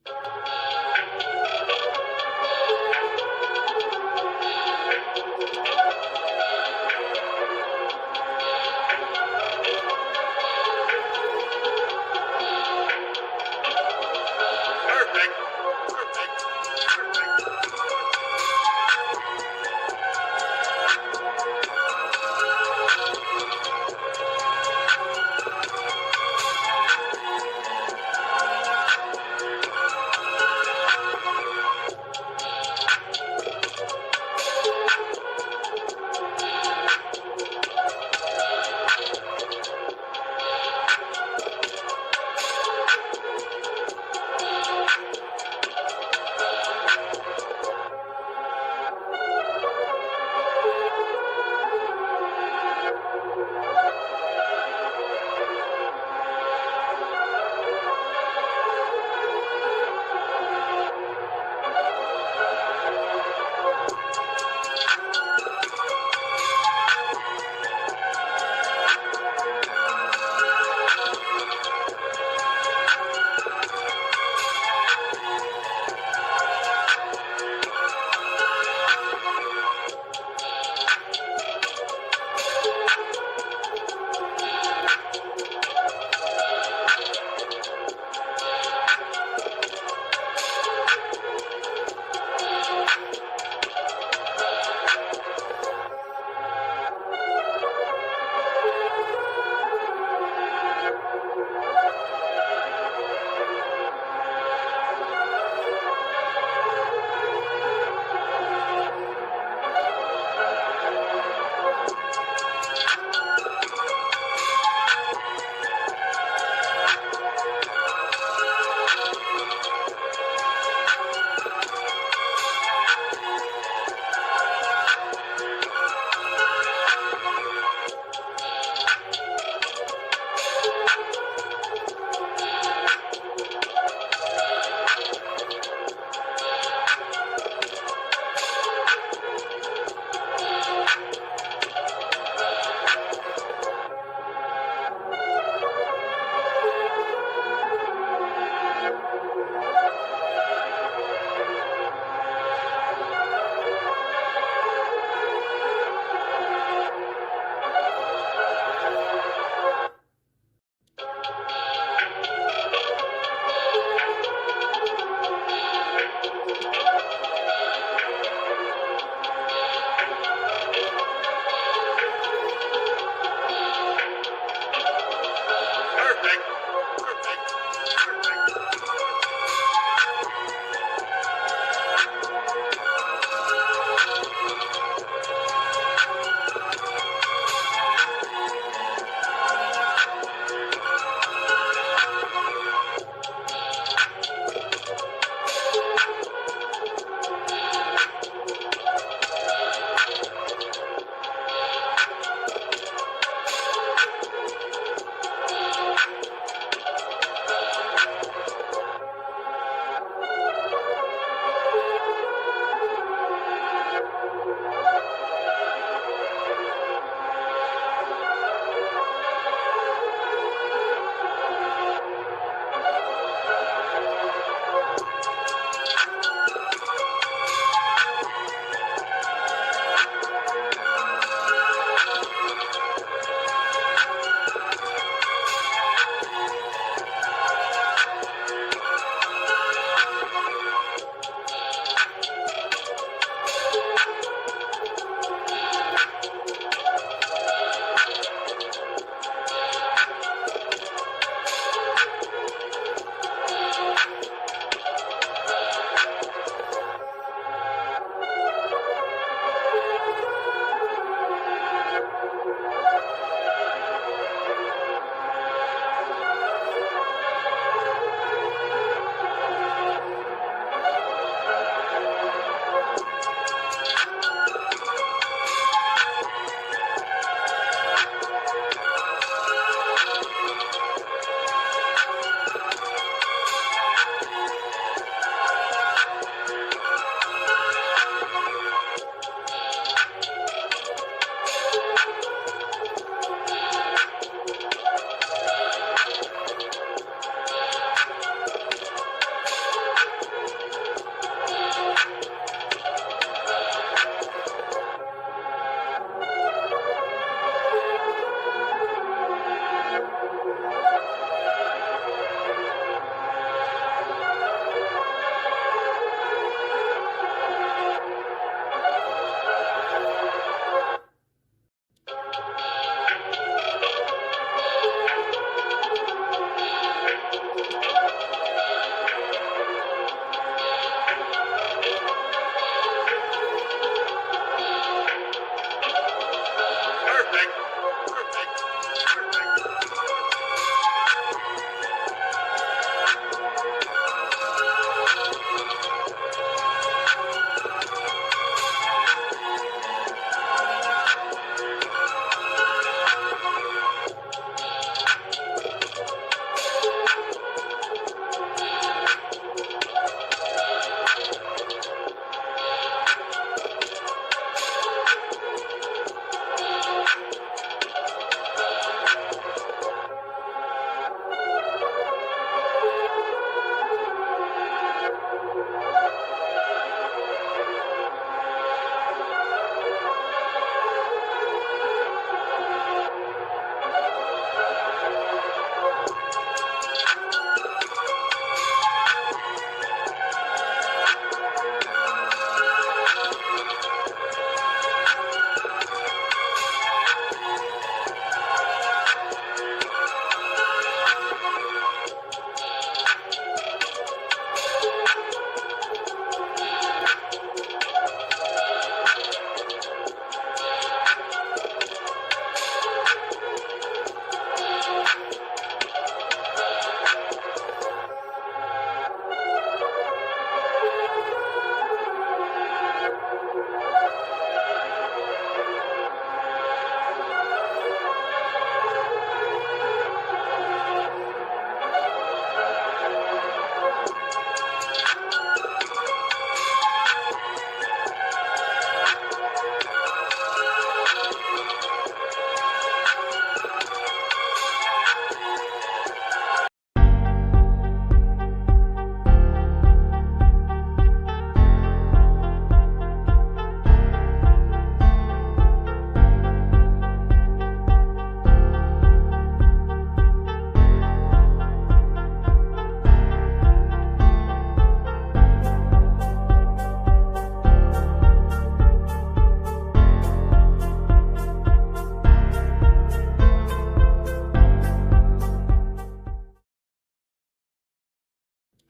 Perfect. Perfect. Perfect.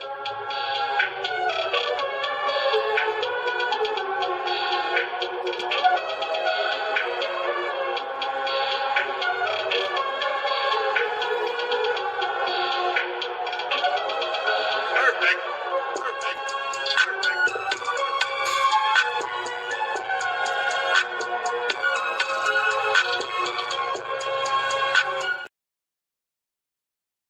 Perfect. Perfect. Perfect.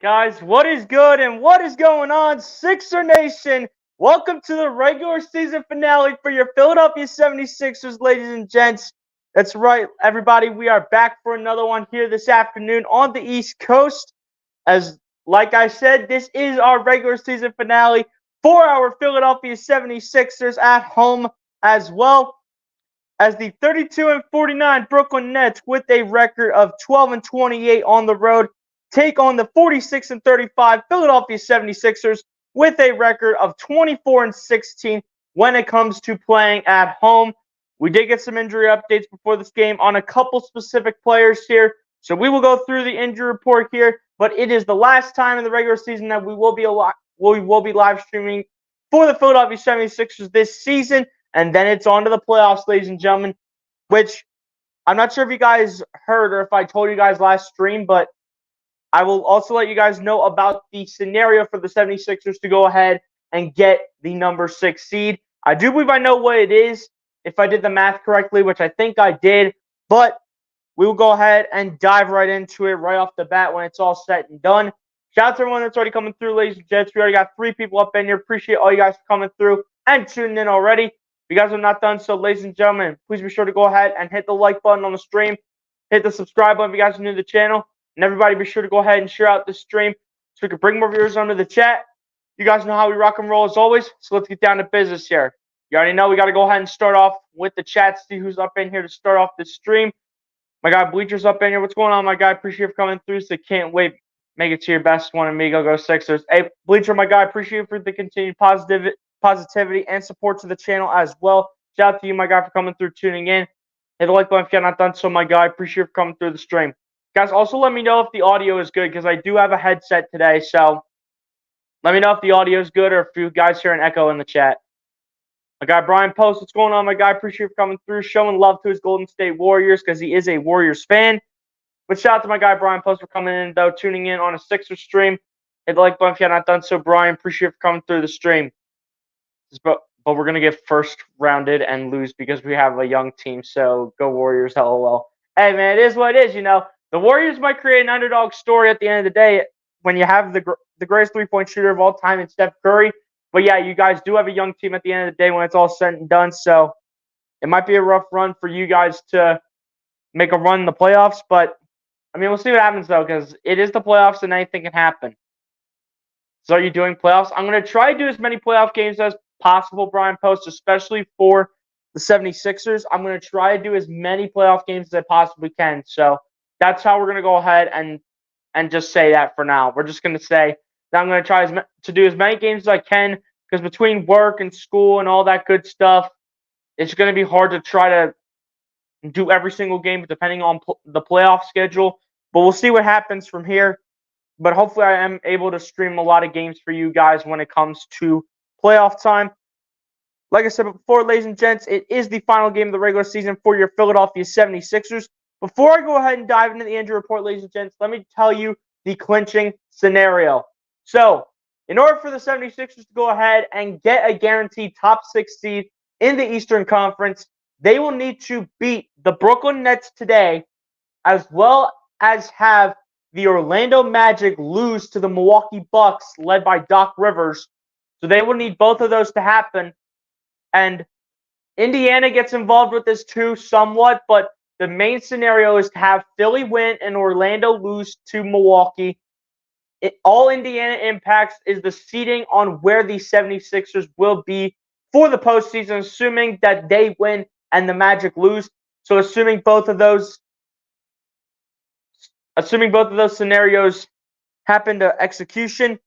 Guys, what is good and what is going on, Sixer Nation? Welcome to the regular season finale for your Philadelphia 76ers, ladies and gents. That's right, everybody. We are back for another one here this afternoon on the East Coast. Like I said, this is our regular season finale for our Philadelphia 76ers at home as well as the 32-49 Brooklyn Nets with a record of 12-28 on the road take on the 46-35 Philadelphia 76ers with a record of 24-16 when it comes to playing at home. We did get some injury updates before this game on a couple specific players here, so we will go through the injury report here, but it is the last time in the regular season that we will be live streaming for the Philadelphia 76ers this season. And then it's on to the playoffs, ladies and gentlemen, which I'm not sure if you guys heard or if I told you guys last stream, but I will also let you guys know about the scenario for the 76ers to go ahead and get the number 6 seed. I do believe I know what it is, if I did the math correctly, which I think I did, but we will go ahead and dive right into it right off the bat when it's all set and done. Shout out to everyone that's already coming through, ladies and gents. We already got 3 people up in here. Appreciate all you guys for coming through and tuning in already. If you guys have not done so, ladies and gentlemen, please be sure to go ahead and hit the like button on the stream. Hit the subscribe button if you guys are new to the channel. And everybody be sure to go ahead and share out this stream so we can bring more viewers onto the chat. You guys know how we rock and roll as always, so let's get down to business here. You already know we got to go ahead and start off with the chat, see who's up in here to start off this stream. My guy Bleacher's up in here. What's going on, my guy? Appreciate you for coming through, so can't wait. Make it to your best one, amigo. Go Sixers. Hey, Bleacher, my guy, appreciate you for the continued positivity and support to the channel as well. Shout out to you, my guy, for coming through, tuning in. Hit the like button if you're not done so, my guy. Appreciate you for coming through the stream. Guys, also let me know if the audio is good because I do have a headset today, so let me know if the audio is good or if you guys hear an echo in the chat. My guy Brian Post, what's going on, my guy? Appreciate you for coming through, showing love to his Golden State Warriors because he is a Warriors fan. But shout out to my guy Brian Post for coming in, though, tuning in on a Sixers stream. Hit the like button if you're not done so, Brian. Appreciate you for coming through the stream. But we're going to get first rounded and lose because we have a young team, so go Warriors, LOL. Hey, man, it is what it is, you know. The Warriors might create an underdog story at the end of the day when you have the greatest three-point shooter of all time in Steph Curry. But, yeah, you guys do have a young team at the end of the day when it's all said and done, so it might be a rough run for you guys to make a run in the playoffs, but I mean, we'll see what happens, though, because it is the playoffs and anything can happen. So are you doing playoffs? I'm going to try to do as many playoff games as possible, Brian Post, especially for the 76ers. I'm going to try to do as many playoff games as I possibly can. So that's how we're going to go ahead and just say that for now. We're just going to say that I'm going to try to do as many games as I can because between work and school and all that good stuff, it's going to be hard to try to do every single game depending on the playoff schedule. But we'll see what happens from here. But hopefully I am able to stream a lot of games for you guys when it comes to playoff time. Like I said before, ladies and gents, it is the final game of the regular season for your Philadelphia 76ers. Before I go ahead and dive into the injury report, ladies and gents, let me tell you the clinching scenario. So, in order for the 76ers to go ahead and get a guaranteed top 6 seed in the Eastern Conference, they will need to beat the Brooklyn Nets today, as well as have the Orlando Magic lose to the Milwaukee Bucks, led by Doc Rivers. So they will need both of those to happen. And Indiana gets involved with this too, somewhat, but the main scenario is to have Philly win and Orlando lose to Milwaukee. All Indiana impacts is the seeding on where the 76ers will be for the postseason, assuming that they win and the Magic lose. So assuming both of those scenarios happen to execution,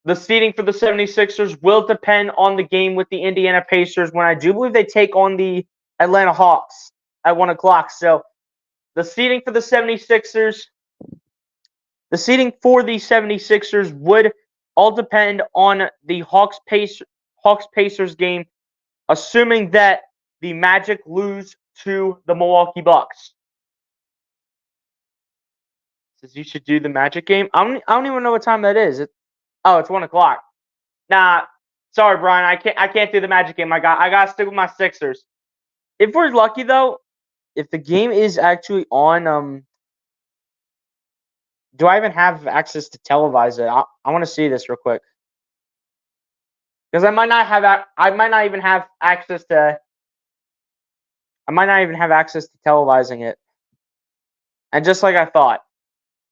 the seeding for the 76ers will depend on the game with the Indiana Pacers when I do believe they take on the Atlanta Hawks at 1 o'clock. So the seeding for the 76ers would all depend on the Hawks-Pacers game, assuming that the Magic lose to the Milwaukee Bucks. Says you should do the Magic game. I don't even know what time that is. It's 1:00. Nah, sorry, Brian. I can't do the Magic game. I gotta stick with my Sixers. If we're lucky though, if the game is actually on, do I even have access to televise it? I want to see this real quick because I might not have. I might not even have access to. I might not even have access to televising it. And just like I thought,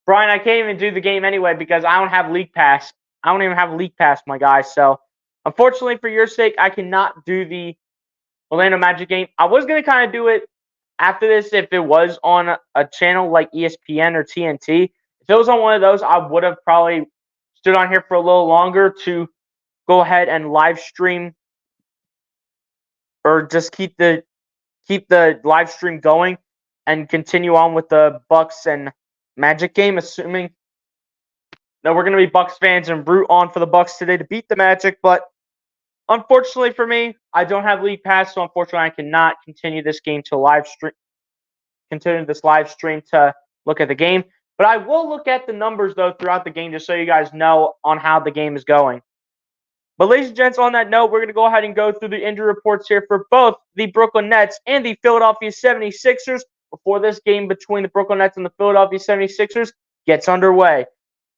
Brian, I can't even do the game anyway because I don't have League Pass. I don't even have League Pass, my guy. So, unfortunately, for your sake, I cannot do the Orlando Magic game. I was going to kind of do it after this if it was on a channel like ESPN or TNT. If it was on one of those, I would have probably stood on here for a little longer to go ahead and live stream or just keep the live stream going and continue on with the Bucks and Magic game, assuming that we're going to be Bucks fans and root on for the Bucks today to beat the Magic. But unfortunately for me, I don't have League Pass, so unfortunately I cannot continue this game to live stream. Continue this live stream to look at the game. But I will look at the numbers though throughout the game just so you guys know on how the game is going. But ladies and gents, on that note, we're going to go ahead and go through the injury reports here for both the Brooklyn Nets and the Philadelphia 76ers before this game between the Brooklyn Nets and the Philadelphia 76ers gets underway.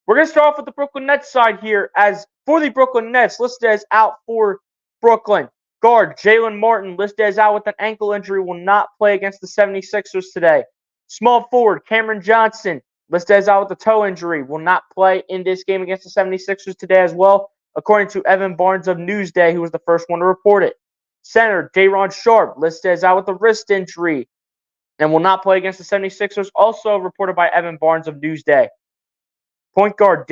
We're going to start off with the Brooklyn Nets side here, as for the Brooklyn Nets, listed as out for Brooklyn. Guard Jalen Martin, listed as out with an ankle injury, will not play against the 76ers today. Small forward Cameron Johnson, listed as out with a toe injury, will not play in this game against the 76ers today as well, according to Evan Barnes of Newsday, who was the first one to report it. Center Day'Ron Sharpe, listed as out with a wrist injury and will not play against the 76ers, also reported by Evan Barnes of Newsday. Point guard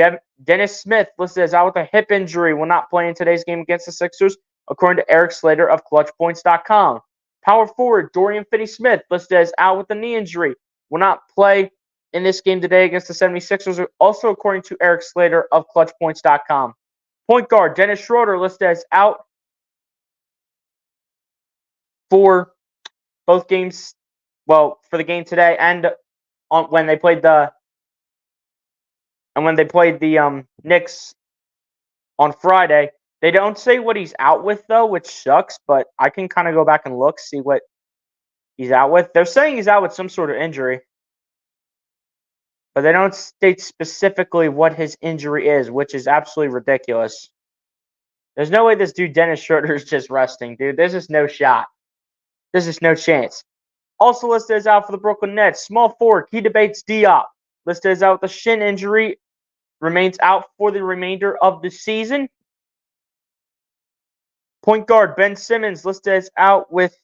Dennis Smith, listed as out with a hip injury, will not play in today's game against the Sixers, according to Eric Slater of ClutchPoints.com. Power forward Dorian Finney-Smith, listed as out with a knee injury, will not play in this game today against the 76ers, also according to Eric Slater of ClutchPoints.com. Point guard Dennis Schroeder, listed as out for both games. Well, for the game today and when they played the Knicks on Friday. They don't say what he's out with though, which sucks. But I can kind of go back and look, see what he's out with. They're saying he's out with some sort of injury, but they don't state specifically what his injury is, which is absolutely ridiculous. There's no way this dude Dennis Schroeder is just resting, dude. There's just no shot. There's just no chance. Also listed as out for the Brooklyn Nets, small forward Keita Bates-Diop, listed as out with a shin injury, remains out for the remainder of the season. Point guard Ben Simmons, listed as out with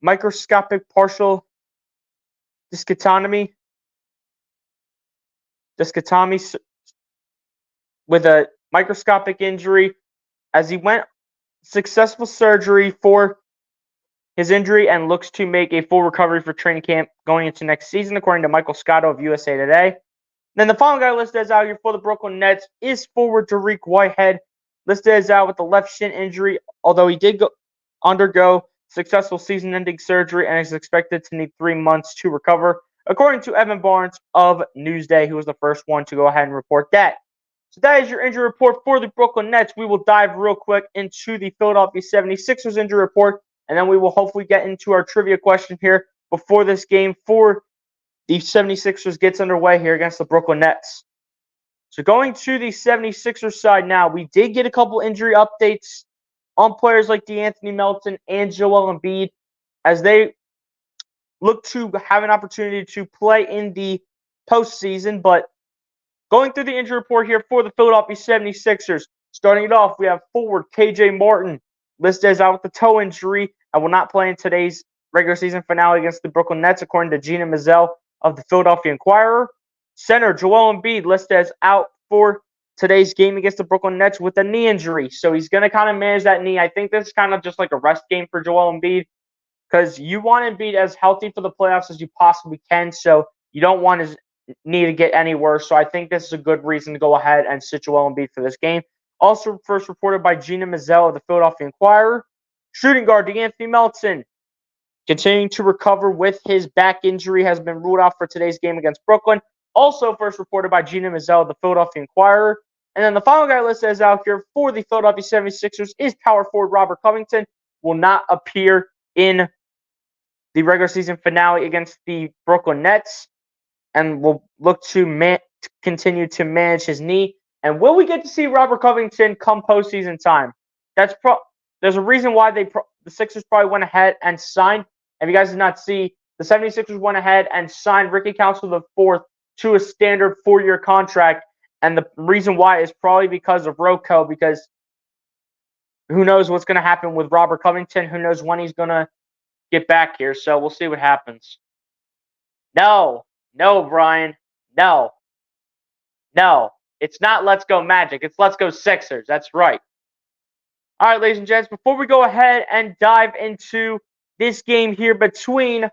microscopic partial discotomy with a microscopic injury as he went successful surgery for his injury and looks to make a full recovery for training camp going into next season, according to Michael Scotto of USA Today. Then the final guy listed as out here for the Brooklyn Nets is forward Dariq Whitehead, listed as out with a left shin injury, although he did undergo successful season-ending surgery and is expected to need 3 months to recover, according to Evan Barnes of Newsday, who was the first one to go ahead and report that. So that is your injury report for the Brooklyn Nets. We will dive real quick into the Philadelphia 76ers injury report, and then we will hopefully get into our trivia question here before this game for the 76ers gets underway here against the Brooklyn Nets. So going to the 76ers side now, we did get a couple injury updates on players like DeAnthony Melton and Joel Embiid as they look to have an opportunity to play in the postseason. But going through the injury report here for the Philadelphia 76ers, starting it off, we have forward KJ Martin, listed as out with a toe injury and will not play in today's regular season finale against the Brooklyn Nets, according to Gina Mizell of the Philadelphia Inquirer. Center Joel Embiid, listed as out for today's game against the Brooklyn Nets with a knee injury. So he's going to kind of manage that knee. I think this is kind of just like a rest game for Joel Embiid because you want Embiid as healthy for the playoffs as you possibly can. So you don't want his need to get any worse. So I think this is a good reason to go ahead and sit Joel Embiid for this game. Also, first reported by Gina Mizell of the Philadelphia Inquirer. Shooting guard DeAnthony Melton, continuing to recover with his back injury, has been ruled out for today's game against Brooklyn. Also, first reported by Gina Mizell of the Philadelphia Inquirer. And then the final guy listed as out here for the Philadelphia 76ers is power forward Robert Covington. Will not appear in the regular season finale against the Brooklyn Nets and will look to continue to manage his knee. And will we get to see Robert Covington come postseason time? There's a reason why the Sixers probably went ahead and signed. If you guys did not see, the 76ers went ahead and signed Ricky Council IV to a standard 4-year contract. And the reason why is probably because of Rocco, because who knows what's going to happen with Robert Covington. Who knows when he's going to get back here. So we'll see what happens. No, Brian. No. It's not Let's Go Magic. It's Let's Go Sixers. That's right. All right, ladies and gents, before we go ahead and dive into this game here between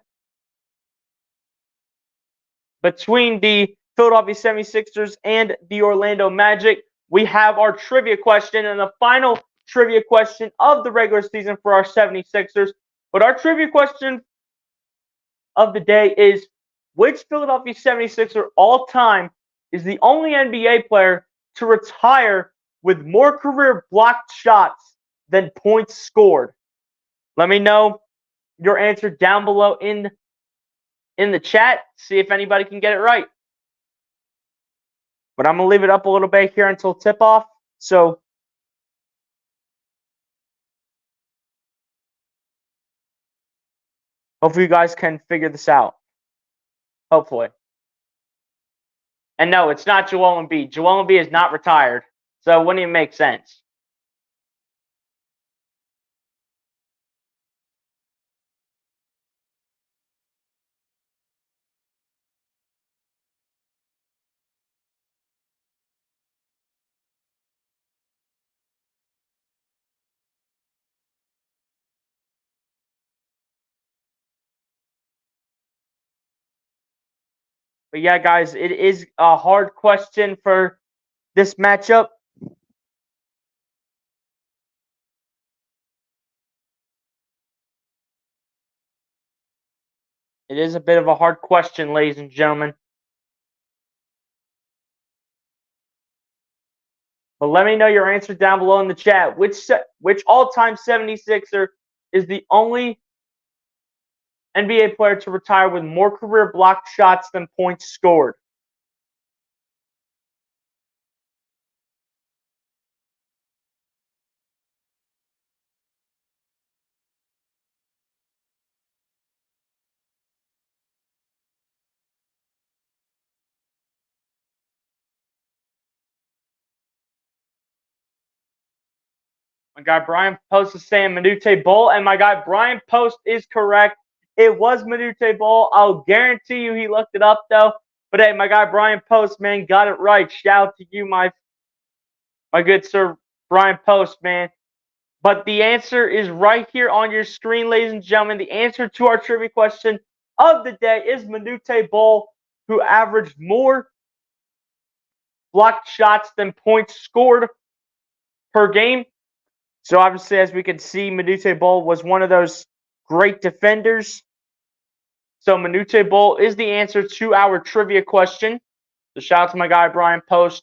the Philadelphia 76ers and the Orlando Magic, we have our trivia question and the final trivia question of the regular season for our 76ers. But our trivia question of the day is, which Philadelphia 76er all-time is the only NBA player to retire with more career blocked shots than points scored? Let me know your answer down below in the chat. See if anybody can get it right. But I'm going to leave it up a little bit here until tip-off. So hopefully you guys can figure this out. Hopefully. And no, it's not Joel Embiid. Joel Embiid is not retired. So it wouldn't even make sense. But yeah, guys, it is a hard question for this matchup. It is a bit of a hard question, ladies and gentlemen. But let me know your answer down below in the chat. Which all-time 76er is the only NBA player to retire with more career blocked shots than points scored? My guy Brian Post is saying Manute Bol, and my guy Brian Post is correct. It was Manute Bol. I'll guarantee you he looked it up, though. But hey, my guy Brian Post, man, got it right. Shout out to you, my good sir Brian Post, man. But the answer is right here on your screen, ladies and gentlemen. The answer to our trivia question of the day is Manute Bol, who averaged more blocked shots than points scored per game. So obviously, as we can see, Manute Bol was one of those great defenders. So Manute Bol is the answer to our trivia question. So shout out to my guy Brian Post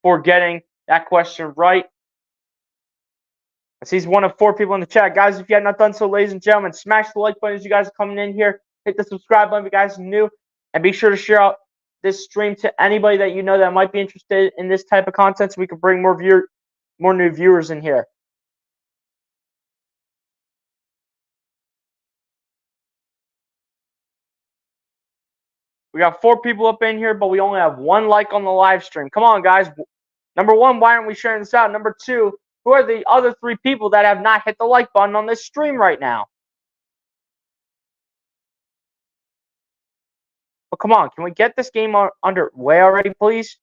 for getting that question right. I see he's one of 4 people in the chat. Guys, if you have not done so, ladies and gentlemen, smash the like button as you guys are coming in here. Hit the subscribe button if you guys are new. And be sure to share out this stream to anybody that you know that might be interested in this type of content so we can bring more new viewers in here. We got 4 people up in here, but we only have 1 like on the live stream. Come on, guys. Number 1, why aren't we sharing this out? Number 2, who are the other 3 people that have not hit the like button on this stream right now? But come on, can we get this game underway already, please?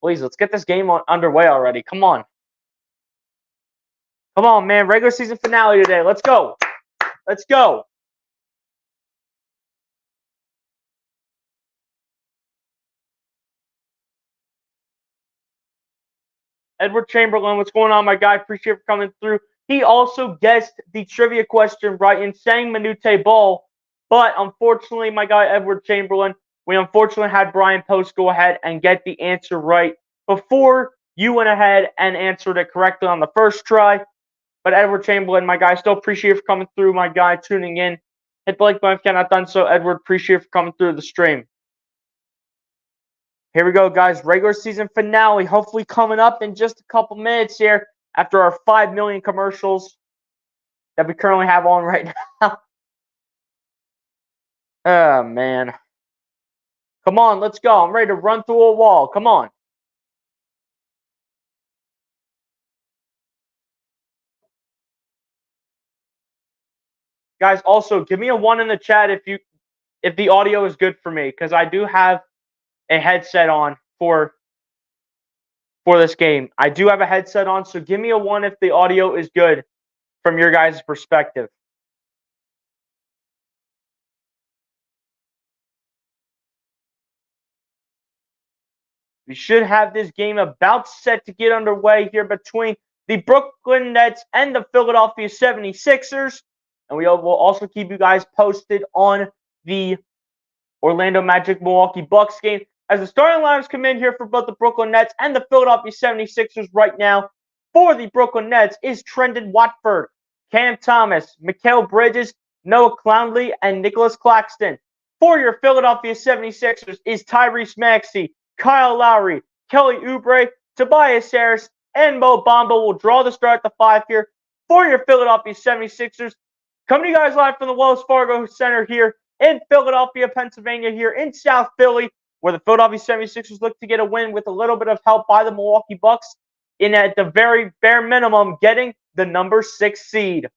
Please, let's get this game underway already. Come on. Come on, man. Regular season finale today. Let's go. Let's go. Edward Chamberlain, what's going on, my guy? Appreciate you for coming through. He also guessed the trivia question right in saying Manute Bol, but unfortunately, my guy Edward Chamberlain, we unfortunately had Brian Post go ahead and get the answer right before you went ahead and answered it correctly on the first try. But Edward Chamberlain, my guy, still appreciate you for coming through, my guy, tuning in. Hit the like button if you have not done so. Edward, appreciate you for coming through the stream. Here we go, guys. Regular season finale, hopefully coming up in just a couple minutes here after our 5 million commercials that we currently have on right now. Oh, man. Come on, let's go. I'm ready to run through a wall. Come on. Guys, also give me a 1 in the chat if the audio is good for me, because I do have a headset on for this game. I do have a headset on, so give me a 1 if the audio is good from your guys' perspective. We should have this game about set to get underway here between the Brooklyn Nets and the Philadelphia 76ers. And we will also keep you guys posted on the Orlando Magic Milwaukee Bucks game. As the starting lineups come in here for both the Brooklyn Nets and the Philadelphia 76ers right now, for the Brooklyn Nets is Trendon Watford, Cam Thomas, Mikal Bridges, Noah Clowney, and Nicholas Claxton. For your Philadelphia 76ers is Tyrese Maxey, Kyle Lowry, Kelly Oubre, Tobias Harris, and Mo Bamba will draw the start at the 5 here for your Philadelphia 76ers. Coming to you guys live from the Wells Fargo Center here in Philadelphia, Pennsylvania, here in South Philly, where the Philadelphia 76ers look to get a win with a little bit of help by the Milwaukee Bucks in, at the very bare minimum, getting the number 6 seed.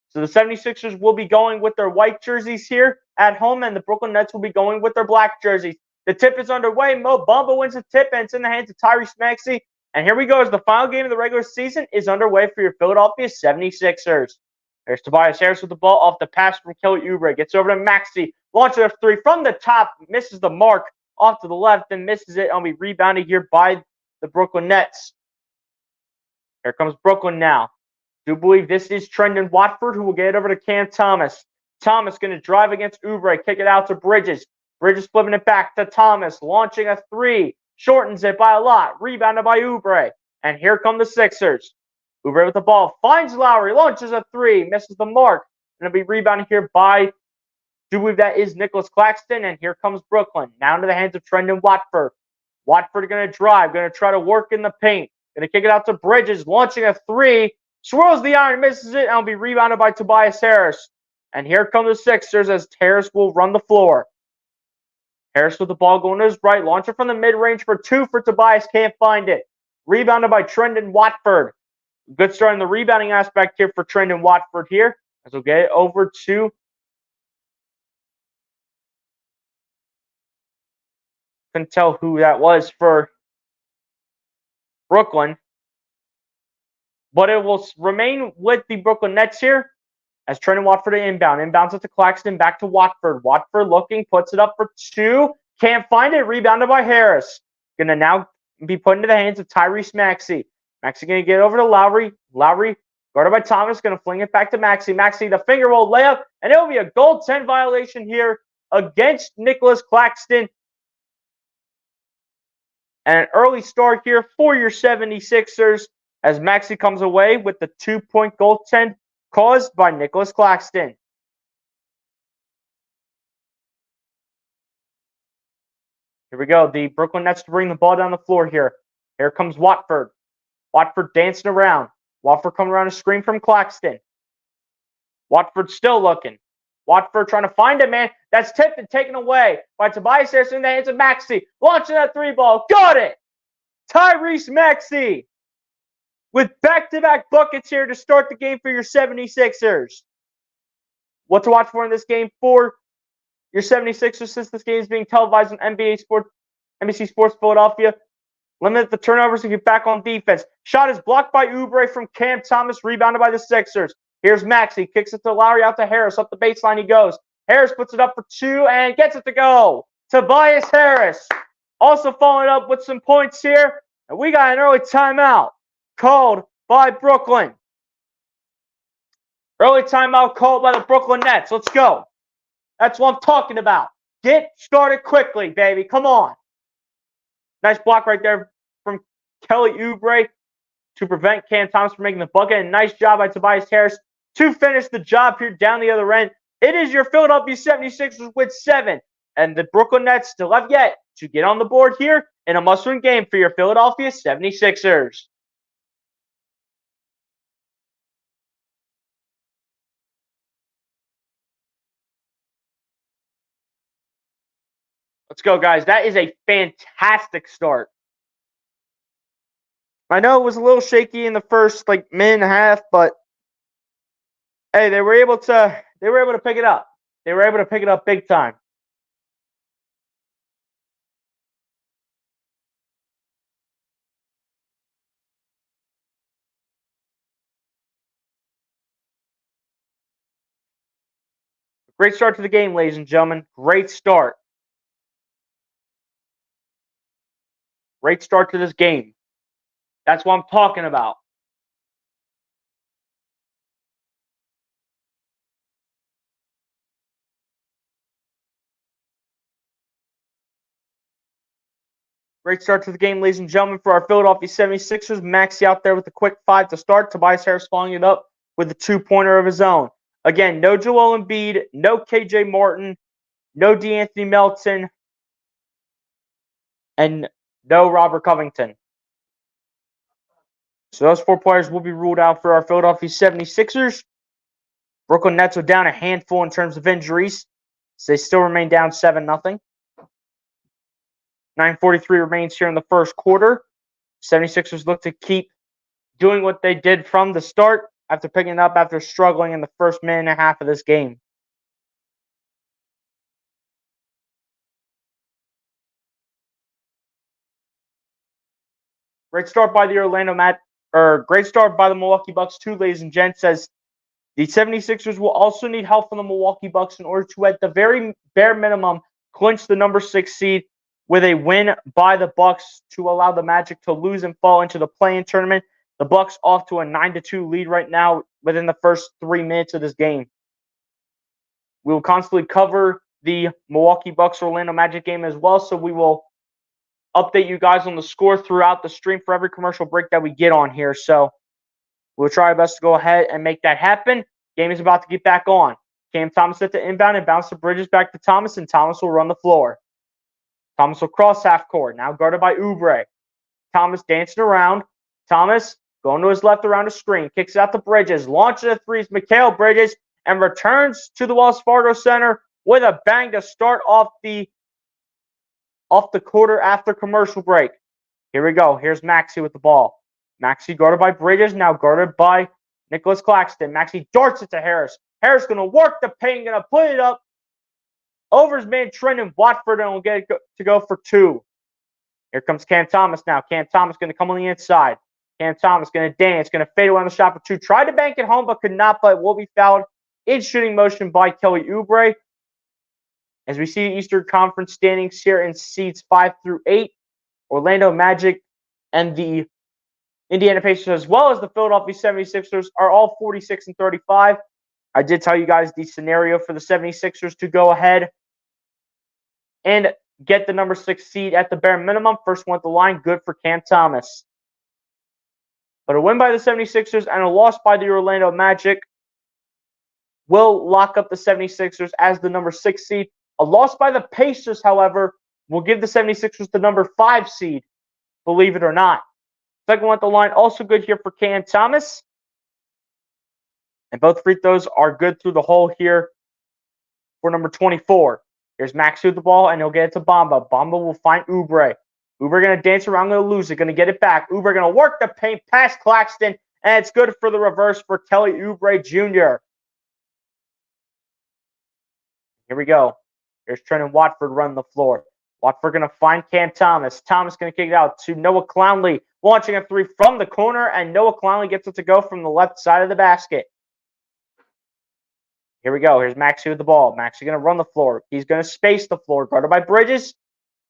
So the 76ers will be going with their white jerseys here at home, and the Brooklyn Nets will be going with their black jerseys. The tip is underway. Mo Bamba wins the tip, and it's in the hands of Tyrese Maxey. And here we go as the final game of the regular season is underway for your Philadelphia 76ers. There's Tobias Harris with the ball off the pass from Kelly Oubre. Gets over to Maxey. Launches a 3 from the top. Misses the mark off to the left and misses it. And we rebounded here by the Brooklyn Nets. Here comes Brooklyn now. Do believe this is Trendon Watford, who will get it over to Cam Thomas. Thomas going to drive against Oubre. Kick it out to Bridges. Bridges flipping it back to Thomas. Launching a 3. Shortens it by a lot. Rebounded by Oubre. And here come the Sixers. Oubre with the ball, finds Lowry, launches a 3, misses the mark, and it'll be rebounded here by, do believe that is Nicholas Claxton, and here comes Brooklyn. Now into the hands of Trendon Watford. Watford going to drive, going to try to work in the paint, going to kick it out to Bridges, launching a 3, swirls the iron, misses it, and will be rebounded by Tobias Harris. And here come the Sixers as Harris will run the floor. Harris with the ball going to his right, launcher from the mid-range for 2 for Tobias, can't find it. Rebounded by Trendon Watford. Good start in the rebounding aspect here for Trendon Watford here. As we'll get it over to couldn't tell who that was for Brooklyn. But it will remain with the Brooklyn Nets here as Trendon Watford inbound. Inbounds it to Claxton, back to Watford. Watford looking, puts it up for 2. Can't find it. Rebounded by Harris. Going to now be put into the hands of Tyrese Maxey. Maxey going to get over to Lowry. Lowry, guarded by Thomas, going to fling it back to Maxey. Maxey, the finger roll layup, and it will be a goal-10 violation here against Nicholas Claxton. And an early start here for your 76ers as Maxey comes away with the 2-point goaltend caused by Nicholas Claxton. Here we go. The Brooklyn Nets to bring the ball down the floor here. Here comes Watford. Watford dancing around. Watford coming around a screen from Claxton. Watford still looking. Watford trying to find a man. That's tipped and taken away by Tobias Harris in the hands of Maxey. Launching that 3 ball. Got it! Tyrese Maxey with back-to-back buckets here to start the game for your 76ers. What to watch for in this game for your 76ers since this game is being televised on NBC Sports Philadelphia? Limit the turnovers and get back on defense. Shot is blocked by Oubre from Cam Thomas, rebounded by the Sixers. Here's Maxey, kicks it to Lowry, out to Harris. Up the baseline he goes. Harris puts it up for 2 and gets it to go. Tobias Harris also following up with some points here And we got an early timeout called by Brooklyn. Early timeout called by the Brooklyn Nets. Let's go. That's what I'm talking about. Get started quickly, baby. Come on. Nice block right there from Kelly Oubre to prevent Cam Thomas from making the bucket. And nice job by Tobias Harris to finish the job here down the other end. It is your Philadelphia 76ers with 7. And the Brooklyn Nets still have yet to get on the board here in a must-win game for your Philadelphia 76ers. Let's go, guys. That is a fantastic start. I know it was a little shaky in the first minute and a half, but hey, they were able to pick it up. They were able to pick it up big time. Great start to the game, ladies and gentlemen. Great start. Great start to this game. That's what I'm talking about. Great start to the game, ladies and gentlemen, for our Philadelphia 76ers. Maxey out there with a quick 5 to start. Tobias Harris following it up with a 2-pointer of his own. Again, no Joel Embiid, no KJ Martin, no DeAnthony Melton, and no Robert Covington. So those 4 players will be ruled out for our Philadelphia 76ers. Brooklyn Nets are down a handful in terms of injuries, so they still remain down 7-0. 9:43 remains here in the first quarter. 76ers look to keep doing what they did from the start after picking it up after struggling in the first minute and a half of this game. Great start by the great start by the Milwaukee Bucks too, ladies and gents, as the 76ers will also need help from the Milwaukee Bucks in order to, at the very bare minimum, clinch the number 6 seed with a win by the Bucks to allow the Magic to lose and fall into the play-in tournament. The Bucks off to a 9-2 lead right now within the first 3 minutes of this game. We will constantly cover the Milwaukee Bucks Orlando Magic game as well, so we will update you guys on the score throughout the stream for every commercial break that we get on here. So we'll try our best to go ahead and make that happen. Game is about to get back on. Cam Thomas at the inbound and bounce the Bridges back to Thomas, and Thomas will run the floor. Thomas will cross half court, now guarded by Oubre. Thomas dancing around. Thomas going to his left around a screen, kicks out to Bridges, launches a three, Mikal Bridges, and returns to the Wells Fargo Center with a bang to start off the quarter after commercial break. Here we go. Here's Maxey with the ball. Maxey guarded by Bridges, now guarded by Nicholas Claxton. Maxey darts it to Harris. Harris going to work the paint, going to put it up over his man Trendon Watford, and will get it to go for 2. Here comes Cam Thomas now. Cam Thomas going to come on the inside. Cam Thomas going to dance, going to fade away on the shot for 2. Tried to bank it home, but could not, but will be fouled in shooting motion by Kelly Oubre. As we see the Eastern Conference standings here in seeds 5 through 8, Orlando Magic and the Indiana Pacers, as well as the Philadelphia 76ers, are all 46-35. I did tell you guys the scenario for the 76ers to go ahead and get the number 6 seed at the bare minimum. First one at the line, good for Cam Thomas. But a win by the 76ers and a loss by the Orlando Magic will lock up the 76ers as the number 6 seed. A loss by the Pacers, however, will give the 76ers the number 5 seed, believe it or not. Second one at the line, also good here for Cam Thomas. And both free throws are good through the hole here for number 24. Here's Max with the ball, and he'll get it to Bamba. Bamba will find Oubre. Oubre going to dance around, going to lose it, going to get it back. Oubre going to work the paint past Claxton, and it's good for the reverse for Kelly Oubre Jr. Here we go. Here's Trendon Watford running the floor. Watford going to find Cam Thomas. Thomas going to kick it out to Noah Clowney, launching a 3 from the corner, and Noah Clowney gets it to go from the left side of the basket. Here we go. Here's Maxey with the ball. Maxey going to run the floor. He's going to space the floor. Guarded by Bridges.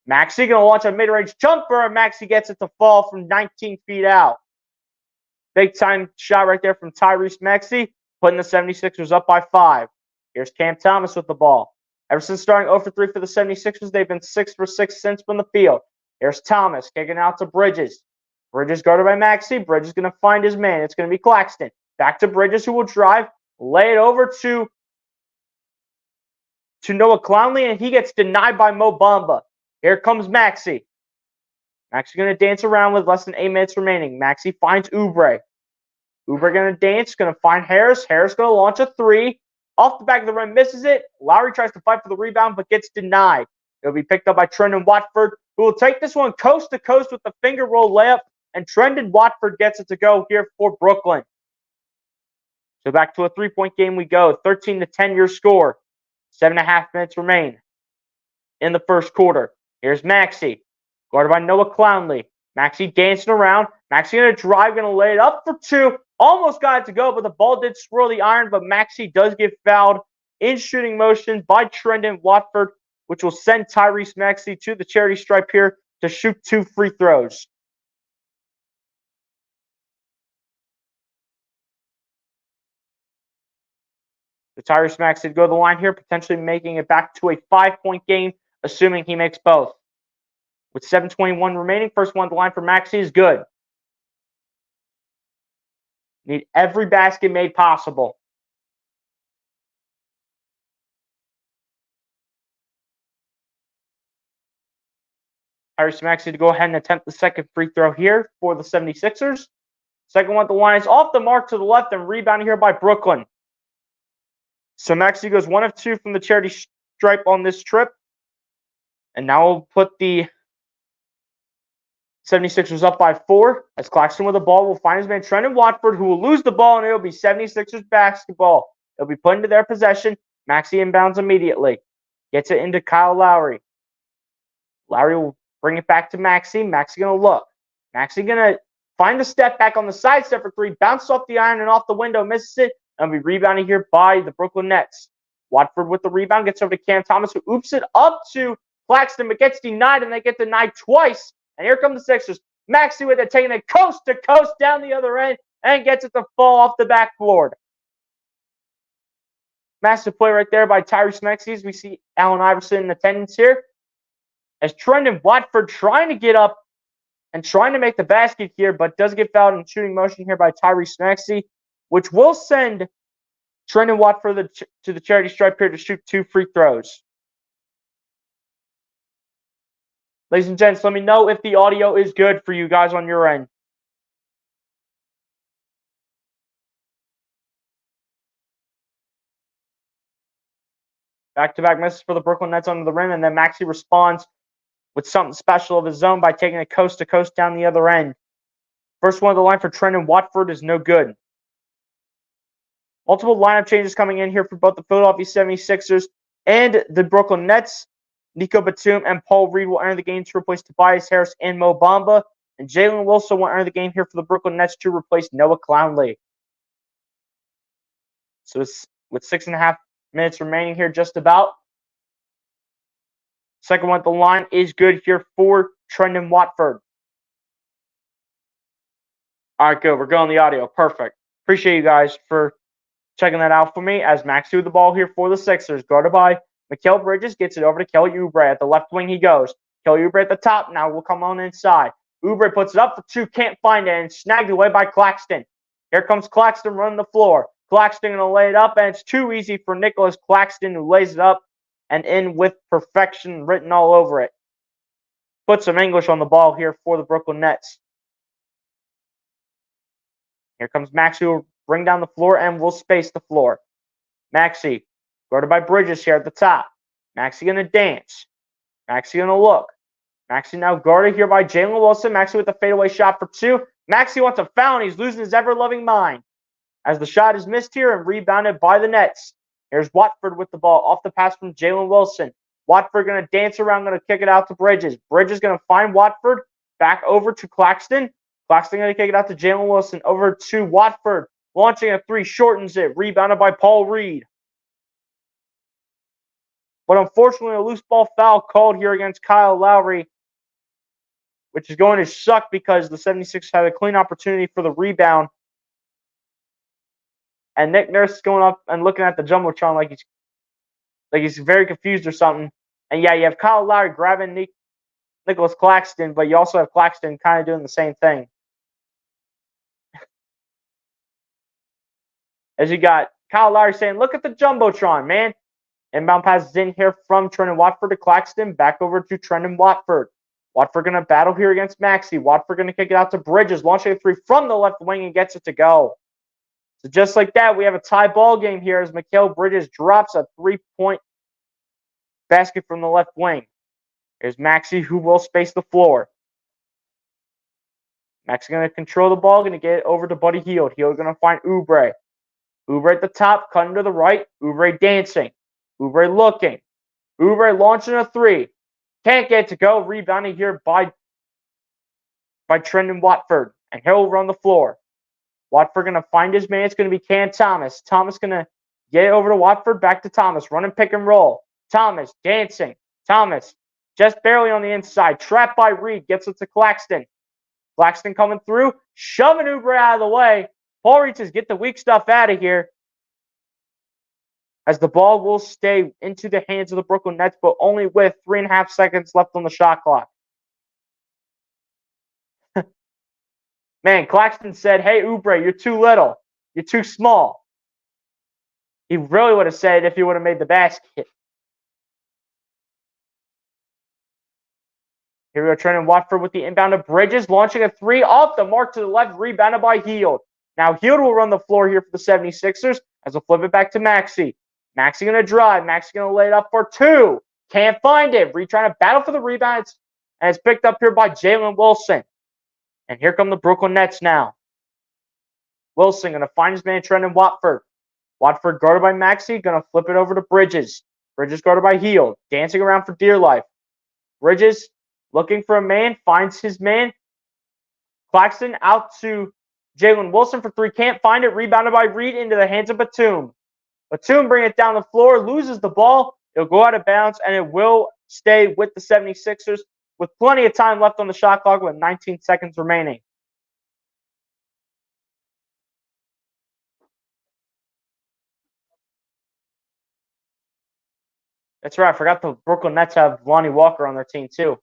Maxey going to launch a mid-range jumper, and Maxey gets it to fall from 19 feet out. Big time shot right there from Tyrese Maxey, putting the 76ers up by 5. Here's Cam Thomas with the ball. Ever since starting 0 for 3 for the 76ers, they've been 6 for 6 since from the field. Here's Thomas kicking out to Bridges. Bridges guarded by Maxey. Bridges going to find his man. It's going to be Claxton. Back to Bridges, who will drive, lay it over to Noah Clowney, and he gets denied by Mo Bamba. Here comes Maxey. Maxey going to dance around with less than 8 minutes remaining. Maxey finds Oubre. Oubre going to dance, going to find Harris. Harris going to launch a 3. Off the back of the rim, misses it. Lowry tries to fight for the rebound, but gets denied. It'll be picked up by Trendon Watford, who will take this one coast to coast with the finger roll layup, and Trendon Watford gets it to go here for Brooklyn. So back to a 3-point game we go. 13-10 your score. 7.5 minutes remain in the first quarter. Here's Maxey, guarded by Noah Clowney. Maxey dancing around. Maxey going to drive, going to lay it up for 2. Almost got it to go, but the ball did swirl the iron, but Maxey does get fouled in shooting motion by Trendon Watford, which will send Tyrese Maxey to the charity stripe here to shoot 2 free throws. So Tyrese Maxey to go to the line here, potentially making it back to a 5-point game, assuming he makes both. With 7:21 remaining, first one at the line for Maxey is good. Need every basket made possible. Tyrese Maxey to go ahead and attempt the second free throw here for the 76ers. Second one at the line is off the mark to the left and rebounded here by Brooklyn. So Maxey goes 1 of 2 from the charity stripe on this trip. And now we'll put the 76ers up by 4. As Claxton with the ball will find his man Trendon Watford, who will lose the ball, and it'll be 76ers basketball. It'll be put into their possession. Maxey inbounds immediately. Gets it into Kyle Lowry. Lowry will bring it back to Maxey. Maxey going to look. Maxey going to find the step back on the side step for 3. Bounces off the iron and off the window. Misses it. And will be rebounded here by the Brooklyn Nets. Watford with the rebound. Gets over to Cam Thomas, who oops it up to Claxton, but gets denied, and they get denied twice. And here come the Sixers. Maxey with it, taking it coast to coast down the other end, and gets it to fall off the backboard. Massive play right there by Tyrese Maxey. We see Allen Iverson in attendance here. As Trendon Watford trying to get up and trying to make the basket here, but does get fouled in shooting motion here by Tyrese Maxey, which will send Trendon Watford to the charity stripe here to shoot 2 free throws. Ladies and gents, let me know if the audio is good for you guys on your end. Back-to-back misses for the Brooklyn Nets under the rim, and then Maxey responds with something special of his own by taking it coast to coast down the other end. First one of the line for Trendon Watford is no good. Multiple lineup changes coming in here for both the Philadelphia 76ers and the Brooklyn Nets. Nico Batum and Paul Reed will enter the game to replace Tobias Harris and Mo Bamba. And Jalen Wilson will enter the game here for the Brooklyn Nets to replace Noah Clowney. So it's with 6.5 minutes remaining here just about. Second one at the line is good here for Trendon Watford. All right, good. We're going the audio. Perfect. Appreciate you guys for checking that out for me. As Maxey with the ball here for the Sixers, guarded by Mikal Bridges, gets it over to Kelly Oubre. At the left wing he goes. Kelly Oubre at the top now will come on inside. Oubre puts it up for 2, can't find it, and snagged away by Claxton. Here comes Claxton running the floor. Claxton going to lay it up, and it's too easy for Nicholas Claxton, who lays it up and in with perfection written all over it. Put some English on the ball here for the Brooklyn Nets. Here comes Maxey, who will bring down the floor and will space the floor. Maxey, guarded by Bridges here at the top. Maxey going to dance. Maxey going to look. Maxey now guarded here by Jalen Wilson. Maxey with a fadeaway shot for 2. Maxey wants a foul, and he's losing his ever-loving mind as the shot is missed here and rebounded by the Nets. Here's Watford with the ball off the pass from Jalen Wilson. Watford going to dance around, going to kick it out to Bridges. Bridges going to find Watford. Back over to Claxton. Claxton going to kick it out to Jalen Wilson. Over to Watford. Launching a 3, shortens it. Rebounded by Paul Reed. But unfortunately, a loose ball foul called here against Kyle Lowry, which is going to suck because the 76ers had a clean opportunity for the rebound. And Nick Nurse is going up and looking at the Jumbotron like he's very confused or something. And yeah, you have Kyle Lowry grabbing Nicholas Claxton, but you also have Claxton kind of doing the same thing. As you got Kyle Lowry saying, look at the Jumbotron, man. Inbound passes in here from Trendon Watford to Claxton. Back over to Trendon Watford. Watford going to battle here against Maxey. Watford going to kick it out to Bridges. Launching a three from the left wing and gets it to go. So just like that, we have a tie ball game here as Mikal Bridges drops a three-point basket from the left wing. Here's Maxey, who will space the floor. Maxey going to control the ball, going to get it over to Buddy Hield. Hield going to find Oubre. Oubre at the top, cutting to the right. Oubre dancing. Oubre looking. Oubre launching a three. Can't get it to go. Rebounding here by Trendon Watford. And he'll run the floor. Watford going to find his man. It's going to be Cam Thomas. Thomas going to get it over to Watford. Back to Thomas. Running pick and roll. Thomas dancing. Thomas just barely on the inside. Trapped by Reed. Gets it to Claxton. Claxton coming through. Shoving Oubre out of the way. Paul reaches, get the weak stuff out of here. As the ball will stay into the hands of the Brooklyn Nets, but only with 3.5 seconds left on the shot clock. Man, Claxton said, hey, Oubre, you're too little. You're too small. He really would have said it if he would have made the basket. Here we go, Trendon Watford with the inbound of Bridges, launching a three off the mark to the left, rebounded by Hield. Now Hield will run the floor here for the 76ers as he'll flip it back to Maxey. Maxey going to drive. Maxey going to lay it up for two. Can't find it. Reed trying to battle for the rebound, and it's picked up here by Jalen Wilson. And here come the Brooklyn Nets now. Wilson going to find his man Trendon Watford. Watford guarded by Maxey, going to flip it over to Bridges. Bridges guarded by Hield, dancing around for dear life. Bridges looking for a man, finds his man. Claxton out to Jalen Wilson for three, can't find it. Rebounded by Reed into the hands of Batum. Batum bringing it down the floor, loses the ball. It'll go out of bounds, and it will stay with the 76ers with plenty of time left on the shot clock with 19 seconds remaining. That's right. I forgot the Brooklyn Nets have Lonnie Walker on their team, too.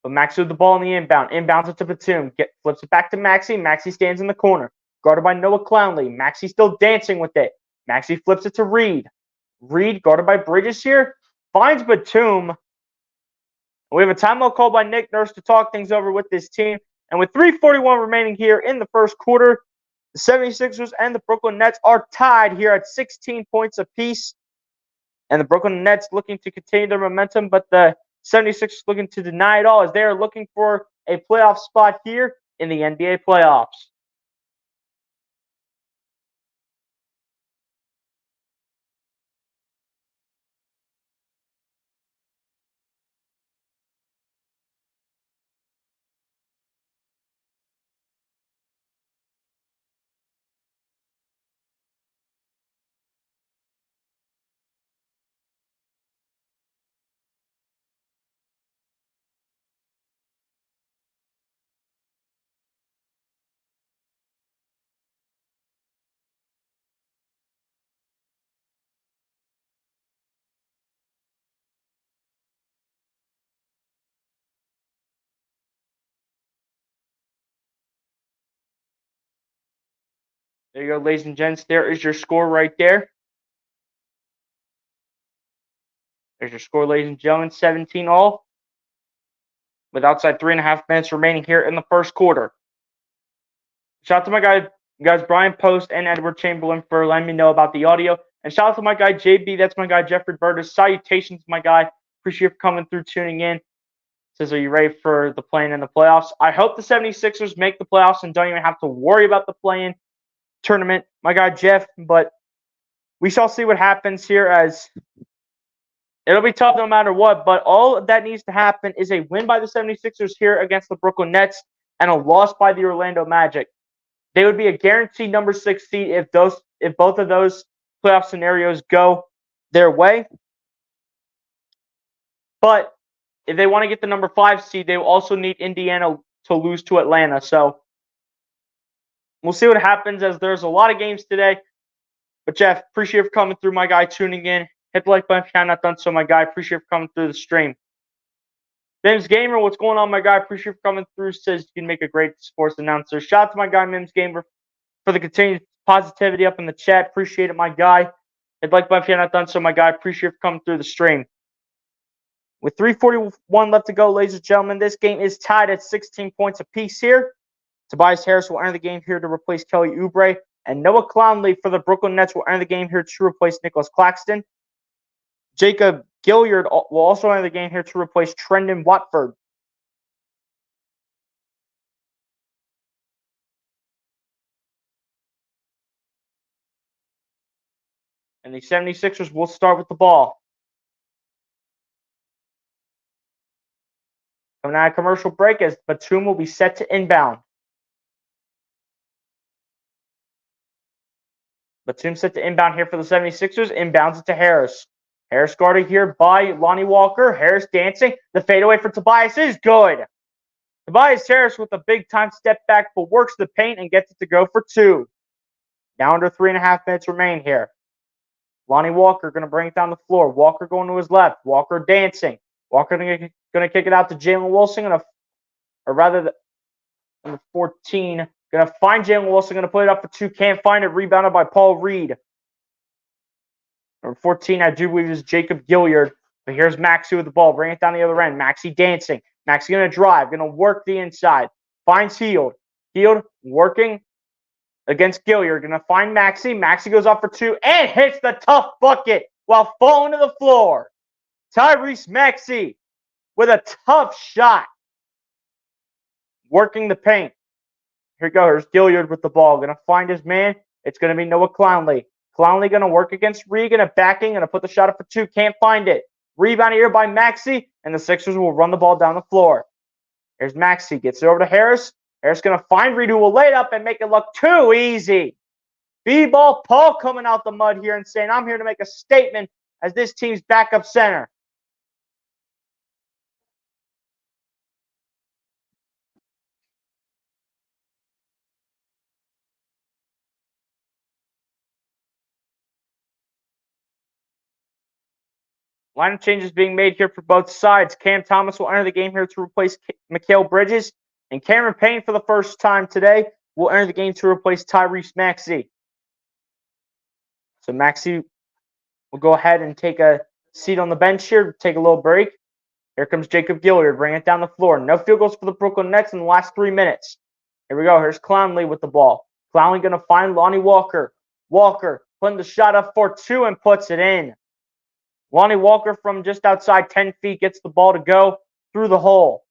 But Maxey with the ball in the inbound. Inbounds it to Batum. Flips it back to Maxey. Maxey stands in the corner. Guarded by Noah Clowney. Maxey still dancing with it. Maxey flips it to Reed. Reed, guarded by Bridges here, finds Batum. We have a timeout called by Nick Nurse to talk things over with this team. And with 3:41 remaining here in the first quarter, the 76ers and the Brooklyn Nets are tied here at 16 points apiece. And the Brooklyn Nets looking to continue their momentum, but the 76ers looking to deny it all as they are looking for a playoff spot here in the NBA playoffs. There you go, ladies and gents. There is your score right there. There's your score, ladies and gentlemen. 17 all. With outside 3.5 minutes remaining here in the first quarter. Shout out to my guys Brian Post and Edward Chamberlain for letting me know about the audio. And shout out to my guy JB. That's my guy Jeffrey Burtis. Salutations, my guy. Appreciate you coming through, tuning in. Says, are you ready for the play-in and the playoffs? I hope the 76ers make the playoffs and don't even have to worry about the play-in tournament, my guy Jeff. But we shall see what happens here, as it'll be tough no matter what. But all that needs to happen is a win by the 76ers here against the Brooklyn Nets and a loss by the Orlando Magic. They would be a guaranteed number 6 seed if both of those playoff scenarios go their way. But if they want to get the number 5 seed, they will also need Indiana to lose to Atlanta. So we'll see what happens, as there's a lot of games today. But Jeff, appreciate you for coming through, my guy, tuning in. Hit the like button if you have not done so, my guy. Appreciate you for coming through the stream. Mims Gamer, what's going on, my guy? Appreciate you for coming through. Says you can make a great sports announcer. Shout out to my guy, Mims Gamer, for the continued positivity up in the chat. Appreciate it, my guy. Hit the like button if you have not done so, my guy. Appreciate you for coming through the stream. With 3:41 left to go, ladies and gentlemen, this game is tied at 16 points apiece here. Tobias Harris will enter the game here to replace Kelly Oubre, and Noah Clowney for the Brooklyn Nets will enter the game here to replace Nicholas Claxton. Jacob Gilyard will also enter the game here to replace Trendon Watford. And the 76ers will start with the ball. Coming out of commercial break, as Batum will be set to inbound. Batum set to inbound here for the 76ers. Inbounds it to Harris. Harris guarded here by Lonnie Walker. Harris dancing. The fadeaway for Tobias is good. Tobias Harris with a big-time step back, but works the paint and gets it to go for 2. Now under 3.5 minutes remain here. Lonnie Walker going to bring it down the floor. Walker going to his left. Walker dancing. Walker going to kick it out to Jalen Wilson. Or rather, number 14. Going to find Jalen Wilson. Going to put it up for 2. Can't find it. Rebounded by Paul Reed. Number 14, I do believe, is Jacob Gilyard. But here's Maxey with the ball. Bring it down the other end. Maxey dancing. Maxey going to drive. Going to work the inside. Finds Hield. Hield working against Gilyard. Going to find Maxey. Maxey goes up for 2 and hits the tough bucket while falling to the floor. Tyrese Maxey with a tough shot. Working the paint. Here goes Gilyard with the ball. Going to find his man. It's going to be Noah Clowney. Clowney going to work against Reed. Going to backing. Going to put the shot up for 2. Can't find it. Rebound here by Maxey. And the Sixers will run the ball down the floor. Here's Maxey. Gets it over to Harris. Harris going to find Reed, who will lay it up and make it look too easy. B-ball Paul coming out the mud here and saying, I'm here to make a statement as this team's backup center. Lineup changes being made here for both sides. Cam Thomas will enter the game here to replace Mikal Bridges. And Cameron Payne, for the first time today, will enter the game to replace Tyrese Maxey. So Maxey will go ahead and take a seat on the bench here, take a little break. Here comes Jacob Gilyard, bring it down the floor. No field goals for the Brooklyn Nets in the last 3 minutes. Here we go. Here's Clowney with the ball. Clowney going to find Lonnie Walker. Walker putting the shot up for 2 and puts it in. Lonnie Walker from just outside 10 feet gets the ball to go through the hole.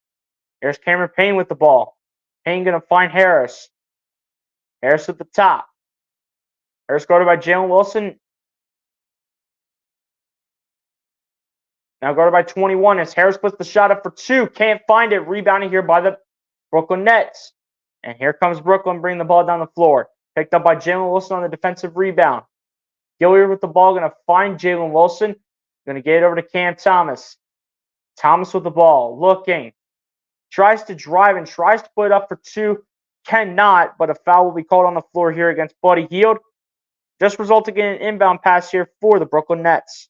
Here's Cameron Payne with the ball. Payne going to find Harris. Harris at the top. Harris guarded by Jalen Wilson. Now guarded by 21 as Harris puts the shot up for 2. Can't find it. Rebounding here by the Brooklyn Nets. And here comes Brooklyn bringing the ball down the floor. Picked up by Jalen Wilson on the defensive rebound. Gilyard with the ball. Going to find Jalen Wilson. Going to get it over to Cam Thomas. Thomas with the ball. Looking. Tries to drive and tries to put it up for 2. Cannot, but a foul will be called on the floor here against Buddy Hield. Just resulting in an inbound pass here for the Brooklyn Nets.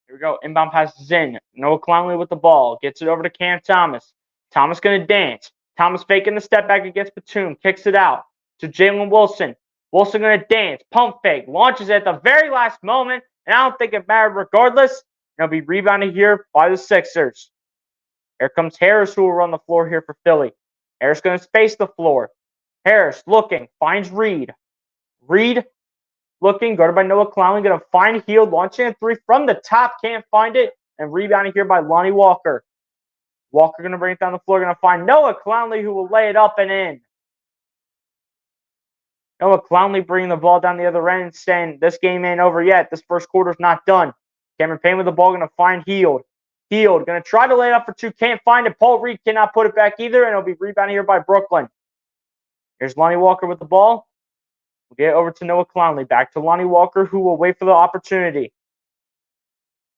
Here we go. Inbound pass is in. Noah Clowney with the ball. Gets it over to Cam Thomas. Thomas going to dance. Thomas faking the step back against Batum. Kicks it out to Jalen Wilson. Wilson going to dance. Pump fake. Launches it at the very last moment. And I don't think it mattered regardless. It'll be rebounded here by the Sixers. Here comes Harris, who will run the floor here for Philly. Harris going to space the floor. Harris looking. Finds Reed. Reed looking, guarded by Noah Clowney, going to find Hield, launching a 3 from the top, can't find it, and rebounding here by Lonnie Walker. Walker going to bring it down the floor, going to find Noah Clowney, who will lay it up and in. Noah Clowney bringing the ball down the other end, saying this game ain't over yet. This first quarter's not done. Cameron Payne with the ball, going to find Hield. Hield going to try to lay it up for two. Can't find it. Paul Reed cannot put it back either, and it'll be rebounded here by Brooklyn. Here's Lonnie Walker with the ball. We'll get over to Noah Clowney. Back to Lonnie Walker, who will wait for the opportunity.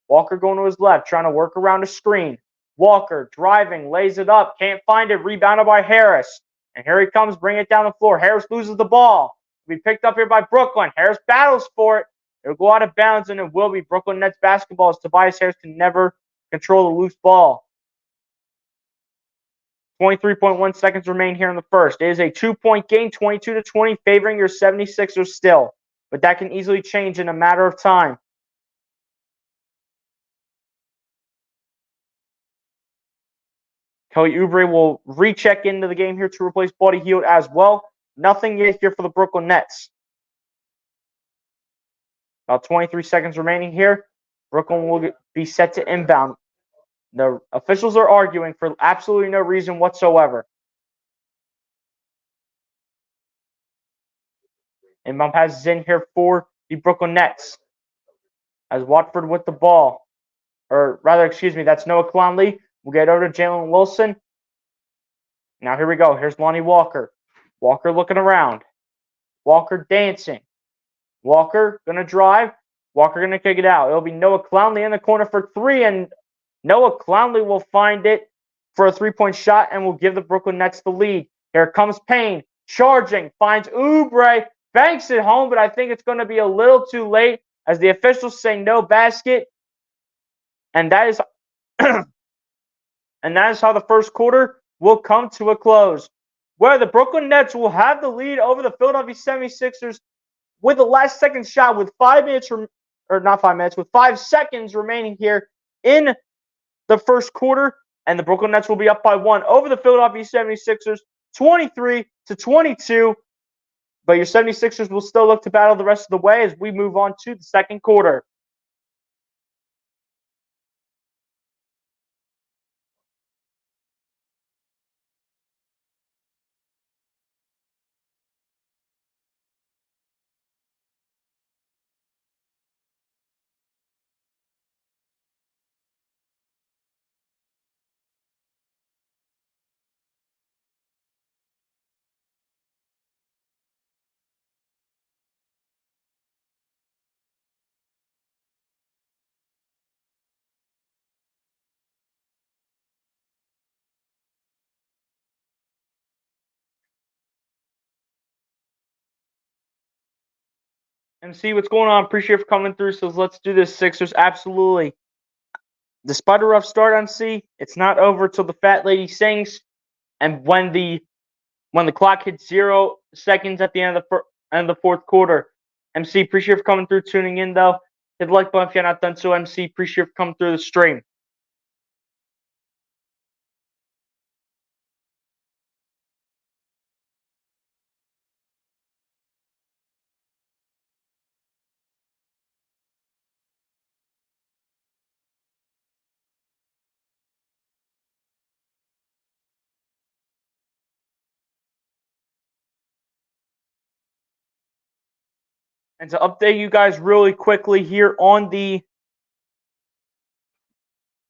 Walker going to his left, trying to work around a screen. Walker driving, lays it up, can't find it, rebounded by Harris. And here he comes, bring it down the floor. Harris loses the ball. It'll be picked up here by Brooklyn. Harris battles for it. It'll go out of bounds, and it will be Brooklyn Nets basketball as Tobias Harris can never control the loose ball. 23.1 seconds remain here in the first. It is a 2-point game, 22-20, favoring your 76ers still. But that can easily change in a matter of time. Kelly Oubre will recheck into the game here to replace Buddy Hield as well. Nothing yet here for the Brooklyn Nets. About 23 seconds remaining here. Brooklyn will be set to inbound. The officials are arguing for absolutely no reason whatsoever. Inbound pass is in here for the Brooklyn Nets. As Watford with the ball. Or rather, excuse me, that's Noah Clowney. We'll get over to Jalen Wilson. Now here we go. Here's Lonnie Walker. Walker looking around. Walker dancing. Walker going to drive. Walker going to kick it out. It'll be Noah Clowney in the corner for three, and Noah Clowney will find it for a three-point shot and will give the Brooklyn Nets the lead. Here comes Payne. Charging. Finds Oubre. Banks it home, but I think it's going to be a little too late as the officials say no basket. And that is and that is how the first quarter will come to a close, where the Brooklyn Nets will have the lead over the Philadelphia 76ers with the last second shot with 5 seconds remaining here in the first quarter, and the Brooklyn Nets will be up by 1 over the Philadelphia 76ers, 23-22, but your 76ers will still look to battle the rest of the way as we move on to the second quarter. MC, what's going on? Appreciate you for coming through. So let's do this, Sixers. Absolutely. Despite a rough start, MC, it's not over till the fat lady sings. And when the clock hits 0 seconds at the end of the fourth quarter. MC, appreciate you for coming through, tuning in though. Hit the like button if you're not done so. MC, appreciate you for coming through the stream. And to update you guys really quickly here on the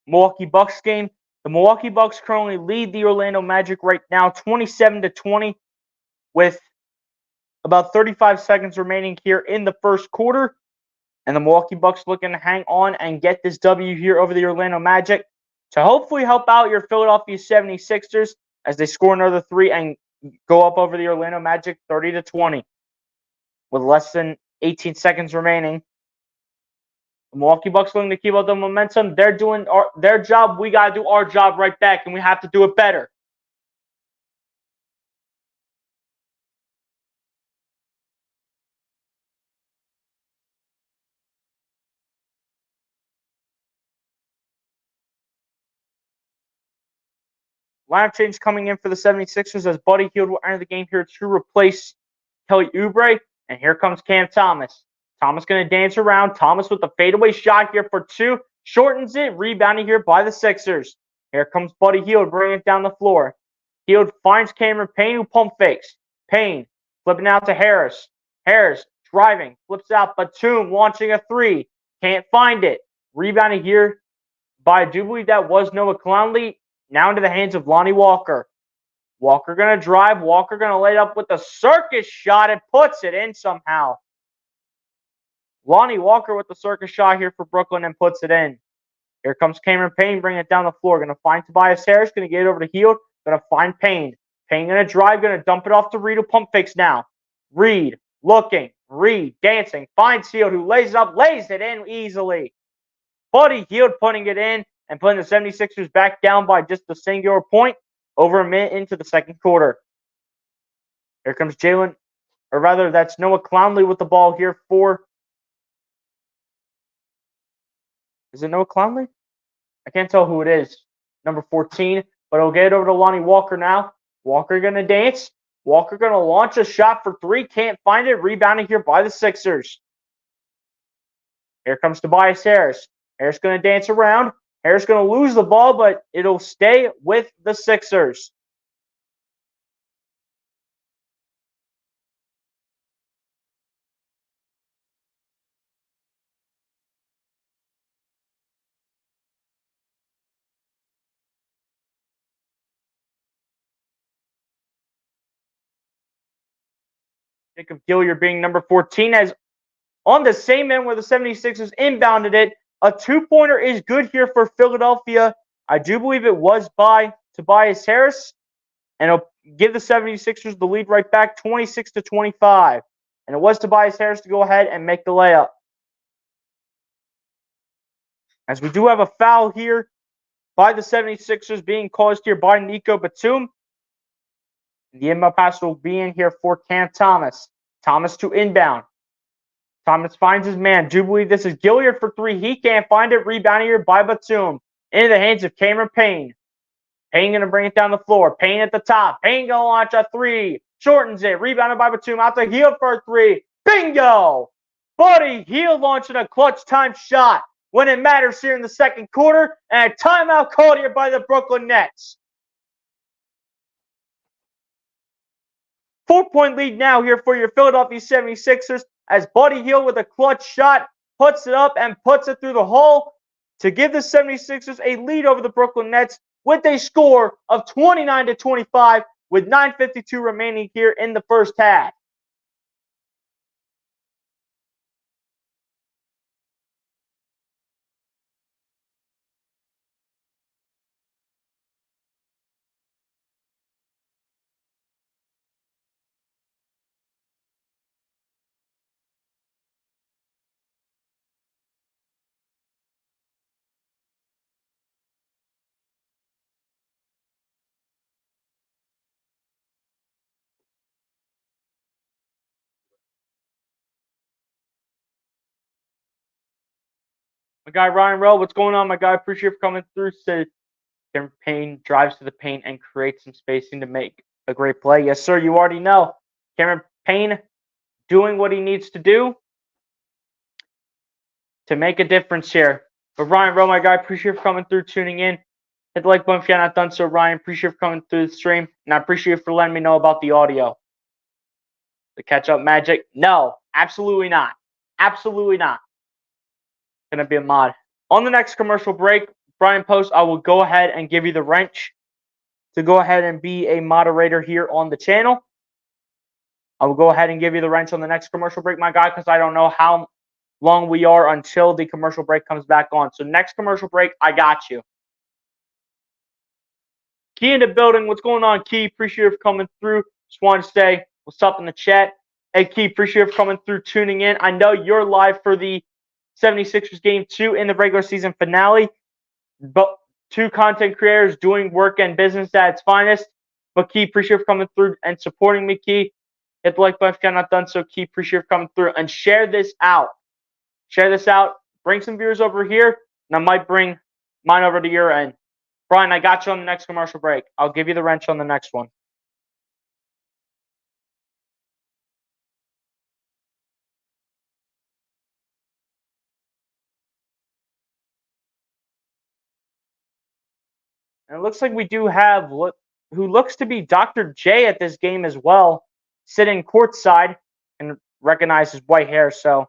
Milwaukee Bucks game, the Milwaukee Bucks currently lead the Orlando Magic right now 27-20 with about 35 seconds remaining here in the first quarter. And the Milwaukee Bucks looking to hang on and get this W here over the Orlando Magic to hopefully help out your Philadelphia 76ers as they score another 3 and go up over the Orlando Magic 30-20 with less than 18 seconds remaining. The Milwaukee Bucks looking to keep up the momentum. They're doing their job. We got to do our job right back, and we have to do it better. Lineup change coming in for the 76ers as Buddy Hield will enter the game here to replace Kelly Oubre. And here comes Cam Thomas. Thomas going to dance around. Thomas with the fadeaway shot here for 2. Shortens it. Rebounding here by the Sixers. Here comes Buddy Hield bringing it down the floor. Hield finds Cameron Payne, who pump fakes. Payne flipping out to Harris. Harris driving. Flips out. Batum launching a 3. Can't find it. Rebounding here by, I do believe that was Noah Clowney. Now into the hands of Lonnie Walker. Walker going to drive. Walker going to lay it up with a circus shot and puts it in somehow. Lonnie Walker with the circus shot here for Brooklyn and puts it in. Here comes Cameron Payne, bringing it down the floor. Going to find Tobias Harris. Going to get it over to Hield. Going to find Payne. Payne going to drive. Going to dump it off to Reed, who pump fakes now. Reed looking. Reed dancing. Finds Hield, who lays it up. Lays it in easily. Buddy Hield putting it in and putting the 76ers back down by just a singular point over a minute into the second quarter. Here comes Jalen. Or rather, that's Noah Clowney with the ball here for... Is it Noah Clowney? I can't tell who it is. Number 14. But I'll get it over to Lonnie Walker now. Walker going to dance. Walker going to launch a shot for three. Can't find it. Rebounded here by the Sixers. Here comes Tobias Harris. Harris going to dance around. Harris going to lose the ball, but it'll stay with the Sixers. Jacob Gilyard being number 14, as on the same end where the 76ers inbounded it, a two-pointer is good here for Philadelphia. I do believe it was by Tobias Harris, and it'll give the 76ers the lead right back, 26-25. And it was Tobias Harris to go ahead and make the layup. As we do have a foul here by the 76ers being caused here by Nico Batum. The inbound pass will be in here for Cam Thomas. Thomas to inbound. Thomas finds his man. Do believe this is Gilyard for three. He can't find it. Rebounding here by Batum. Into the hands of Cameron Payne. Payne going to bring it down the floor. Payne at the top. Payne going to launch a three. Shortens it. Rebounded by Batum. Out to Hield for a three. Bingo! Buddy Hield launching a clutch time shot when it matters here in the second quarter. And a timeout called here by the Brooklyn Nets. 4-point lead now here for your Philadelphia 76ers as Buddy Hield with a clutch shot puts it up and puts it through the hole to give the 76ers a lead over the Brooklyn Nets with a score of 29-25 with 9:52 remaining here in the first half. My guy Ryan Rowe, what's going on, my guy? Appreciate you for coming through. So Cameron Payne drives to the paint and creates some spacing to make a great play. Yes, sir, you already know. Cameron Payne doing what he needs to do to make a difference here. But Ryan Rowe, my guy, appreciate you for coming through, tuning in. Hit the like button if you're not done so, Ryan. Appreciate you for coming through the stream. And I appreciate you for letting me know about the audio. The catch-up magic? No, absolutely not. Absolutely not. Going to be a mod. On the next commercial break, Brian Post, I will go ahead and give you the wrench to go ahead and be a moderator here on the channel. I will go ahead and give you the wrench on the next commercial break, my guy, because I don't know how long we are until the commercial break comes back on. So next commercial break, I got you. Key in the building. What's going on, Key? Appreciate you for coming through. Just wanted to say what's up in the chat. Hey, Key, appreciate you for coming through, tuning in. I know you're live for the 76ers Game 2 in the regular season finale. But two content creators doing work and business at its finest. But Key, appreciate you for coming through and supporting me, Key. Hit the like button if you're not done so, Key. Appreciate you for coming through. And share this out. Share this out. Bring some viewers over here. And I might bring mine over to your end. Brian, I got you on the next commercial break. I'll give you the wrench on the next one. And it looks like we do have who looks to be Dr. J at this game as well, sitting courtside and recognize his white hair. So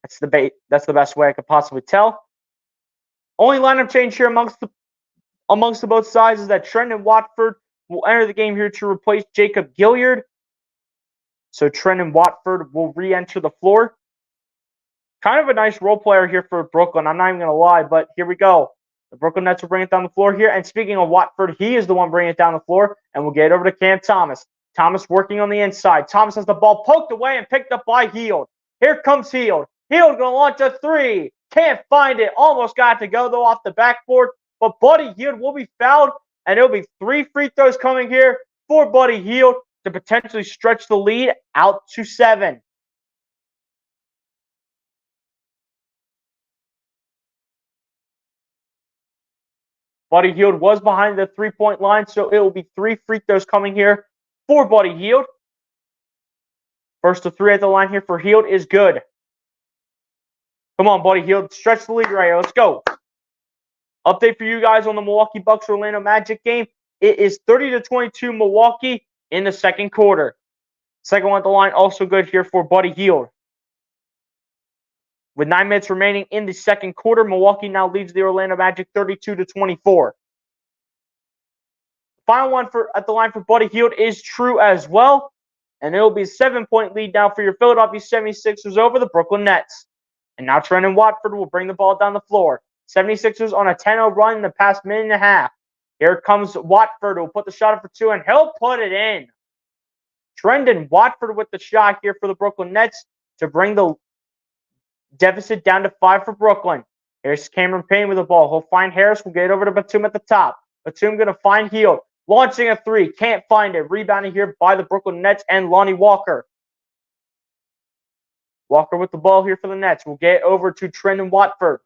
that's the best way I could possibly tell. Only lineup change here amongst the both sides is that Trendon Watford will enter the game here to replace Jacob Gilyard. So Trendon Watford will re-enter the floor. Kind of a nice role player here for Brooklyn. I'm not even going to lie, but here we go. The Brooklyn Nets will bring it down the floor here. And speaking of Watford, he is the one bringing it down the floor. And we'll get it over to Cam Thomas. Thomas working on the inside. Thomas has the ball poked away and picked up by Hield. Here comes Hield. Hield going to launch a three. Can't find it. Almost got to go, though, off the backboard. But Buddy Hield will be fouled. And it'll be 3 free throws coming here for Buddy Hield to potentially stretch the lead out to 7. Buddy Hield was behind the 3-point line, so it will be 3 free throws coming here for Buddy Hield. First to 3 at the line here for Hield is good. Come on, Buddy Hield. Stretch the lead right here. Let's go. Update for you guys on the Milwaukee Bucks Orlando Magic game. It is 30-22 Milwaukee in the second quarter. Second one at the line also good here for Buddy Hield. With 9 minutes remaining in the second quarter, Milwaukee now leads the Orlando Magic 32-24. Final one at the line for Buddy Hield is true as well. And it will be a 7-point lead now for your Philadelphia 76ers over the Brooklyn Nets. And now Trendon Watford will bring the ball down the floor. 76ers on a 10-0 run in the past minute and a half. Here comes Watford, who will put the shot up for 2, and he'll put it in. Trendon Watford with the shot here for the Brooklyn Nets to bring the deficit down to 5 for Brooklyn. Here's Cameron Payne with the ball. He'll find Harris. We'll get it over to Batum at the top. Batum going to find Hield. Launching a 3. Can't find it. Rebounded here by the Brooklyn Nets and Lonnie Walker. Walker with the ball here for the Nets. We'll get it over to Trendon Watford.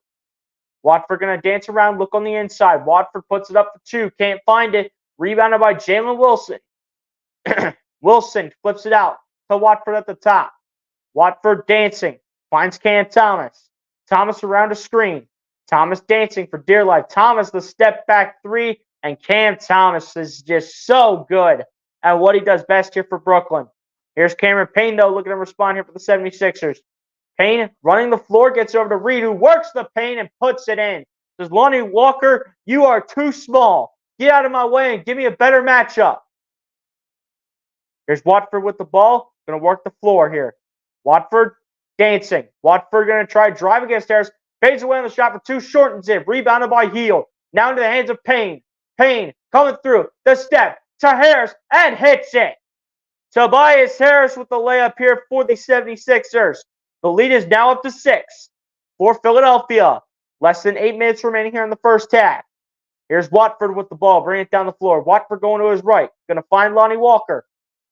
Watford going to dance around, look on the inside. Watford puts it up for 2. Can't find it. Rebounded by Jalen Wilson. Wilson flips it out to Watford at the top. Watford dancing. Finds Cam Thomas. Thomas around a screen. Thomas dancing for dear life. Thomas the step back 3. And Cam Thomas is just so good at what he does best here for Brooklyn. Here's Cameron Payne, though, looking to respond here for the 76ers. Payne running the floor, gets over to Reed, who works the paint and puts it in. Says, Lonnie Walker, you are too small. Get out of my way and give me a better matchup. Here's Watford with the ball. Going to work the floor here. Watford dancing. Watford going to try to drive against Harris. Fades away on the shot for 2. Shortens it. Rebounded by Hield. Now into the hands of Payne. Payne coming through. The step to Harris and hits it. Tobias Harris with the layup here for the 76ers. The lead is now up to 6 for Philadelphia. Less than 8 minutes remaining here in the first half. Here's Watford with the ball. Bring it down the floor. Watford going to his right. Going to find Lonnie Walker.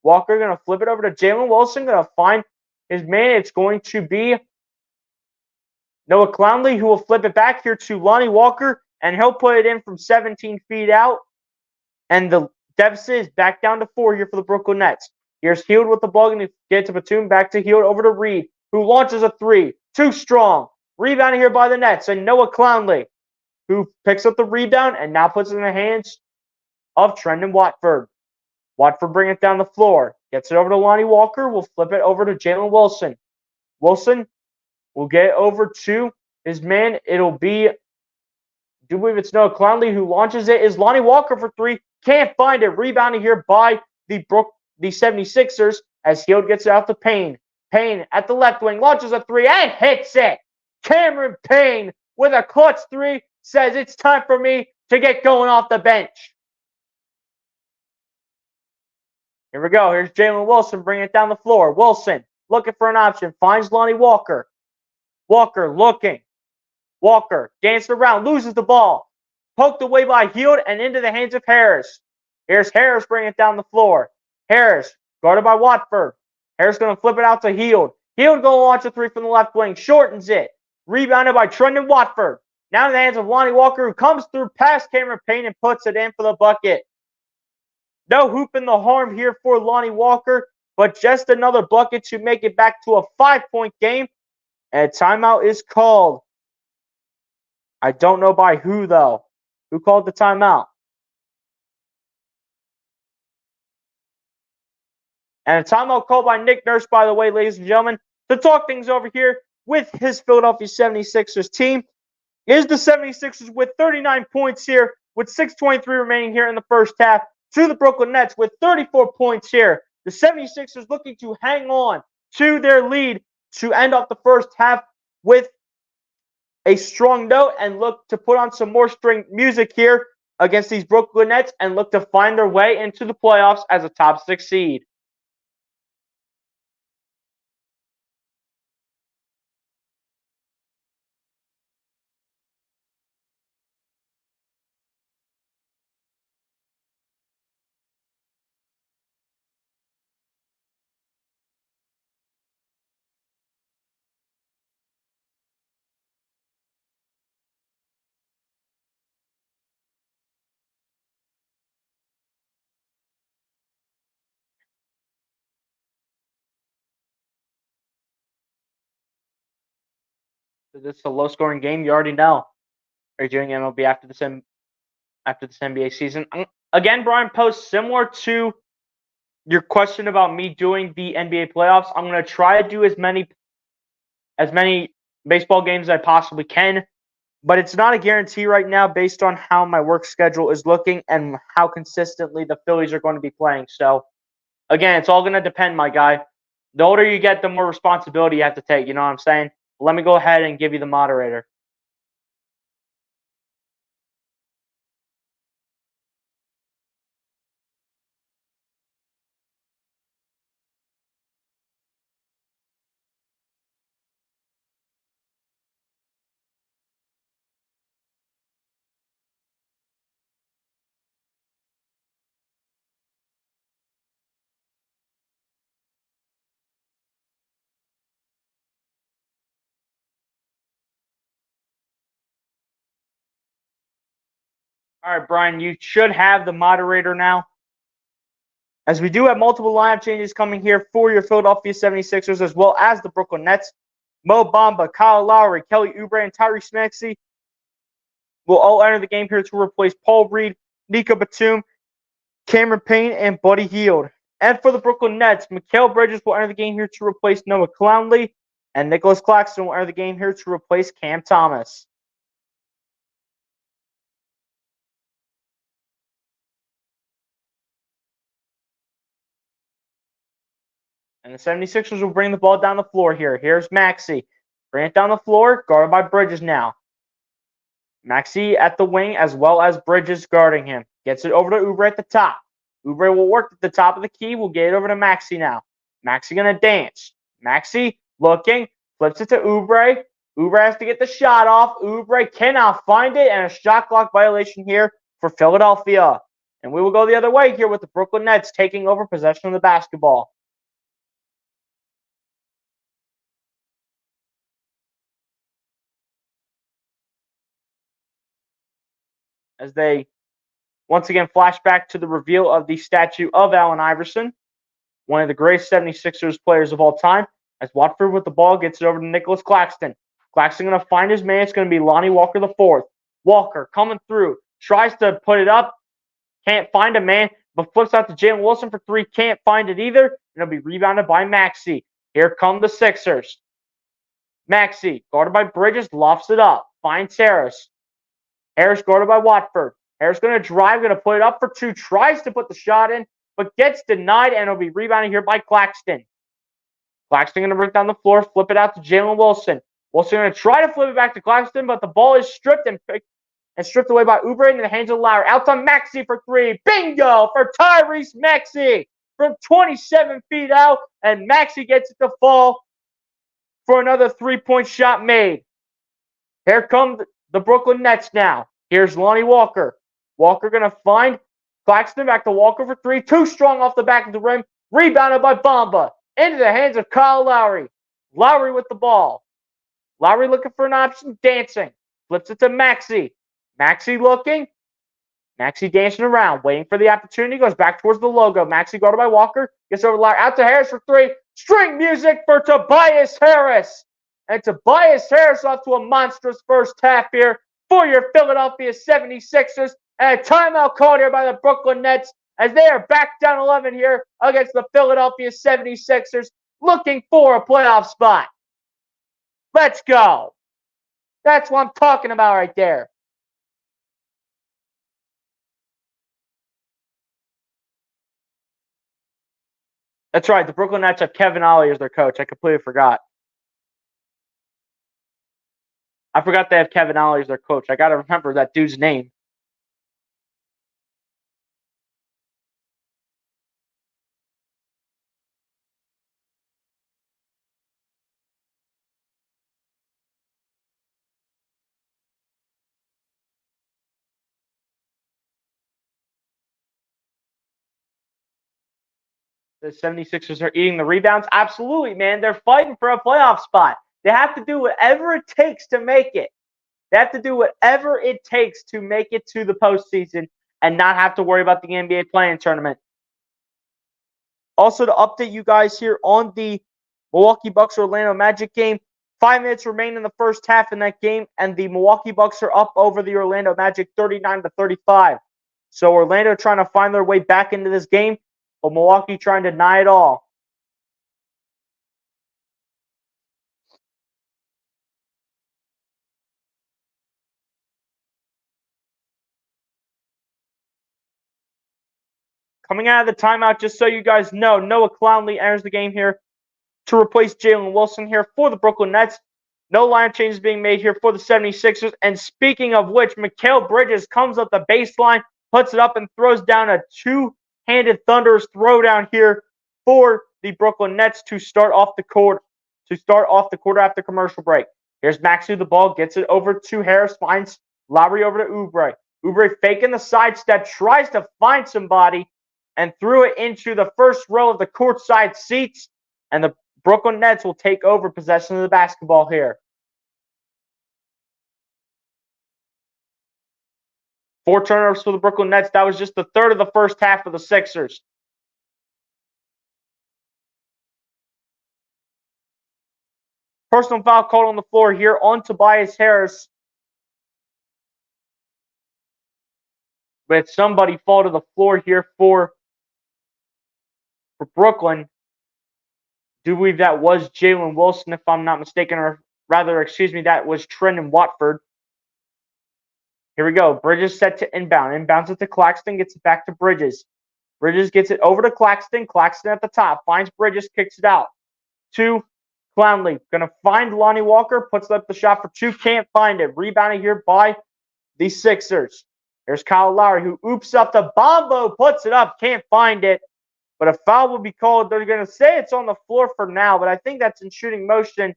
Walker going to flip it over to Jalen Wilson. Going to find his man. It's going to be Noah Clowney, who will flip it back here to Lonnie Walker. And he'll put it in from 17 feet out. And the deficit is back down to 4 here for the Brooklyn Nets. Here's Hield with the ball. Going to get to Batum. Back to Hield. Over to Reed, who launches a 3. Too strong. Rebounded here by the Nets. And Noah Clowney, who picks up the rebound and now puts it in the hands of Trendon Watford. Watford bring it down the floor. Gets it over to Lonnie Walker. We'll flip it over to Jalen Wilson. Wilson will get it over to his man. It'll be, I do believe it's Noah Clowney who launches it. Is Lonnie Walker for 3. Can't find it. Rebounded here by the 76ers as Hield gets it out to Payne. Payne at the left wing launches a 3 and hits it. Cameron Payne with a clutch 3 says it's time for me to get going off the bench. Here we go. Here's Jalen Wilson bringing it down the floor. Wilson looking for an option. Finds Lonnie Walker. Walker looking. Walker dancing around. Loses the ball. Poked away by Hield and into the hands of Harris. Here's Harris bringing it down the floor. Harris guarded by Watford. Harris going to flip it out to Hield. Hield going to launch a 3 from the left wing. Shortens it. Rebounded by Trendon Watford. Now in the hands of Lonnie Walker, who comes through past Cameron Payne and puts it in for the bucket. No hoop in the harm here for Lonnie Walker, but just another bucket to make it back to a 5-point game. And a timeout is called. I don't know by who, though. Who called the timeout? And a timeout called by Nick Nurse, by the way, ladies and gentlemen, to talk things over here with his Philadelphia 76ers team. is the 76ers with 39 points here, with 6:23 remaining here in the first half, to the Brooklyn Nets with 34 points here. The 76ers looking to hang on to their lead to end off the first half with a strong note and look to put on some more string music here against these Brooklyn Nets and look to find their way into the playoffs as a top 6 seed. This is a low-scoring game. You already know. Are you doing MLB after this NBA season? Again, Brian Post, similar to your question about me doing the NBA playoffs, I'm going to try to do as many baseball games as I possibly can, but it's not a guarantee right now based on how my work schedule is looking and how consistently the Phillies are going to be playing. So, again, it's all going to depend, my guy. The older you get, the more responsibility you have to take. You know what I'm saying? Let me go ahead and give you the moderator. All right, Brian, you should have the moderator now. As we do have multiple lineup changes coming here for your Philadelphia 76ers as well as the Brooklyn Nets. Mo Bamba, Kyle Lowry, Kelly Oubre, and Tyrese Maxey will all enter the game here to replace Paul Reed, Nico Batum, Cameron Payne, and Buddy Hield. And for the Brooklyn Nets, Mikal Bridges will enter the game here to replace Noah Clowney, and Nicholas Claxton will enter the game here to replace Cam Thomas. And the 76ers will bring the ball down the floor here. Here's Maxey. Bring it down the floor, guarded by Bridges now. Maxey at the wing as well as Bridges guarding him. Gets it over to Oubre at the top. Oubre will work at the top of the key. We'll get it over to Maxey now. Maxey going to dance. Maxey looking. Flips it to Oubre. Oubre has to get the shot off. Oubre cannot find it. And a shot clock violation here for Philadelphia. And we will go the other way here with the Brooklyn Nets taking over possession of the basketball. As they once again flash back to the reveal of the statue of Allen Iverson, one of the greatest 76ers players of all time, as Watford with the ball gets it over to Nicholas Claxton. Claxton going to find his man. It's going to be Lonnie Walker the fourth. Walker coming through. Tries to put it up. Can't find a man, but flips out to Jalen Wilson for three. Can't find it either. And it'll be rebounded by Maxey. Here come the Sixers. Maxey, guarded by Bridges, lofts it up. Finds Harris. Harris guarded by Watford. Harris going to drive, going to put it up for two. Tries to put the shot in, but gets denied, and it'll be rebounded here by Claxton. Claxton going to bring it down the floor, flip it out to Jalen Wilson. Wilson going to try to flip it back to Claxton, but the ball is stripped and stripped away by Oubre into the hands of Lowry. Out to Maxey for three. Bingo for Tyrese Maxey from 27 feet out, and Maxey gets it to fall for another three-point shot made. Here come the Brooklyn Nets now. Here's Lonnie Walker. Walker going to find Claxton back to Walker for three. Too strong off the back of the rim. Rebounded by Bamba. Into the hands of Kyle Lowry. Lowry with the ball. Lowry looking for an option. Dancing. Flips it to Maxey. Maxey looking. Maxey dancing around. Waiting for the opportunity. Goes back towards the logo. Maxey guarded by Walker. Gets over to Lowry. Out to Harris for three. String music for Tobias Harris. And Tobias Harris off to a monstrous first half here for your Philadelphia 76ers. And a timeout called here by the Brooklyn Nets as they are back down 11 here against the Philadelphia 76ers, looking for a playoff spot. Let's go. That's what I'm talking about right there. That's right. The Brooklyn Nets have Kevin Ollie as their coach. I completely forgot. I forgot they have Kevin Ollie as their coach. I got to remember that dude's name. The 76ers are eating the rebounds? Absolutely, man. They're fighting for a playoff spot. They have to do whatever it takes to make it. They have to do whatever it takes to make it to the postseason and not have to worry about the NBA playing tournament. Also, to update you guys here on the Milwaukee Bucks Orlando Magic game, 5 minutes remain in the first half in that game, and the Milwaukee Bucks are up over the Orlando Magic 39-35. So Orlando trying to find their way back into this game, but Milwaukee trying to deny it all. Coming out of the timeout, just so you guys know, Noah Clowney enters the game here to replace Jalen Wilson here for the Brooklyn Nets. No line changes being made here for the 76ers. And speaking of which, Mikal Bridges comes up the baseline, puts it up, and throws down a two-handed Thunderous throwdown here for the Brooklyn Nets to start off the quarter after commercial break. Here's Maxey, the ball, gets it over to Harris, finds Lowry over to Oubre. Oubre faking the sidestep, tries to find somebody, and threw it into the first row of the courtside seats, and the Brooklyn Nets will take over possession of the basketball here. 4 turnovers for the Brooklyn Nets. That was just the third of the first half of the Sixers. Personal foul called on the floor here on Tobias Harris. With somebody fall to the floor here for Brooklyn. Do believe that was Jalen Wilson, if I'm not mistaken, or rather, excuse me, that was Trendon Watford. Here we go. Bridges set to inbound. Inbounds it to Claxton, gets it back to Bridges. Bridges gets it over to Claxton. Claxton at the top. Finds Bridges, kicks it out. To Clowney. Going to find Lonnie Walker. Puts up the shot for 2. Can't find it. Rebounded here by the Sixers. There's Kyle Lowry, who oops up to Bombo. Puts it up. Can't find it. But a foul will be called. They're going to say it's on the floor for now, but I think that's in shooting motion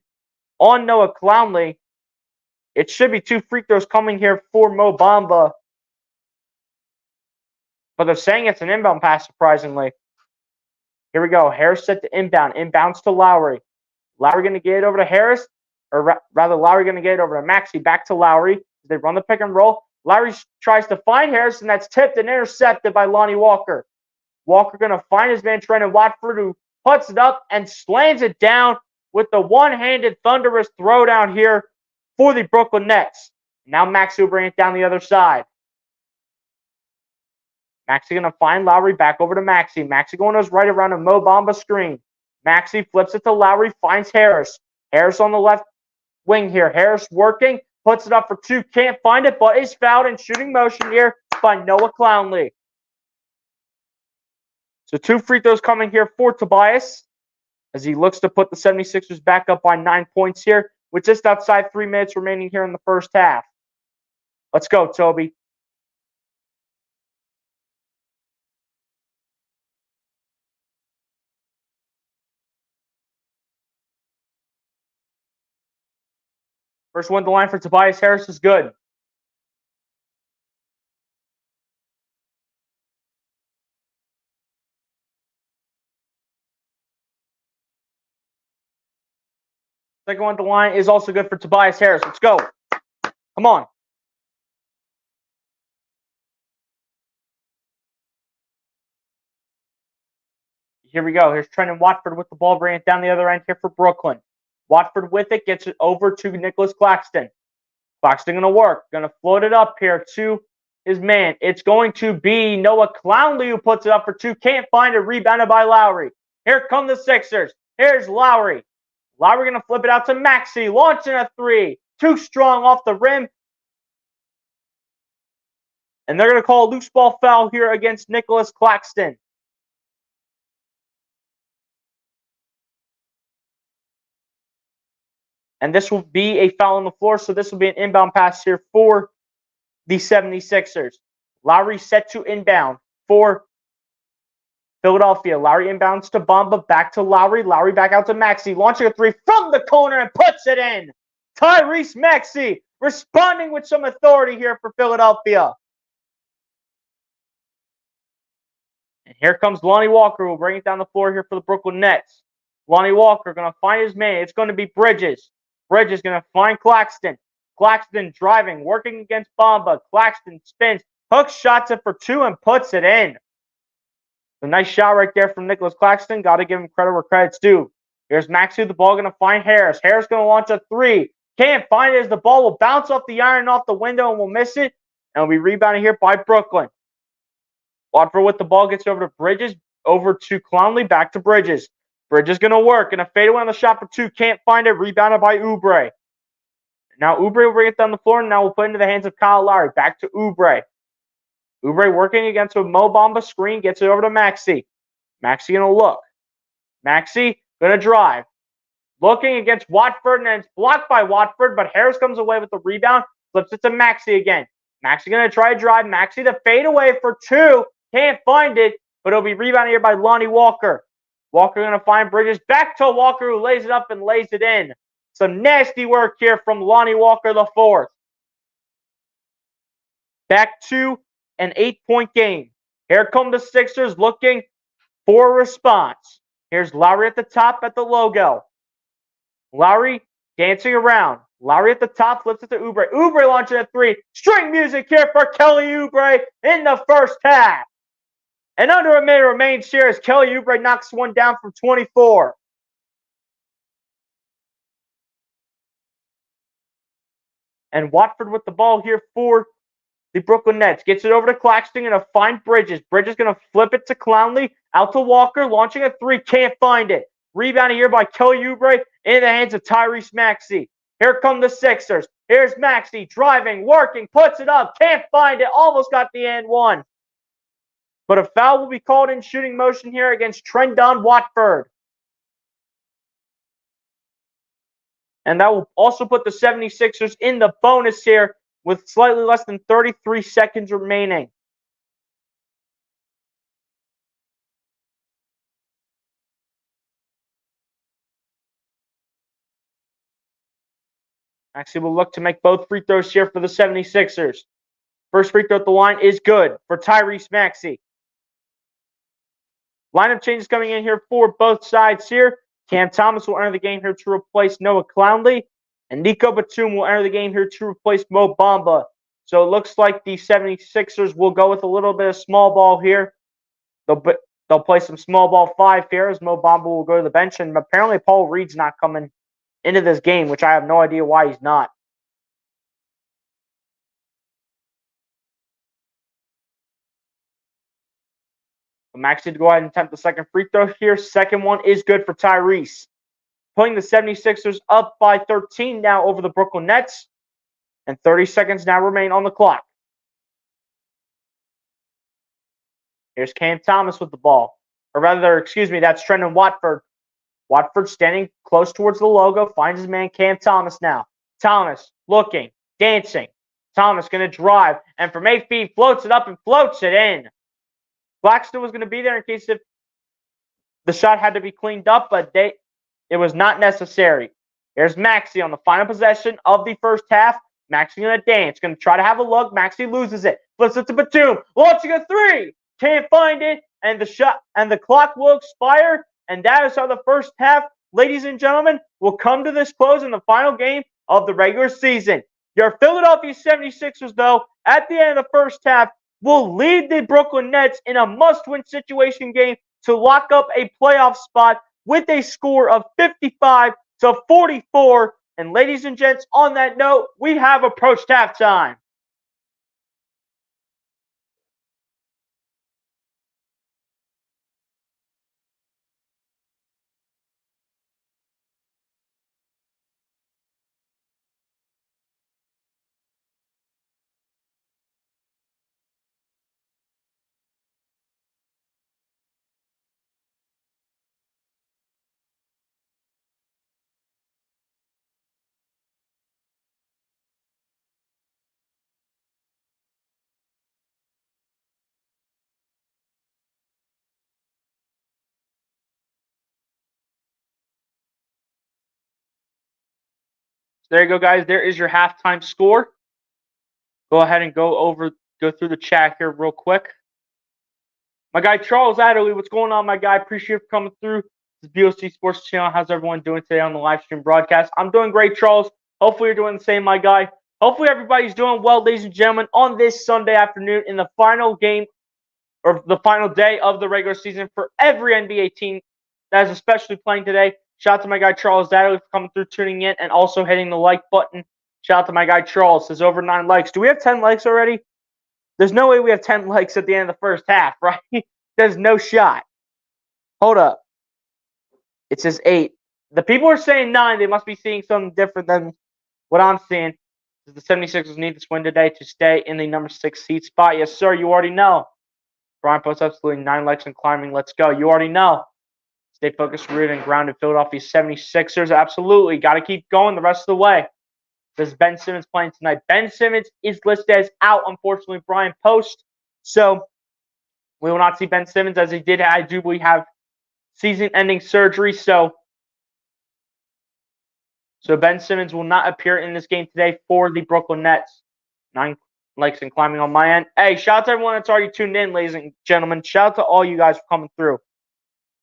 on Noah Clowney. It should be 2 free throws coming here for Mo Bamba. But they're saying it's an inbound pass, surprisingly. Here we go. Harris set to inbound. Inbounds to Lowry. Lowry going to get it over to Harris. Or rather, Lowry going to get it over to Maxey. Back to Lowry. They run the pick and roll. Lowry tries to find Harris, and that's tipped and intercepted by Lonnie Walker. Walker going to find his man Trendon Watford, who puts it up and slams it down with the one-handed thunderous throwdown here for the Brooklyn Nets. Now Maxey will bring it down the other side. Maxey going to find Lowry, back over to Maxey. Maxey going to his right around a Mo Bamba screen. Maxey flips it to Lowry, finds Harris. Harris on the left wing here. Harris working, puts it up for 2. Can't find it, but is fouled in shooting motion here by Noah Clowney. So 2 free throws coming here for Tobias as he looks to put the 76ers back up by 9 points here with just outside 3 minutes remaining here in the first half. Let's go, Toby. First one to the line for Tobias Harris is good. Second one to the line is also good for Tobias Harris. Let's go. Come on. Here we go. Here's Trendon Watford with the ball, bringing it down the other end here for Brooklyn. Watford with it, gets it over to Nicholas Claxton. Claxton going to work. Going to float it up here to his man. It's going to be Noah Clowney who puts it up for 2. Can't find it. Rebounded by Lowry. Here come the Sixers. Here's Lowry. Lowry going to flip it out to Maxey. Launching a 3. too strong off the rim. And they're going to call a loose ball foul here against Nicholas Claxton. And this will be a foul on the floor, so this will be an inbound pass here for the 76ers. Lowry set to inbound for Philadelphia. Lowry inbounds to Bamba, back to Lowry. Lowry back out to Maxey, launching a three from the corner and puts it in. Tyrese Maxey responding with some authority here for Philadelphia. And here comes Lonnie Walker, who will bring it down the floor here for the Brooklyn Nets. Lonnie Walker going to find his man. It's going to be Bridges. Bridges going to find Claxton. Claxton driving, working against Bamba. Claxton spins, hooks, shots it for two, and puts it in. A nice shot right there from Nicholas Claxton. Got to give him credit where credit's due. Here's Maxey. The ball going to find Harris. Harris going to launch a three. Can't find it as the ball will bounce off the iron, off the window, and will miss it. And will be rebounded here by Brooklyn. Watford with the ball, gets over to Bridges, over to Clowney, back to Bridges. Bridges going to work, and a fadeaway on the shot for two. Can't find it. Rebounded by Oubre. Now Oubre will bring it down the floor, and now we'll put it into the hands of Kyle Lowry. Back to Oubre. Oubre working against a Mo Bamba screen, gets it over to Maxey. Maxey going to look. Maxey going to drive. Looking against Watford, and it's blocked by Watford, but Harris comes away with the rebound, flips it to Maxey again. Maxey going to try to drive. Maxey the fadeaway for two. Can't find it, but it'll be rebounded here by Lonnie Walker. Walker going to find Bridges. Back to Walker, who lays it up and lays it in. Some nasty work here from Lonnie Walker the fourth. Back to an 8-point game. Here come the Sixers looking for a response. Here's Lowry at the top at the logo. Lowry dancing around. Lowry at the top, flips it to Oubre. Oubre launching a three. String music here for Kelly Oubre in the first half. And under a minute remains here as Kelly Oubre knocks one down from 24. And Watford with the ball here for the Brooklyn Nets. Gets it over to Claxton and to find Bridges. Bridges going to flip it to Clowney. Out to Walker, launching a three. Can't find it. Rebounded here by Kelly Oubre in the hands of Tyrese Maxey. Here come the Sixers. Here's Maxey driving, working, puts it up. Can't find it. Almost got the and one. But a foul will be called in shooting motion here against Trendon Watford. And that will also put the 76ers in the bonus here with slightly less than 33 seconds remaining. Maxey will look to make both free throws here for the 76ers. First free throw at the line is good for Tyrese Maxey. Lineup changes coming in here for both sides here. Cam Thomas will enter the game here to replace Noah Clowney. And Nico Batum will enter the game here to replace Mo Bamba. So it looks like the 76ers will go with a little bit of small ball here. They'll play some small ball 5 here as Mo Bamba will go to the bench. And apparently Paul Reed's not coming into this game, which I have no idea why he's not. Maxey to go ahead and attempt the second free throw here. Second one is good for Tyrese. Putting the 76ers up by 13 now over the Brooklyn Nets. And 30 seconds now remain on the clock. Here's Cam Thomas with the ball. Or rather, excuse me, that's Trendon Watford. Watford standing close towards the logo. Finds his man Cam Thomas now. Thomas looking, dancing. Thomas going to drive. And from 8 feet, floats it up and floats it in. Claxton was going to be there in case if the shot had to be cleaned up, but it was not necessary. Here's Maxey on the final possession of the first half. Maxey going to dance, going to try to have a look. Maxey loses it, flips it to Batum, launching a three. Can't find it, and the clock will expire. And that is how the first half, ladies and gentlemen, will come to this close in the final game of the regular season. Your Philadelphia 76ers, though, at the end of the first half, will lead the Brooklyn Nets in a must-win situation game to lock up a playoff spot with a score of 55-44. And ladies and gents, on that note, we have approached halftime. there you go, guys. There is your halftime score. Go ahead and go through the chat here real quick. My guy Charles Adderley, what's going on, my guy? Appreciate you for coming through. This is BOC Sports Channel. How's everyone doing today on the live stream broadcast? I'm doing great, Charles. Hopefully you're doing the same, my guy. Hopefully everybody's doing well, ladies and gentlemen, on this Sunday afternoon in the final game or the final day of the regular season for every NBA team that is especially playing today. Shout out to my guy Charles Adderley for coming through, tuning in, and also hitting the like button. Shout out to my guy Charles. Says over 9 likes. Do we have 10 likes already? There's no way we have 10 likes at the end of the first half, right? There's no shot. Hold up. It says 8. The people are saying 9. They must be seeing something different than what I'm seeing. The 76ers need this win today to stay in the number 6 seed spot. Yes, sir. You already know. Brian posts absolutely 9 likes and climbing. Let's go. You already know. Stay focused, rooted, and grounded. Philadelphia 76ers. Absolutely. Got to keep going the rest of the way. Does Ben Simmons playing tonight? Ben Simmons is listed as out, unfortunately, Brian Post. So we will not see Ben Simmons as he did, I do believe, have season-ending surgery. So Ben Simmons will not appear in this game today for the Brooklyn Nets. 9 likes and climbing on my end. Hey, shout out to everyone that's already tuned in, ladies and gentlemen. Shout out to all you guys for coming through.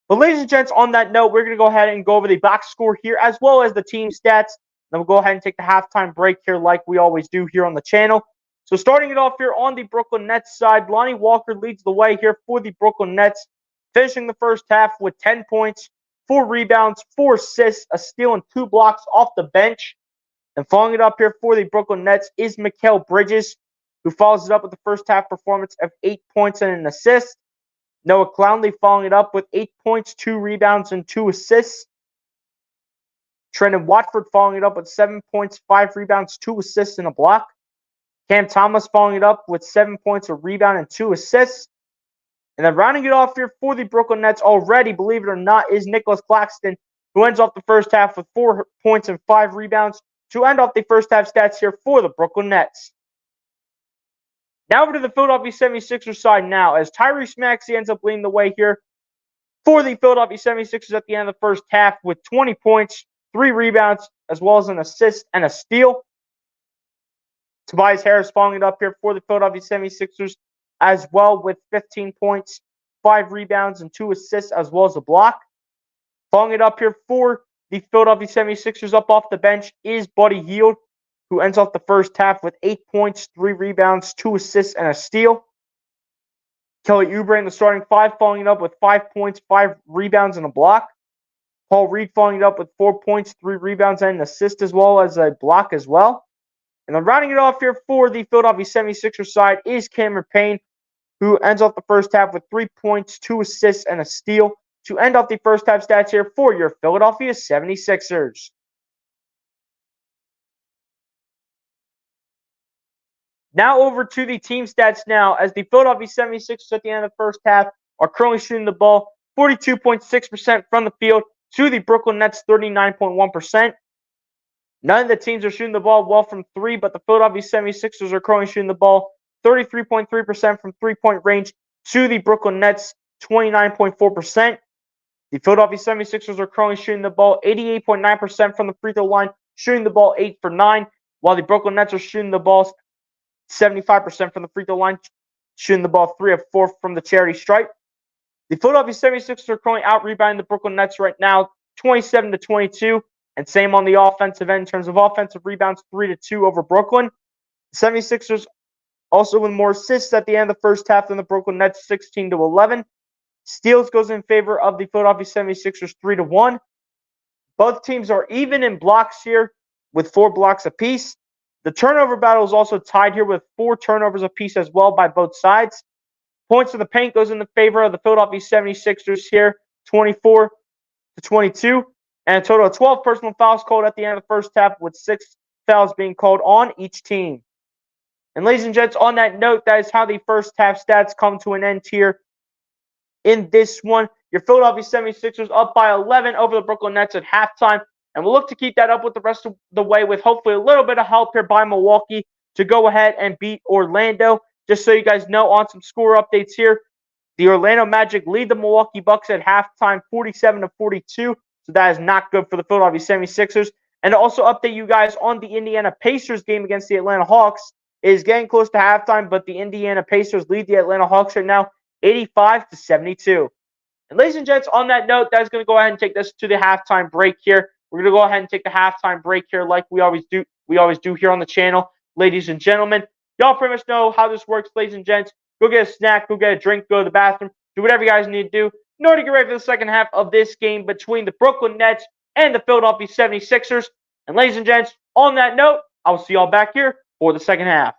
But ladies and gents, on that note, we're going to go ahead and go over the box score here as well as the team stats. Then we'll go ahead and take the halftime break here like we always do here on the channel. So starting it off here on the Brooklyn Nets side, Lonnie Walker leads the way here for the Brooklyn Nets, finishing the first half with 10 points, 4 rebounds, 4 assists, a steal, and 2 blocks off the bench. And following it up here for the Brooklyn Nets is Mikal Bridges, who follows it up with the first half performance of 8 points and an assist. Noah Clowney following it up with 8 points, 2 rebounds, and 2 assists. Trendon Watford following it up with 7 points, 5 rebounds, 2 assists, and a block. Cam Thomas following it up with 7 points, a rebound, and 2 assists. And then rounding it off here for the Brooklyn Nets already, believe it or not, is Nicholas Claxton, who ends off the first half with 4 points and 5 rebounds to end off the first half stats here for the Brooklyn Nets. Now over to the Philadelphia 76ers side now, as Tyrese Maxey ends up leading the way here for the Philadelphia 76ers at the end of the first half with 20 points, 3 rebounds, as well as an assist and a steal. Tobias Harris following it up here for the Philadelphia 76ers as well with 15 points, 5 rebounds, and 2 assists, as well as a block. Following it up here for the Philadelphia 76ers up off the bench is Buddy Hield, who ends off the first half with 8 points, 3 rebounds, 2 assists, and a steal. Kelly Oubre in the starting 5 following it up with 5 points, 5 rebounds, and a block. Paul Reed following it up with 4 points, 3 rebounds, and an assist, as well as a block as well. And then rounding it off here for the Philadelphia 76ers side is Cameron Payne, who ends off the first half with 3 points, 2 assists, and a steal to end off the first half stats here for your Philadelphia 76ers. Now over to the team stats now, as the Philadelphia 76ers at the end of the first half are currently shooting the ball 42.6% from the field to the Brooklyn Nets 39.1%. None of the teams are shooting the ball well from 3, but the Philadelphia 76ers are currently shooting the ball 33.3% from 3-point range to the Brooklyn Nets 29.4%. The Philadelphia 76ers are currently shooting the ball 88.9% from the free throw line, shooting the ball 8 for 9, while the Brooklyn Nets are shooting the ball 75% from the free throw line, shooting the ball 3 of 4 from the charity stripe. The Philadelphia 76ers are currently out-rebounding the Brooklyn Nets right now, 27-22, and same on the offensive end in terms of offensive rebounds, 3-2 over Brooklyn. The 76ers also with more assists at the end of the first half than the Brooklyn Nets, 16-11. Steals goes in favor of the Philadelphia 76ers, 3-1. Both teams are even in blocks here with 4 blocks apiece. The turnover battle is also tied here with 4 turnovers apiece as well by both sides. Points to the paint goes in the favor of the Philadelphia 76ers here, 24-22. And a total of 12 personal fouls called at the end of the first half, with 6 fouls being called on each team. And ladies and gents, on that note, that is how the first half stats come to an end here in this one. Your Philadelphia 76ers up by 11 over the Brooklyn Nets at halftime. And we'll look to keep that up with the rest of the way with hopefully a little bit of help here by Milwaukee to go ahead and beat Orlando. Just so you guys know, on some score updates here, the Orlando Magic lead the Milwaukee Bucks at halftime 47-42. So that is not good for the Philadelphia 76ers. And to also update you guys on the Indiana Pacers game against the Atlanta Hawks. It is getting close to halftime, but the Indiana Pacers lead the Atlanta Hawks right now 85-72. And ladies and gents, on that note, that's going to go ahead and take us to the halftime break here. We're going to go ahead and take the halftime break here like we always do. We always do here on the channel. Ladies and gentlemen, y'all pretty much know how this works, ladies and gents. Go get a snack, go get a drink, go to the bathroom, do whatever you guys need to do in order to get ready for the second half of this game between the Brooklyn Nets and the Philadelphia 76ers. And ladies and gents, on that note, I will see y'all back here for the second half.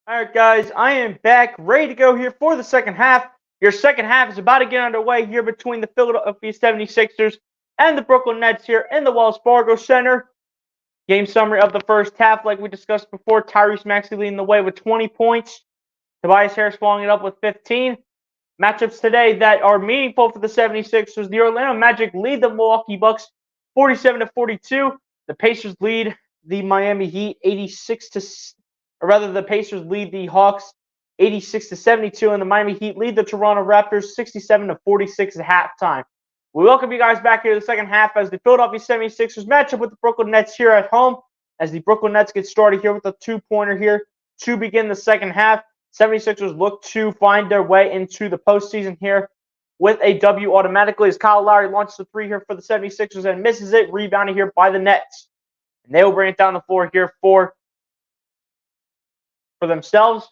All right, guys, I am back, ready to go here for the second half. Your second half is about to get underway here between the Philadelphia 76ers and the Brooklyn Nets here in the Wells Fargo Center. Game summary of the first half, like we discussed before, Tyrese Maxey leading the way with 20 points. Tobias Harris following it up with 15. Matchups today that are meaningful for the 76ers. The Orlando Magic lead the Milwaukee Bucks 47-42. The Pacers lead the Miami Heat 86 to, or rather, the Pacers lead the Hawks 86-72, and the Miami Heat lead the Toronto Raptors 67-46 at halftime. We welcome you guys back here to the second half as the Philadelphia 76ers match up with the Brooklyn Nets here at home. As the Brooklyn Nets get started here with a two-pointer here to begin the second half. 76ers look to find their way into the postseason here with a W automatically as Kyle Lowry launches a three here for the 76ers and misses it, rebounded here by the Nets. And they will bring it down the floor here for themselves.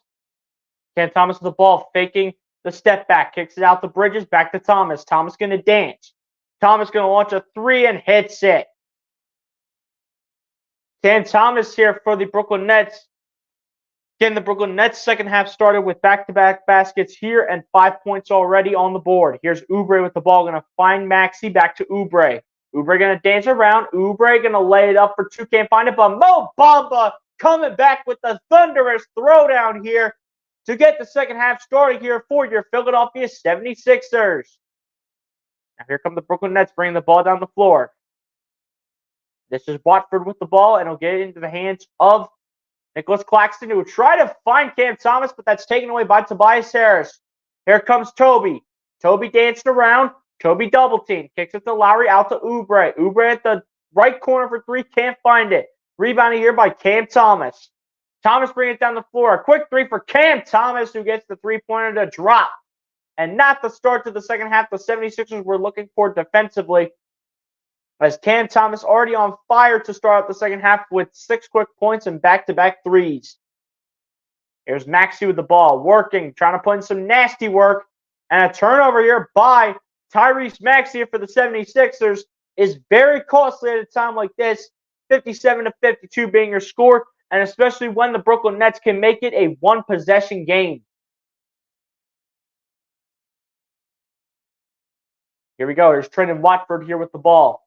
Cam Thomas with the ball, faking the step back, kicks it out to Bridges, back to Thomas. Thomas going to dance. Thomas going to launch a three and hits it. Cam Thomas here for the Brooklyn Nets. Again, the Brooklyn Nets second half started with back-to-back baskets here and 5 points already on the board. Here's Oubre with the ball, going to find Maxey, back to Oubre. Oubre going to dance around. Oubre going to lay it up for two, can't find it, but Mo Bamba coming back with the thunderous throwdown here to get the second half started here for your Philadelphia 76ers. Now here come the Brooklyn Nets bringing the ball down the floor. This is Watford with the ball, and he'll get it into the hands of Nicholas Claxton, who will try to find Cam Thomas, but that's taken away by Tobias Harris. Here comes Toby. Toby dancing around. Toby double team. Kicks it to Lowry, out to Oubre. Oubre at the right corner for three. Can't find it. Rebounded here by Cam Thomas. Thomas bringing it down the floor. A quick three for Cam Thomas, who gets the three-pointer to drop. And not the start to the second half the 76ers were looking for defensively, as Cam Thomas already on fire to start out the second half with 6 quick points and back-to-back threes. Here's Maxey with the ball, working, trying to put in some nasty work. And a turnover here by Tyrese Maxey for the 76ers is very costly at a time like this. 57-52 being your score, and especially when the Brooklyn Nets can make it a one-possession game. Here we go. Here's Trendon Watford here with the ball.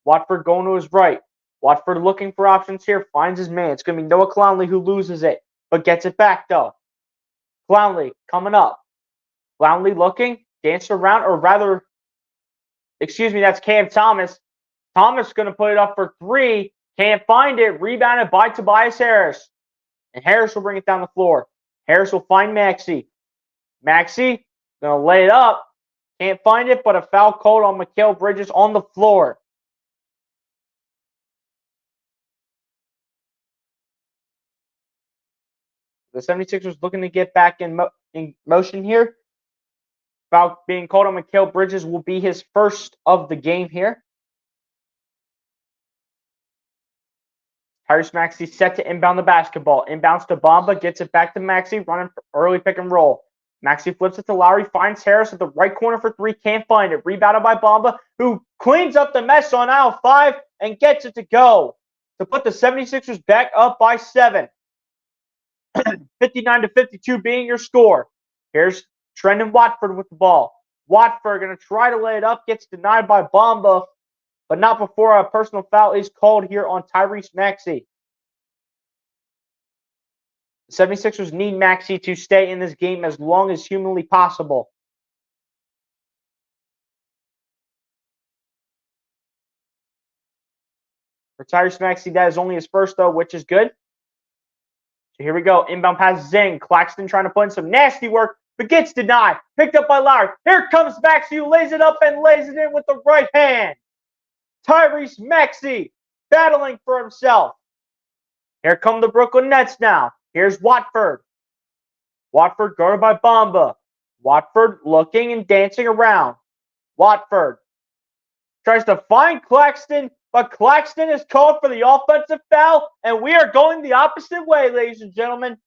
Watford going to his right. Watford looking for options here. Finds his man. It's going to be Noah Clowney who loses it, but gets it back, though. Clowney coming up. Clowney looking, dancing around, or rather, excuse me, that's Cam Thomas. Thomas going to put it up for three. Can't find it. Rebounded by Tobias Harris. And Harris will bring it down the floor. Harris will find Maxey. Maxey going to lay it up. Can't find it, but a foul called on Mikal Bridges on the floor. The 76ers looking to get back in motion here. Foul being called on Mikal Bridges will be his first of the game here. Tyrese Maxey set to inbound the basketball. Inbounds to Bamba, gets it back to Maxey, running for early pick and roll. Maxey flips it to Lowry, finds Harris at the right corner for three, can't find it. Rebounded by Bamba, who cleans up the mess on aisle 5 and gets it to go to put the 76ers back up by 7. 59-52 being your score. Here's Trendon Watford with the ball. Watford going to try to lay it up, gets denied by Bamba, but not before a personal foul is called here on Tyrese Maxey. The 76ers need Maxey to stay in this game as long as humanly possible. For Tyrese Maxey, that is only his first, though, which is good. So here we go. Inbound pass Zing. Claxton trying to put in some nasty work, but gets denied. Picked up by Lowry. Here comes Maxey, who lays it up and lays it in with the right hand. Tyrese Maxey battling for himself. Here come the Brooklyn Nets now. Here's Watford. Watford guarded by Bamba. Watford looking and dancing around. Watford tries to find Claxton, but Claxton is called for the offensive foul, and we are going the opposite way, ladies and gentlemen.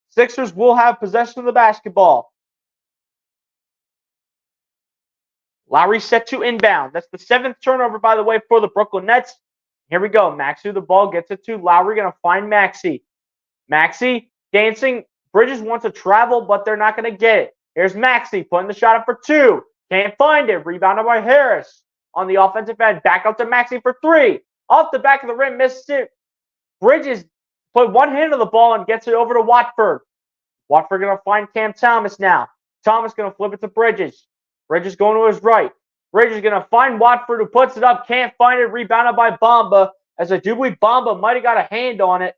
Sixers will have possession of the basketball. Lowry set to inbound. That's the 7th turnover, by the way, for the Brooklyn Nets. Here we go. Maxey with the ball, gets it to Lowry, going to find Maxey. Maxey dancing. Bridges wants to travel, but they're not going to get it. Here's Maxey putting the shot up for 2. Can't find it. Rebounded by Harris on the offensive end. Back out to Maxey for 3. Off the back of the rim, missed it. Bridges put one hand on the ball and gets it over to Watford. Watford going to find Cam Thomas now. Thomas going to flip it to Bridges. Bridges going to his right. Bridges going to find Watford, who puts it up. Can't find it. Rebounded by Bamba. As I do believe Bamba might have got a hand on it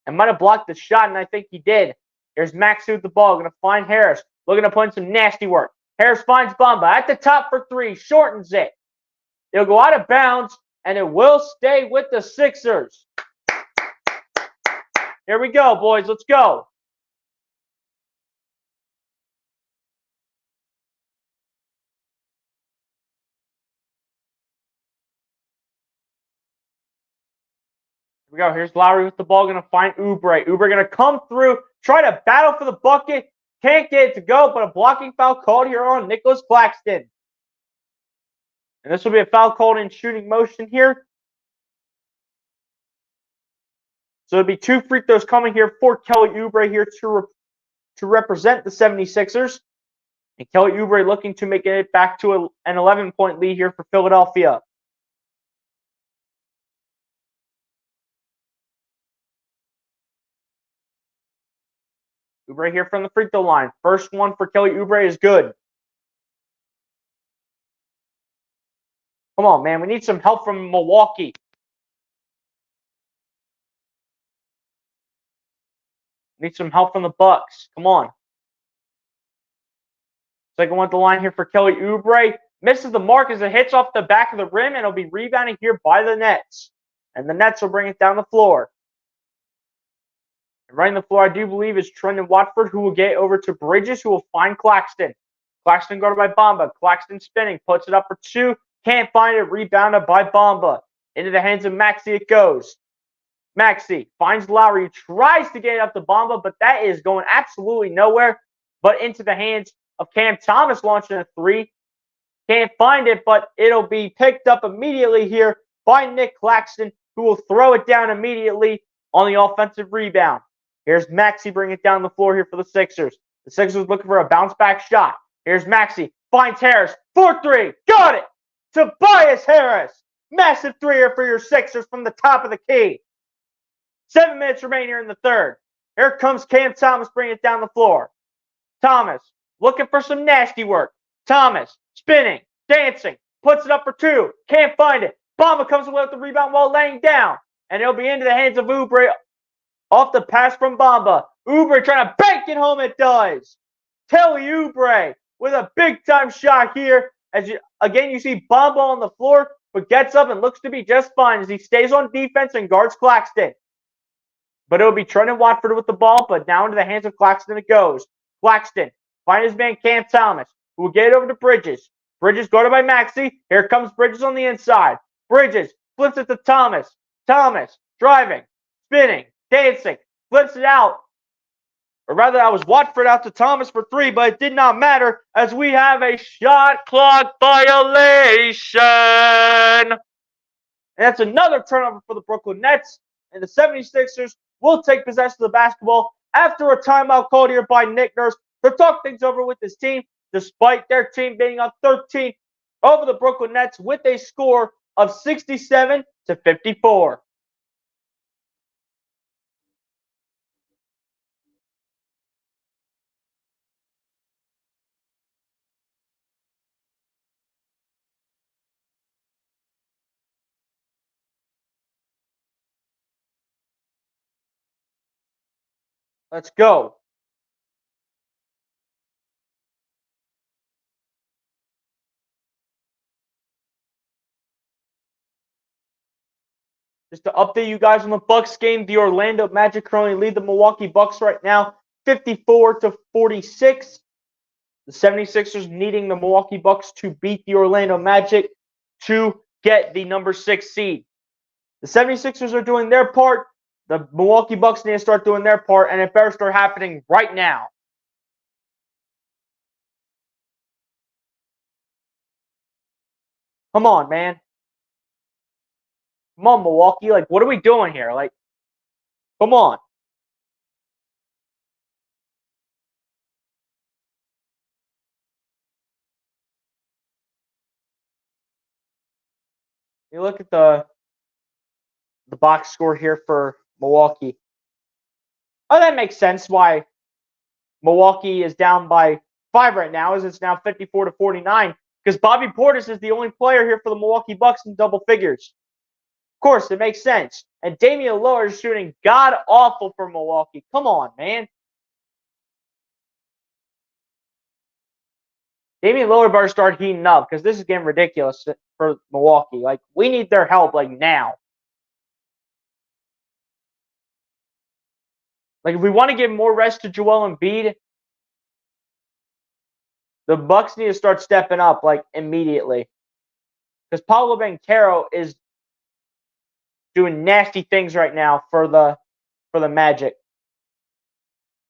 and might have blocked the shot, and I think he did. Here's Maxey with the ball. Going to find Harris. Looking to put in some nasty work. Harris finds Bamba at the top for 3. Shortens it. It'll go out of bounds, and it will stay with the Sixers. Here we go, boys. Let's go. Here we go. Here's Lowry with the ball. Going to find Oubre. Oubre going to come through. Try to battle for the bucket. Can't get it to go, but a blocking foul called here on Nicholas Claxton. And this will be a foul called in shooting motion here. So it'll be 2 free throws coming here for Kelly Oubre here to represent the 76ers. And Kelly Oubre looking to make it back to an 11-point lead here for Philadelphia. Oubre here from the free throw line. First one for Kelly Oubre is good. Come on, man. We need some help from Milwaukee. Need some help from the Bucks. Come on. Second one at the line here for Kelly Oubre. Misses the mark as it hits off the back of the rim, and it'll be rebounded here by the Nets. And the Nets will bring it down the floor. And running the floor, I do believe, is Trendon Watford, who will get over to Bridges, who will find Claxton. Claxton guarded by Bamba. Claxton spinning, puts it up for 2. Can't find it. Rebounded by Bamba. Into the hands of Maxey it goes. Maxey finds Lowry, tries to get it up to Bamba, but that is going absolutely nowhere. But into the hands of Cam Thomas launching a 3. Can't find it, but it'll be picked up immediately here by Nick Claxton, who will throw it down immediately on the offensive rebound. Here's Maxey bringing it down the floor here for the Sixers. The Sixers looking for a bounce-back shot. Here's Maxey. Finds Harris. 4-3. Got it! Tobias Harris. Massive 3-er for your Sixers from the top of the key. 7 minutes remain here in the third. Here comes Cam Thomas bringing it down the floor. Thomas looking for some nasty work. Thomas spinning, dancing, puts it up for 2. Can't find it. Bamba comes away with the rebound while laying down. And it'll be into the hands of Oubre off the pass from Bamba. Oubre trying to bank it home. It does. Kelly Oubre with a big-time shot here. Again, you see Bamba on the floor, but gets up and looks to be just fine as he stays on defense and guards Claxton. But it'll be Trendon Watford with the ball, but now into the hands of Claxton it goes. Claxton finds his man Cam Thomas, who will get it over to Bridges. Bridges guarded by Maxey. Here comes Bridges on the inside. Bridges flips it to Thomas. Thomas driving, spinning, dancing, flips it out. Or rather, that was Watford out to Thomas for 3, but it did not matter as we have a shot clock violation. And that's another turnover for the Brooklyn Nets. And the 76ers will take possession of the basketball after a timeout called here by Nick Nurse to talk things over with his team, despite their team being up 13 over the Brooklyn Nets with a score of 67-54. Let's go. Just to update you guys on the Bucks game, the Orlando Magic currently lead the Milwaukee Bucks right now 54-46. The 76ers needing the Milwaukee Bucks to beat the Orlando Magic to get the number 6 seed. The 76ers are doing their part. The Milwaukee Bucks need to start doing their part, and it better start happening right now. Come on, man. Come on, Milwaukee. Like, what are we doing here? Like, come on. You look at the box score here for Milwaukee. Oh, that makes sense why Milwaukee is down by 5 right now, as it's now 54-49, because Bobby Portis is the only player here for the Milwaukee Bucks in double figures. Of course, it makes sense. And Damian Lillard is shooting god awful for Milwaukee. Come on, man. Damian Lillard better start heating up because this is getting ridiculous for Milwaukee. Like, we need their help like now. Like, if we want to give more rest to Joel Embiid, the Bucks need to start stepping up like immediately. Because Paolo Banchero is doing nasty things right now for the Magic.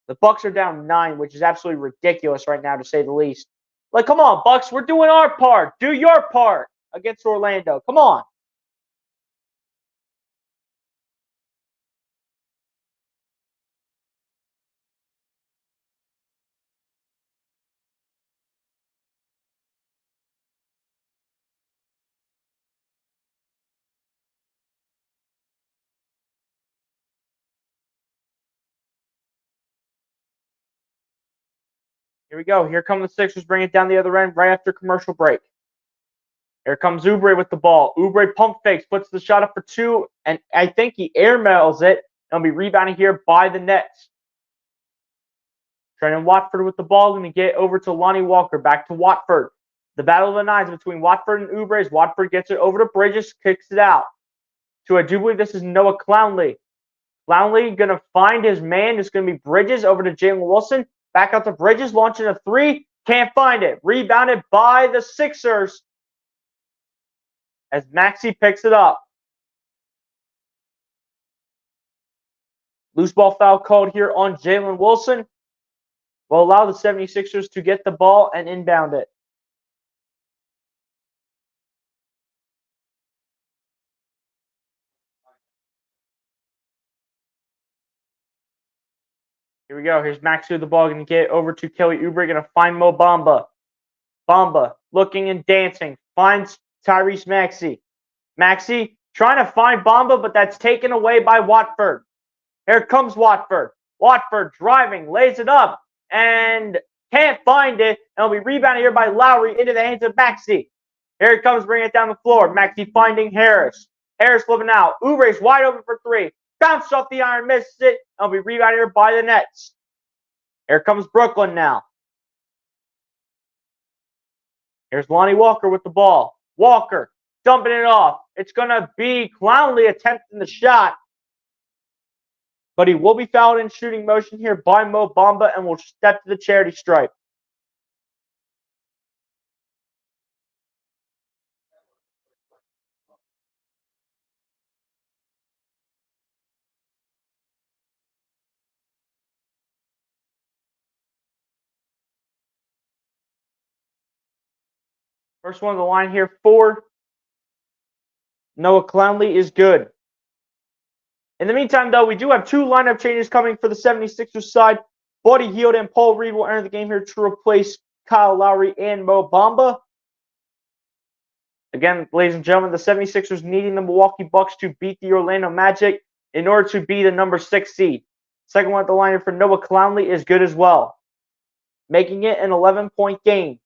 The Bucks are down 9, which is absolutely ridiculous right now, to say the least. Like, come on, Bucks, we're doing our part. Do your part against Orlando. Come on. Here we go. Here come the Sixers, bring it down the other end right after commercial break. Here comes Oubre with the ball. Oubre pump fakes, puts the shot up for 2, and I think he airmails it. And will be rebounded here by the Nets. Trendon Watford with the ball, going to get over to Lonnie Walker. Back to Watford. The battle of the nines between Watford and Oubre as Watford gets it over to Bridges, kicks it out. To I do believe this is Noah Clowney. Clowney going to find his man. It's going to be Bridges over to Jalen Wilson. Back out to Bridges, launching a 3. Can't find it. Rebounded by the Sixers as Maxey picks it up. Loose ball foul called here on Jalen Wilson. Will allow the 76ers to get the ball and inbound it. Here we go. Here's Maxey with the ball. Going to get over to Kelly Oubre. Going to find Mo Bamba. Bamba looking and dancing. Finds Tyrese Maxey. Maxey trying to find Bamba, but that's taken away by Watford. Here comes Watford. Watford driving, lays it up, and can't find it. And will be rebounded here by Lowry into the hands of Maxey. Here it comes, bringing it down the floor. Maxey finding Harris. Harris flipping out. Oubre's wide open for 3. Bounced off the iron, misses it, and will be rebounded here by the Nets. Here comes Brooklyn now. Here's Lonnie Walker with the ball. Walker dumping it off. It's going to be Clowney attempting the shot. But he will be fouled in shooting motion here by Mo Bamba and will step to the charity stripe. First one of the line here for Noah Clowney is good. In the meantime, though, we do have 2 lineup changes coming for the 76ers side. Buddy Hield and Paul Reed will enter the game here to replace Kyle Lowry and Mo Bamba. Again, ladies and gentlemen, the 76ers needing the Milwaukee Bucks to beat the Orlando Magic in order to be the number 6 seed. Second one at the line for Noah Clowney is good as well, making it an 11-point game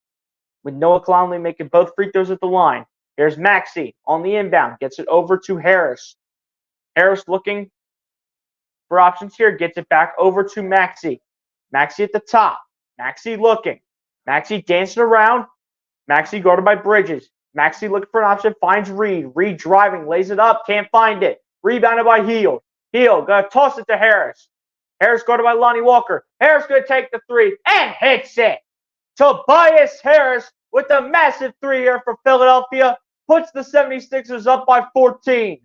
with Noah Clowney making both free throws at the line. Here's Maxey on the inbound, gets it over to Harris. Harris looking for options here, gets it back over to Maxey. Maxey at the top. Maxey looking. Maxey dancing around. Maxey guarded by Bridges. Maxey looking for an option, finds Reed. Reed driving, lays it up, can't find it. Rebounded by Hield. Hield gonna toss it to Harris. Harris guarded by Lonnie Walker. Harris gonna take the 3 and hits it. Tobias Harris with a massive 3 here for Philadelphia puts the 76ers up by 14.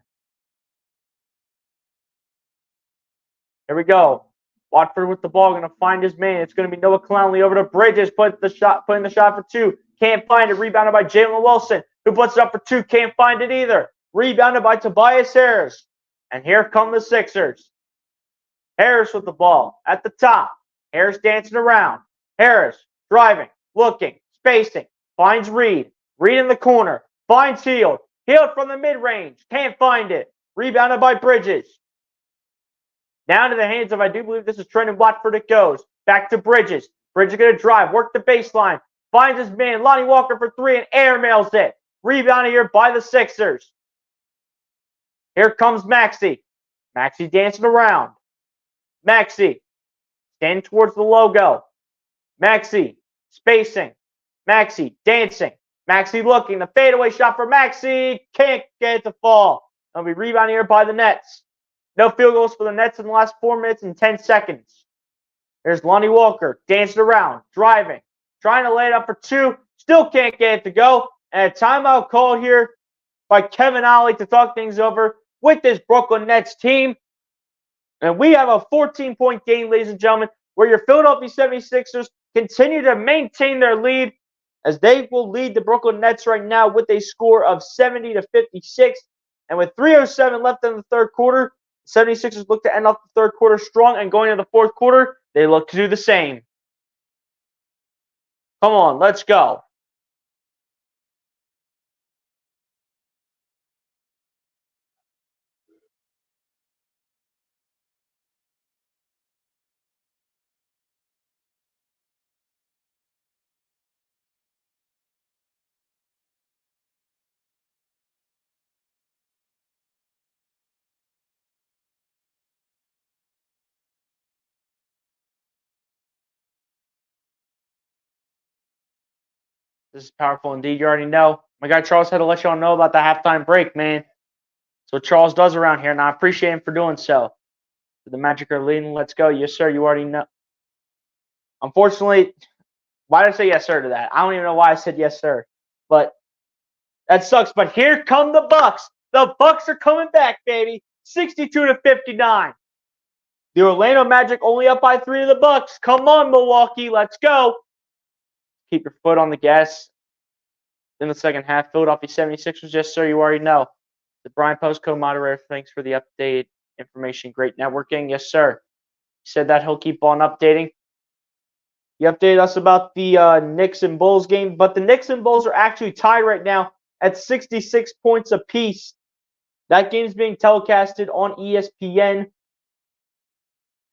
Here we go. Watford with the ball, going to find his man. It's going to be Noah Clowney over to Bridges, putting the shot for 2. Can't find it. Rebounded by Jalen Wilson, who puts it up for two. Can't find it either. Rebounded by Tobias Harris. And here come the Sixers. Harris with the ball at the top. Harris dancing around. Harris driving, looking, spacing. Finds Reed. Reed in the corner. Finds Hield. Hield from the mid-range. Can't find it. Rebounded by Bridges. Down to the hands of, I do believe this is Trendon Watford it goes. Back to Bridges. Bridges going to drive, work the baseline. Finds his man, Lonnie Walker for three, and airmails it. Rebounded here by the Sixers. Here comes Maxey. Maxey dancing around. Maxey standing towards the logo. Maxey spacing. Maxey dancing. Maxey looking. The fadeaway shot for Maxey. Can't get it to fall. It'll be rebounded here by the Nets. No field goals for the Nets in the last 4 minutes and 10 seconds. There's Lonnie Walker dancing around, driving, trying to lay it up for two. Still can't get it to go. And a timeout call here by Kevin Ollie to talk things over with this Brooklyn Nets team. And we have a 14-point game, ladies and gentlemen, where your Philadelphia 76ers continue to maintain their lead as they will lead the Brooklyn Nets right now with a score of 70-56. And with 3:07 left in the third quarter, the 76ers look to end off the third quarter strong, and going into the fourth quarter, they look to do the same. Come on, let's go. This is powerful indeed. You already know. My guy Charles had to let y'all know about the halftime break, man. That's what Charles does around here, and I appreciate him for doing so. The Magic are leading. Let's go. Yes, sir. You already know. Unfortunately, why did I say yes, sir, to that? I don't even know why I said yes, sir. But that sucks. But here come the Bucks. The Bucks are coming back, baby. 62-59. The Orlando Magic only up by 3 to the Bucks. Come on, Milwaukee. Let's go. Keep your foot on the gas. In the second half, Philadelphia 76ers, yes, sir, you already know. The Brian Post co-moderator, thanks for the update information. Great networking. Yes, sir. He said that he'll keep on updating. He updated us about the Knicks and Bulls game, but the Knicks and Bulls are actually tied right now at 66 points apiece. That game is being telecasted on ESPN.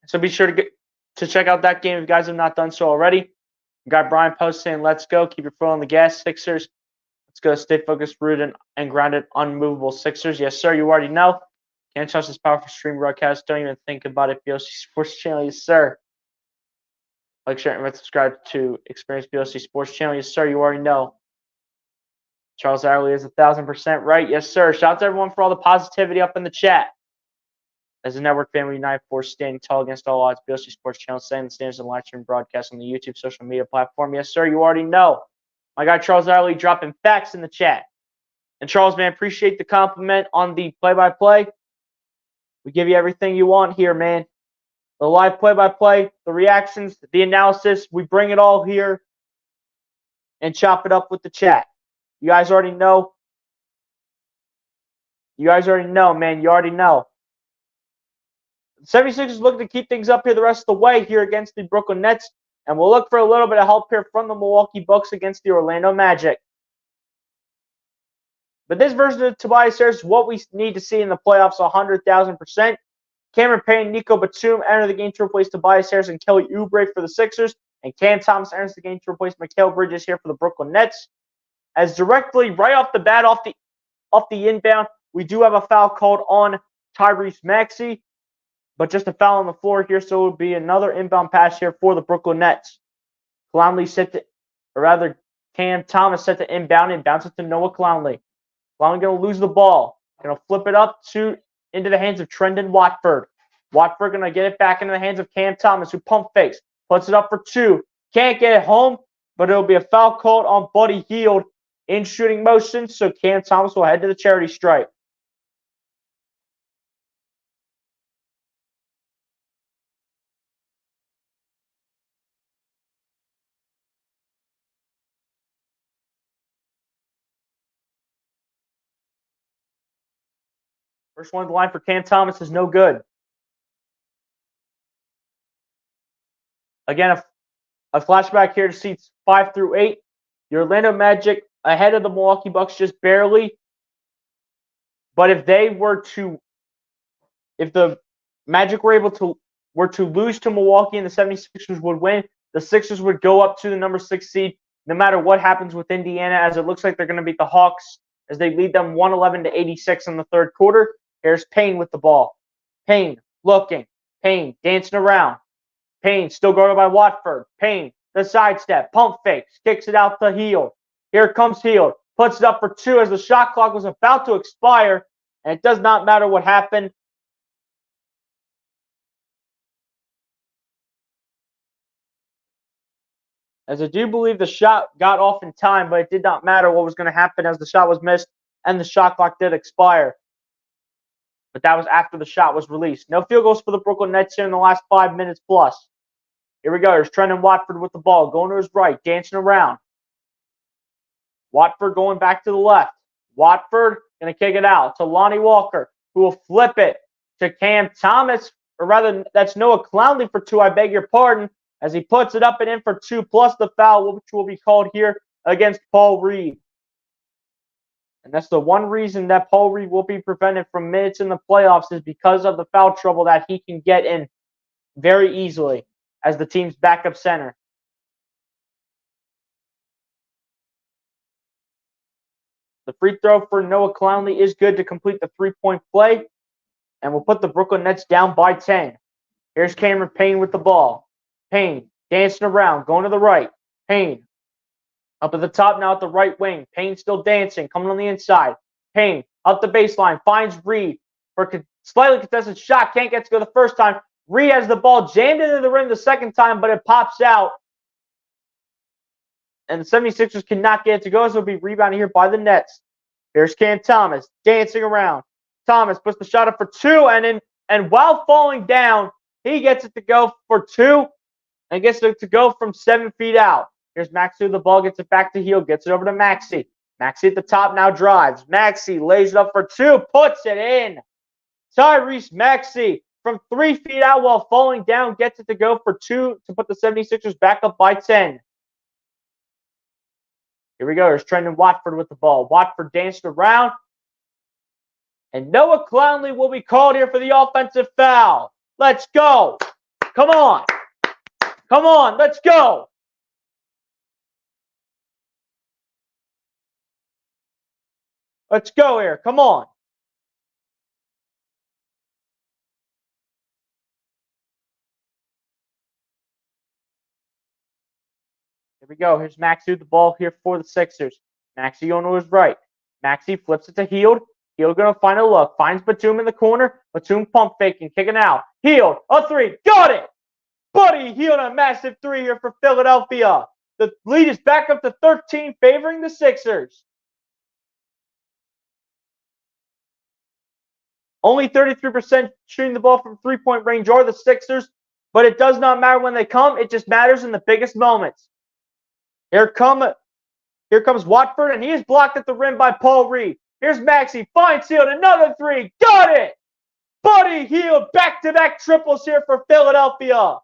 So be sure to check out that game if you guys have not done so already. We got Brian Post saying, let's go. Keep your foot on the gas, Sixers. Let's go. Stay focused, rooted, and grounded, unmovable Sixers. Yes, sir. You already know. Can't trust this powerful stream broadcast. Don't even think about it. BOC Sports Channel. Yes, sir. Like, share, and subscribe to Experience BOC Sports Channel. Yes, sir. You already know. Charles Arley is 1,000% right. Yes, sir. Shout out to everyone for all the positivity up in the chat. As a network family, united force standing tall against all odds. BOC Sports Channel setting the standards and live stream broadcast on the YouTube social media platform. Yes, sir. You already know. My guy Charles Arley dropping facts in the chat. And Charles, man, appreciate the compliment on the play-by-play. We give you everything you want here, man. The live play-by-play, the reactions, the analysis. We bring it all here and chop it up with the chat. You guys already know. You guys already know, man. You already know. The 76ers looking to keep things up here the rest of the way here against the Brooklyn Nets. And we'll look for a little bit of help here from the Milwaukee Bucks against the Orlando Magic. But this version of Tobias Harris is what we need to see in the playoffs 100,000%. Cameron Payne, Nico Batum enter the game to replace Tobias Harris and Kelly Oubre for the Sixers. And Cam Thomas enters the game to replace Mikal Bridges here for the Brooklyn Nets. As directly right off the bat, off the inbound, we do have a foul called on Tyrese Maxey. But just a foul on the floor here, so it would be another inbound pass here for the Brooklyn Nets. Cam Thomas set to inbound and bounce it to Noah Clowney. Clowney going to lose the ball. Going to flip it up into the hands of Trendon Watford. Watford going to get it back into the hands of Cam Thomas, who pump fakes. Puts it up for two. Can't get it home, but it'll be a foul called on Buddy Hield in shooting motion, so Cam Thomas will head to the charity stripe. First one on the line for Cam Thomas is no good. Again, a flashback here to seats 5 through 8. The Orlando Magic ahead of the Milwaukee Bucks just barely. But if the Magic were to lose to Milwaukee and the 76ers would win, the Sixers would go up to the number 6 seed no matter what happens with Indiana, as it looks like they're going to beat the Hawks as they lead them 111-86 in the third quarter. Here's Payne with the ball. Payne looking. Payne dancing around. Payne still guarded by Watford. Payne, the sidestep, pump fakes, kicks it out to Hield. Here comes Hield. Puts it up for 2 as the shot clock was about to expire, and it does not matter what happened. As I do believe the shot got off in time, but it did not matter what was going to happen as the shot was missed and the shot clock did expire. But that was after the shot was released. No field goals for the Brooklyn Nets here in the last 5 minutes plus. Here we go. There's Trendon Watford with the ball, going to his right, dancing around. Watford going back to the left. Watford going to kick it out to Lonnie Walker, who will flip it to Cam Thomas, or rather, that's Noah Clowney for 2, I beg your pardon, as he puts it up and in for 2, plus the foul, which will be called here against Paul Reed. And that's the one reason that Paul Reed will be prevented from minutes in the playoffs, is because of the foul trouble that he can get in very easily as the team's backup center. The free throw for Noah Clowney is good to complete the 3-point play, and will put the Brooklyn Nets down by 10. Here's Cameron Payne with the ball. Payne dancing around, going to the right. Payne up at the top now at the right wing. Payne still dancing, coming on the inside. Payne up the baseline, finds Reed for a slightly contested shot. Can't get to go the first time. Reed has the ball jammed into the rim the second time, but it pops out. And the 76ers cannot get it to go, so it'll be rebounded here by the Nets. Here's Cam Thomas dancing around. Thomas puts the shot up for 2, and while falling down, he gets it to go for 2 and gets it to go from 7 feet out. Here's Maxey with the ball, gets it back to Hield, gets it over to Maxey. Maxey at the top now drives. Maxey lays it up for 2, puts it in. Tyrese Maxey from 3 feet out while falling down gets it to go for 2 to put the 76ers back up by 10. Here we go. There's Trendon Watford with the ball. Watford danced around. And Noah Clowney will be called here for the offensive foul. Let's go. Come on. Come on. Let's go. Let's go here. Come on. Here we go. Here's Maxey with the ball here for the Sixers. Maxey on to his right. Maxey flips it to Hield. Hield going to find a look. Finds Batum in the corner. Batum pump faking, kicking out. Hield, a 3. Got it! Buddy Hield, a massive 3 here for Philadelphia. The lead is back up to 13, favoring the Sixers. Only 33% shooting the ball from 3-point range are the Sixers, but it does not matter when they come. It just matters in the biggest moments. Here comes Watford, and he is blocked at the rim by Paul Reed. Here's Maxey, finds Hield, another 3. Got it! Buddy Hield, back-to-back triples here for Philadelphia.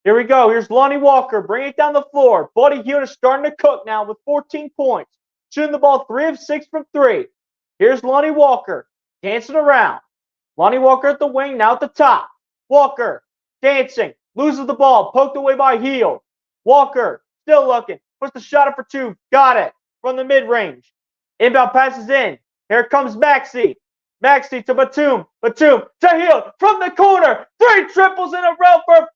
Here we go. Here's Lonnie Walker. Bring it down the floor. Buddy Hield is starting to cook now with 14 points. Shooting the ball 3 of 6 from 3. Here's Lonnie Walker. Dancing around. Lonnie Walker at the wing, now at the top. Walker dancing. Loses the ball. Poked away by Hield. Walker still looking. Puts the shot up for 2. Got it. From the mid-range. Inbound passes in. Here comes Maxey. Maxey to Batum. Batum to Hield. From the corner. 3 triples in a row for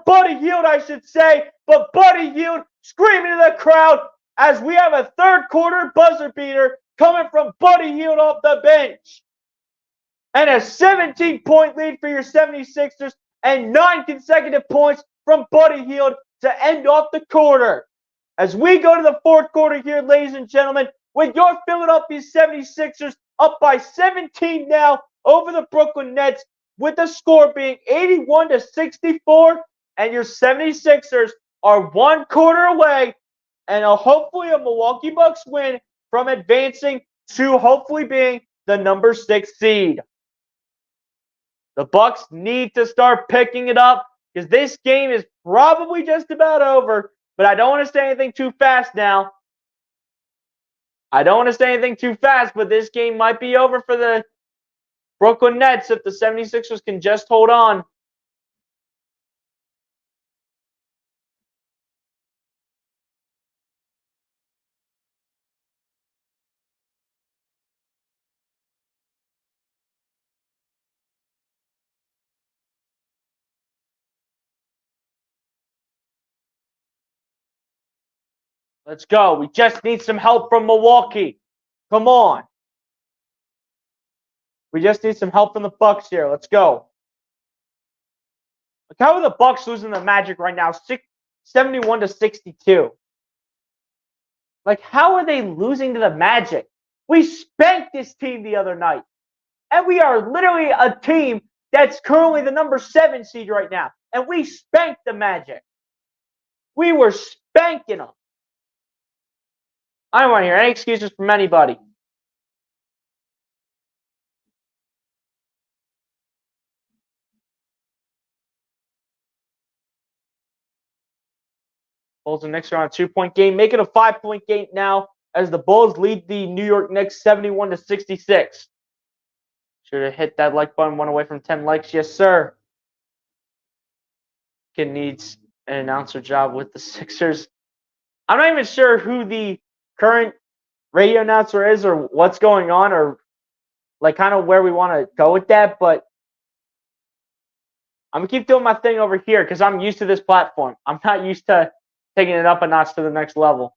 Buddy Hield, I should say. But Buddy Hield screaming to the crowd as we have a third quarter buzzer beater coming from Buddy Hield off the bench. And a 17-point lead for your 76ers and 9 consecutive points from Buddy Hield to end off the quarter. As we go to the fourth quarter here, ladies and gentlemen, with your Philadelphia 76ers up by 17 now over the Brooklyn Nets, with the score being 81-64, and your 76ers are 1 quarter away and hopefully a Milwaukee Bucks win from advancing to hopefully being the number 6 seed. The Bucks need to start picking it up because this game is probably just about over, but I don't want to say anything too fast now. I don't want to say anything too fast, but this game might be over for the Brooklyn Nets if the 76ers can just hold on. Let's go. We just need some help from Milwaukee. Come on. We just need some help from the Bucks here. Let's go. Look how are the Bucks losing the Magic right now, 71 to 62. Like, how are they losing to the Magic? We spanked this team the other night. And we are literally a team that's currently the number 7 seed right now. And we spanked the Magic. We were spanking them. I don't want to hear any excuses from anybody. Bulls and Knicks are on a 2-point game. Make it a 5-point game now as the Bulls lead the New York Knicks 71 to 66. Should have hit that like button, 1 away from 10 likes. Yes, sir. Kid needs an announcer job with the Sixers. I'm not even sure who the current radio announcer is or what's going on or like kind of where we want to go with that, but I'm going to keep doing my thing over here because I'm used to this platform. I'm not used to taking it up a notch to the next level.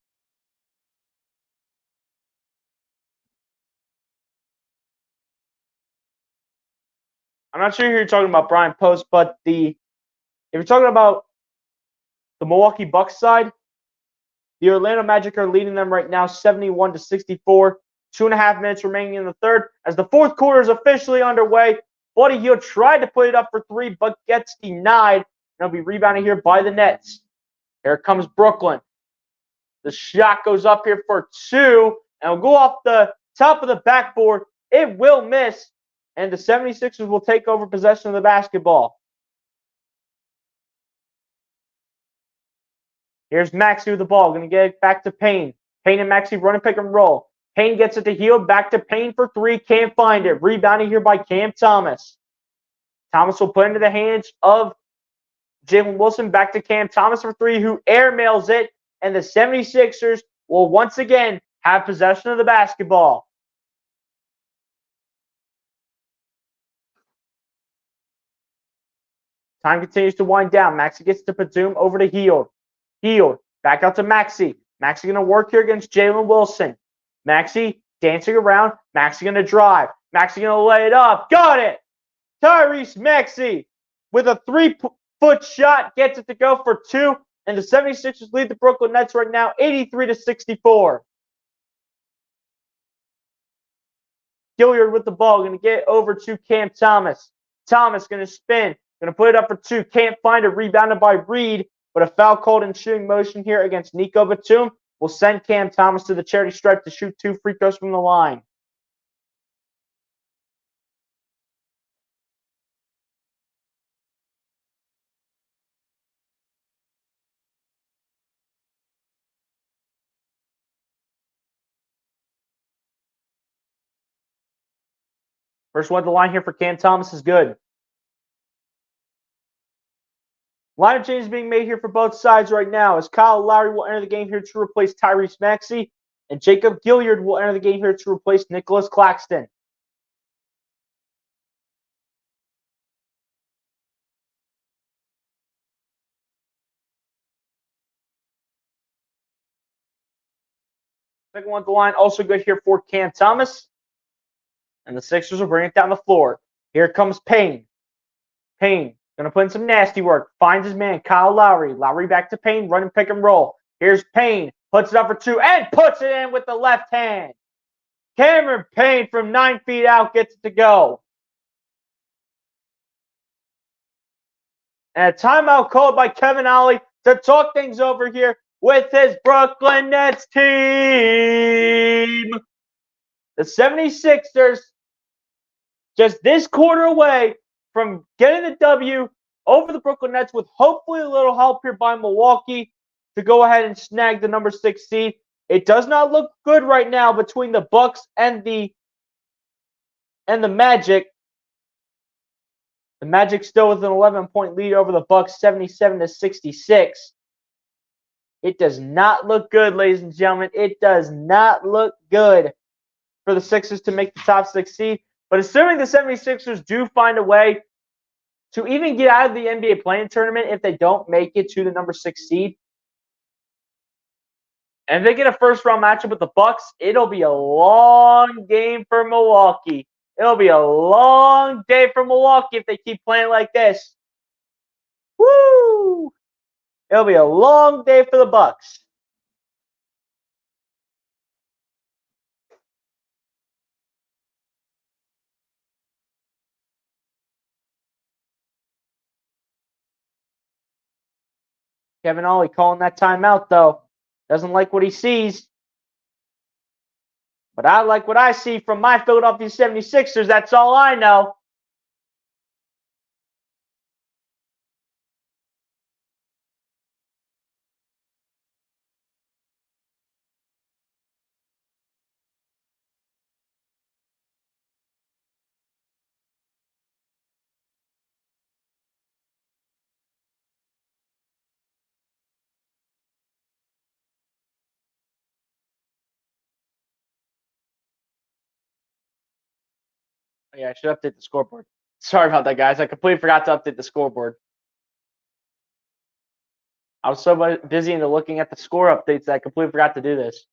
I'm not sure who you're talking about, Brian Post, but if you're talking about the Milwaukee Bucks side, the Orlando Magic are leading them right now 71 to 64. 2.5 minutes remaining in the third as the fourth quarter is officially underway. Buddy Hield tried to put it up for 3, but gets denied. And it'll be rebounded here by the Nets. Here comes Brooklyn. The shot goes up here for 2, and will go off the top of the backboard. It will miss, and the 76ers will take over possession of the basketball. Here's Maxey with the ball. Going to get it back to Payne. Payne and Maxey running pick and roll. Payne gets it to Hield. Back to Payne for 3. Can't find it. Rebounding here by Cam Thomas. Thomas will put into the hands of Jalen Wilson. Back to Cam Thomas for 3, who airmails it. And the 76ers will once again have possession of the basketball. Time continues to wind down. Maxey gets to Batum over to Hield. Hield back out to Maxey. Maxey going to work here against Jalen Wilson. Maxey dancing around. Maxey going to drive. Maxey going to lay it up. Got it. Tyrese Maxey with a 3-foot shot gets it to go for 2. And the 76ers lead the Brooklyn Nets right now 83 to 64. Gilliard with the ball. Going to get over to Cam Thomas. Thomas going to spin. Going to put it up for 2. Can't find it. Rebounded by Reed. But a foul called in shooting motion here against Nico Batum will send Cam Thomas to the charity stripe to shoot 2 free throws from the line. First one at the line here for Cam Thomas is good. Lineup changes being made here for both sides right now as Kyle Lowry will enter the game here to replace Tyrese Maxey, and Jacob Gilliard will enter the game here to replace Nicholas Claxton. Second one at the line, also good here for Cam Thomas. And the Sixers will bring it down the floor. Here comes Payne. Payne going to put in some nasty work. Finds his man, Kyle Lowry. Lowry back to Payne, running pick and roll. Here's Payne. Puts it up for 2 and puts it in with the left hand. Cameron Payne from 9 feet out gets it to go. And a timeout called by Kevin Ollie to talk things over here with his Brooklyn Nets team. The 76ers just this quarter away from getting the W over the Brooklyn Nets with hopefully a little help here by Milwaukee to go ahead and snag the number 6 seed. It does not look good right now between the Bucks and the Magic. The Magic still with an 11-point lead over the Bucks, 77-66. It does not look good, ladies and gentlemen. It does not look good for the Sixers to make the top 6 seed. But assuming the 76ers do find a way to even get out of the NBA play-in tournament if they don't make it to the number 6 seed, and if they get a first-round matchup with the Bucks, it'll be a long game for Milwaukee. It'll be a long day for Milwaukee if they keep playing like this. Woo! It'll be a long day for the Bucks. Kevin Ollie calling that timeout, though. Doesn't like what he sees. But I like what I see from my Philadelphia 76ers. That's all I know. Yeah, I should update the scoreboard. Sorry about that, guys. I completely forgot to update the scoreboard. I was so busy into looking at the score updates that I completely forgot to do this.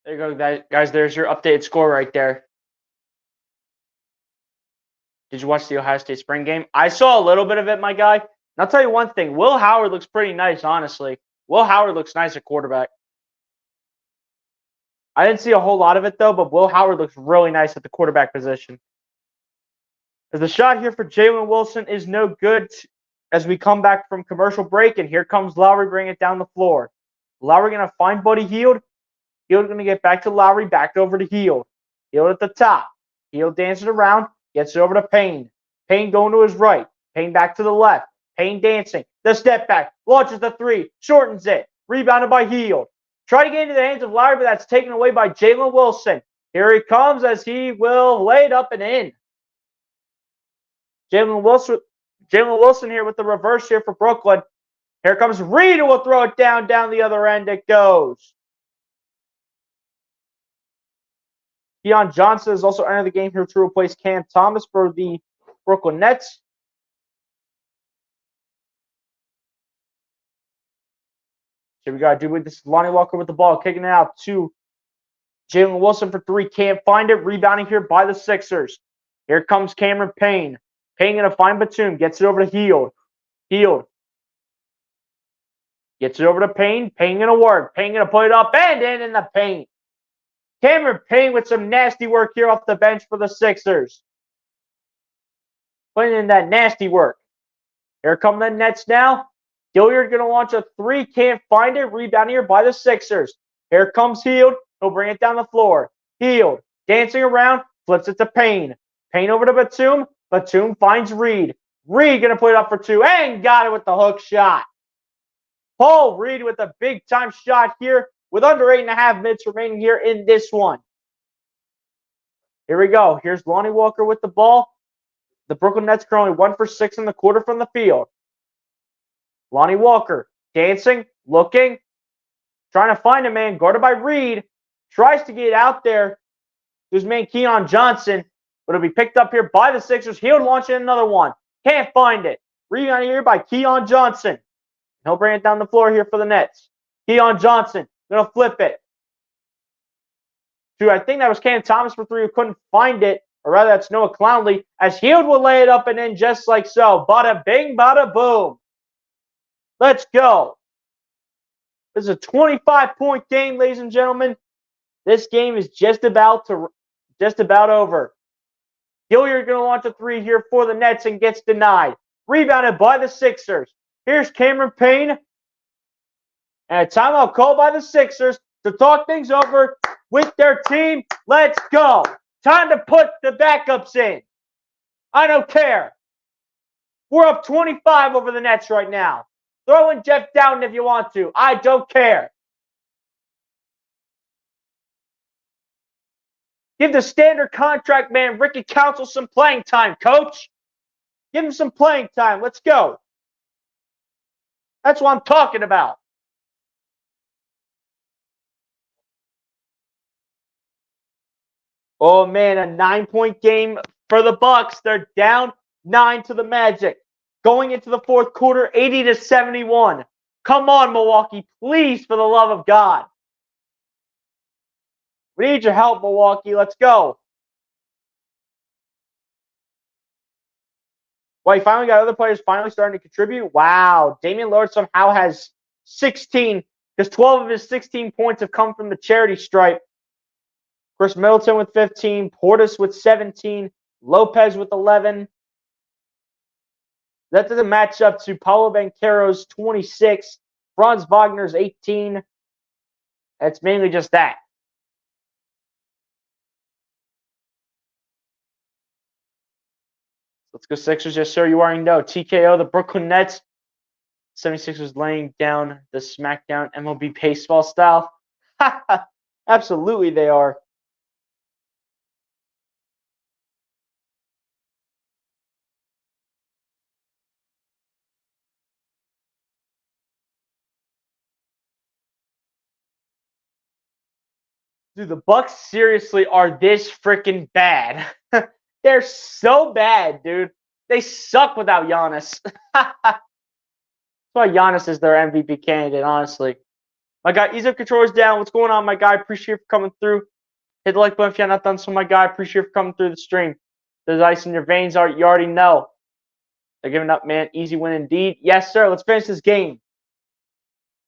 There you go, guys. There's your updated score right there. Did you watch the Ohio State spring game? I saw a little bit of it, my guy. And I'll tell you one thing. Will Howard looks pretty nice, honestly. Will Howard looks nice at quarterback. I didn't see a whole lot of it, though, but Will Howard looks really nice at the quarterback position. As the shot here for Jalen Wilson is no good as we come back from commercial break, and here comes Lowry bringing it down the floor. Lowry going to find Buddy Hield. Hield going to get back to Lowry, back over to Hield. Hield at the top. Hield dances around, gets it over to Payne. Payne going to his right. Payne back to the left. Payne dancing. The step back. Launches the three. Shortens it. Rebounded by Hield. Try to get into the hands of Lowry, but that's taken away by Jalen Wilson. Here he comes as he will lay it up and in. Jalen Wilson here with the reverse here for Brooklyn. Here comes Reed, who will throw it down the other end. It goes. Keon Johnson has also entered the game here to replace Cam Thomas for the Brooklyn Nets. Here we go. This is Lonnie Walker with the ball, kicking it out to Jalen Wilson for three. Can't find it. Rebounding here by the Sixers. Here comes Cameron Payne. Payne going to find Batum. Gets it over to Hield. Hield. Gets it over to Payne. Payne going to work. Payne going to put it up and in the paint. Cameron Payne with some nasty work here off the bench for the Sixers. Putting in that nasty work. Here come the Nets now. Gilliard going to launch a three. Can't find it. Rebound here by the Sixers. Here comes Hield. He'll bring it down the floor. Hield dancing around. Flips it to Payne. Payne over to Batum. Batum finds Reed. Reed going to put it up for two. And got it with the hook shot. Paul Reed with a big-time shot here with under 8.5 minutes remaining here in this one. Here we go. Here's Lonnie Walker with the ball. The Brooklyn Nets currently 1 for 6 in the quarter from the field. Lonnie Walker dancing, looking, trying to find a man, guarded by Reed. Tries to get out there to his man Keon Johnson, but it'll be picked up here by the Sixers. He'll launch in another one. Can't find it. Rebound here by Keon Johnson. He'll bring it down the floor here for the Nets. Keon Johnson gonna flip it. I think that was Cam Thomas for three who couldn't find it, or rather that's Noah Clowney, as Hield will lay it up and in just like so. Bada bing, bada boom. Let's go. This is a 25-point game, ladies and gentlemen. This game is just about over. Gilliard going to launch a three here for the Nets and gets denied. Rebounded by the Sixers. Here's Cameron Payne. And a timeout called by the Sixers to talk things over with their team. Let's go. Time to put the backups in. I don't care. We're up 25 over the Nets right now. Throw in Jeff Dowden if you want to. I don't care. Give the standard contract man, Ricky Council, some playing time, coach. Give him some playing time. Let's go. That's what I'm talking about. Oh, man, a 9-point game for the Bucks. They're down 9 to the Magic. Going into the fourth quarter, 80-71. Come on, Milwaukee, please, for the love of God. We need your help, Milwaukee. Let's go. Well, you finally got other players finally starting to contribute. Wow. Damian Lillard somehow has 16, because 12 of his 16 points have come from the charity stripe. Chris Middleton with 15, Portis with 17, Lopez with 11. That doesn't match up to Paolo Banchero's 26, Franz Wagner's 18. That's mainly just that. Let's go Sixers. Yes, sir. You already know. TKO, the Brooklyn Nets. 76ers laying down the SmackDown MLB baseball style. Absolutely they are. Dude, the Bucks seriously are this freaking bad. They're so bad, dude. They suck without Giannis. That's why Giannis is their MVP candidate, honestly. My guy, Ease of Controller's down. What's going on, my guy? Appreciate you for coming through. Hit the like button if you're not done so, my guy. Appreciate you for coming through the stream. There's ice in your veins, you already know. They're giving up, man. Easy win indeed. Yes, sir. Let's finish this game.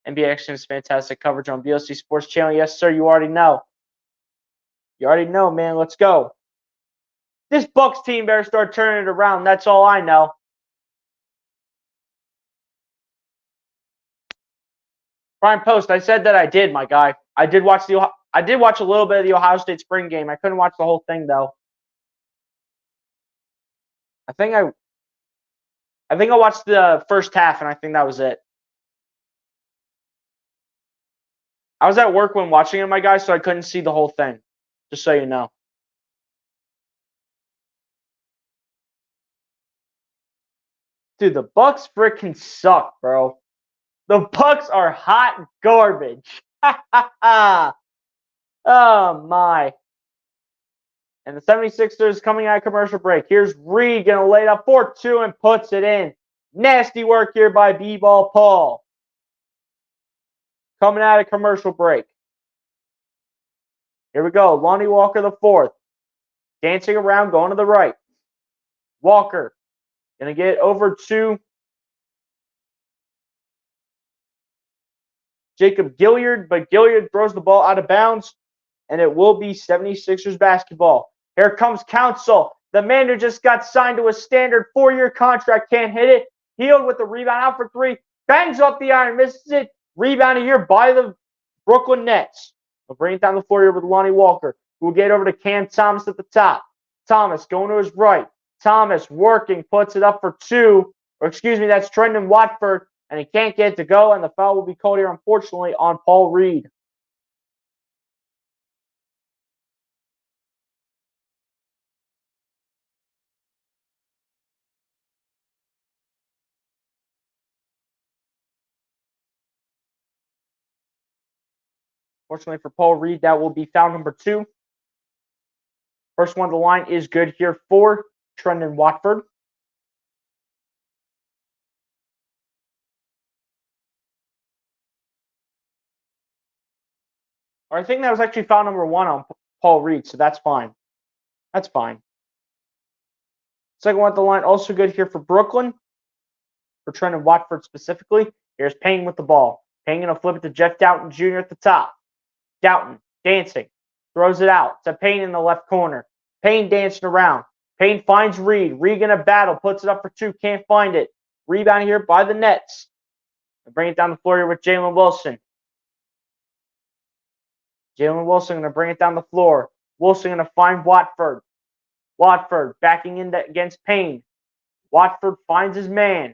NBA Action is fantastic coverage on BLC Sports Channel. Yes, sir. You already know. You already know, man. Let's go. This Bucks team better start turning it around. That's all I know. Prime Post, I said that I did, my guy. I did watch a little bit of the Ohio State spring game. I couldn't watch the whole thing though. I think I watched the first half and I think that was it. I was at work when watching it, my guy, so I couldn't see the whole thing. Just so you know. Dude, the Bucks freaking suck, bro. The Bucks are hot garbage. Oh, my. And the 76ers coming out of commercial break. Here's Reed going to lay it up 4-2 and puts it in. Nasty work here by B-Ball Paul. Coming out of commercial break. Here we go. Lonnie Walker the fourth. Dancing around, going to the right. Walker going to get over to Jacob Gilliard, but Gilliard throws the ball out of bounds, and it will be 76ers basketball. Here comes Council. The man who just got signed to a standard 4-year contract can't hit it. Hield with the rebound out for three. Bangs off the iron, misses it. Rebounded here by the Brooklyn Nets. We'll bring it down the floor here with Lonnie Walker, who will get over to Cam Thomas at the top. Thomas going to his right. Thomas working, puts it up for two. Or excuse me, that's Trendon Watford, and he can't get it to go, and the foul will be called here, unfortunately, on Paul Reed. Fortunately for Paul Reed, that will be foul number 2. First one on the line is good here for Trendon Watford. Or I think that was actually foul number 1 on Paul Reed, so that's fine. That's fine. Second one at the line, also good here for Brooklyn. For Trendon Watford specifically. Here's Payne with the ball. Payne going to flip it to Jeff Doughton Jr. at the top. Doughton dancing. Throws it out to Payne in the left corner. Payne dancing around. Payne finds Reed. Reed going to battle. Puts it up for 2. Can't find it. Rebound here by the Nets. Bring it down the floor here with Jalen Wilson. Jalen Wilson going to bring it down the floor. Wilson going to find Watford. Watford backing in against Payne. Watford finds his man.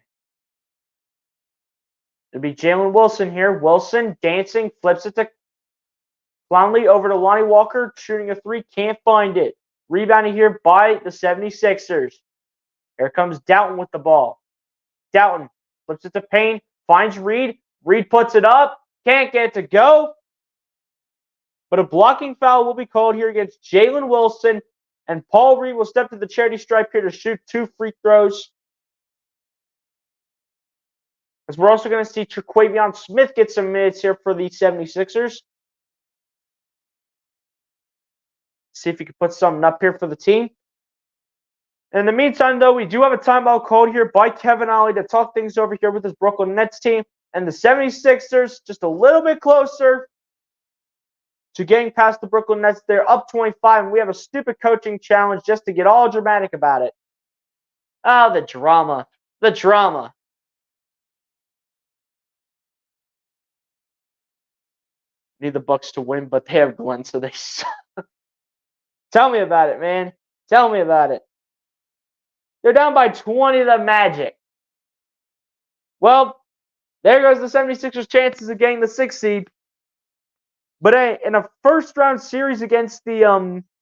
It'll be Jalen Wilson here. Wilson dancing, flips it to Clowney over to Lonnie Walker, shooting a 3, can't find it. Rebounded here by the 76ers. Here comes Doughton with the ball. Doughton flips it to Payne, finds Reed. Reed puts it up, can't get it to go. But a blocking foul will be called here against Jalen Wilson, and Paul Reed will step to the charity stripe here to shoot 2 free throws. As we're also going to see Terquavion Smith get some minutes here for the 76ers. See if he can put something up here for the team. In the meantime, though, we do have a timeout called here by Kevin Ollie to talk things over here with his Brooklyn Nets team. And the 76ers just a little bit closer to getting past the Brooklyn Nets. They're up 25, and we have a stupid coaching challenge just to get all dramatic about it. Oh, the drama. The drama. Need the Bucks to win, but they have Glenn, so they suck. Tell me about it, man. Tell me about it. They're down by 20 to the Magic. Well, there goes the 76ers' chances of getting the 6th seed. But in a first-round series against the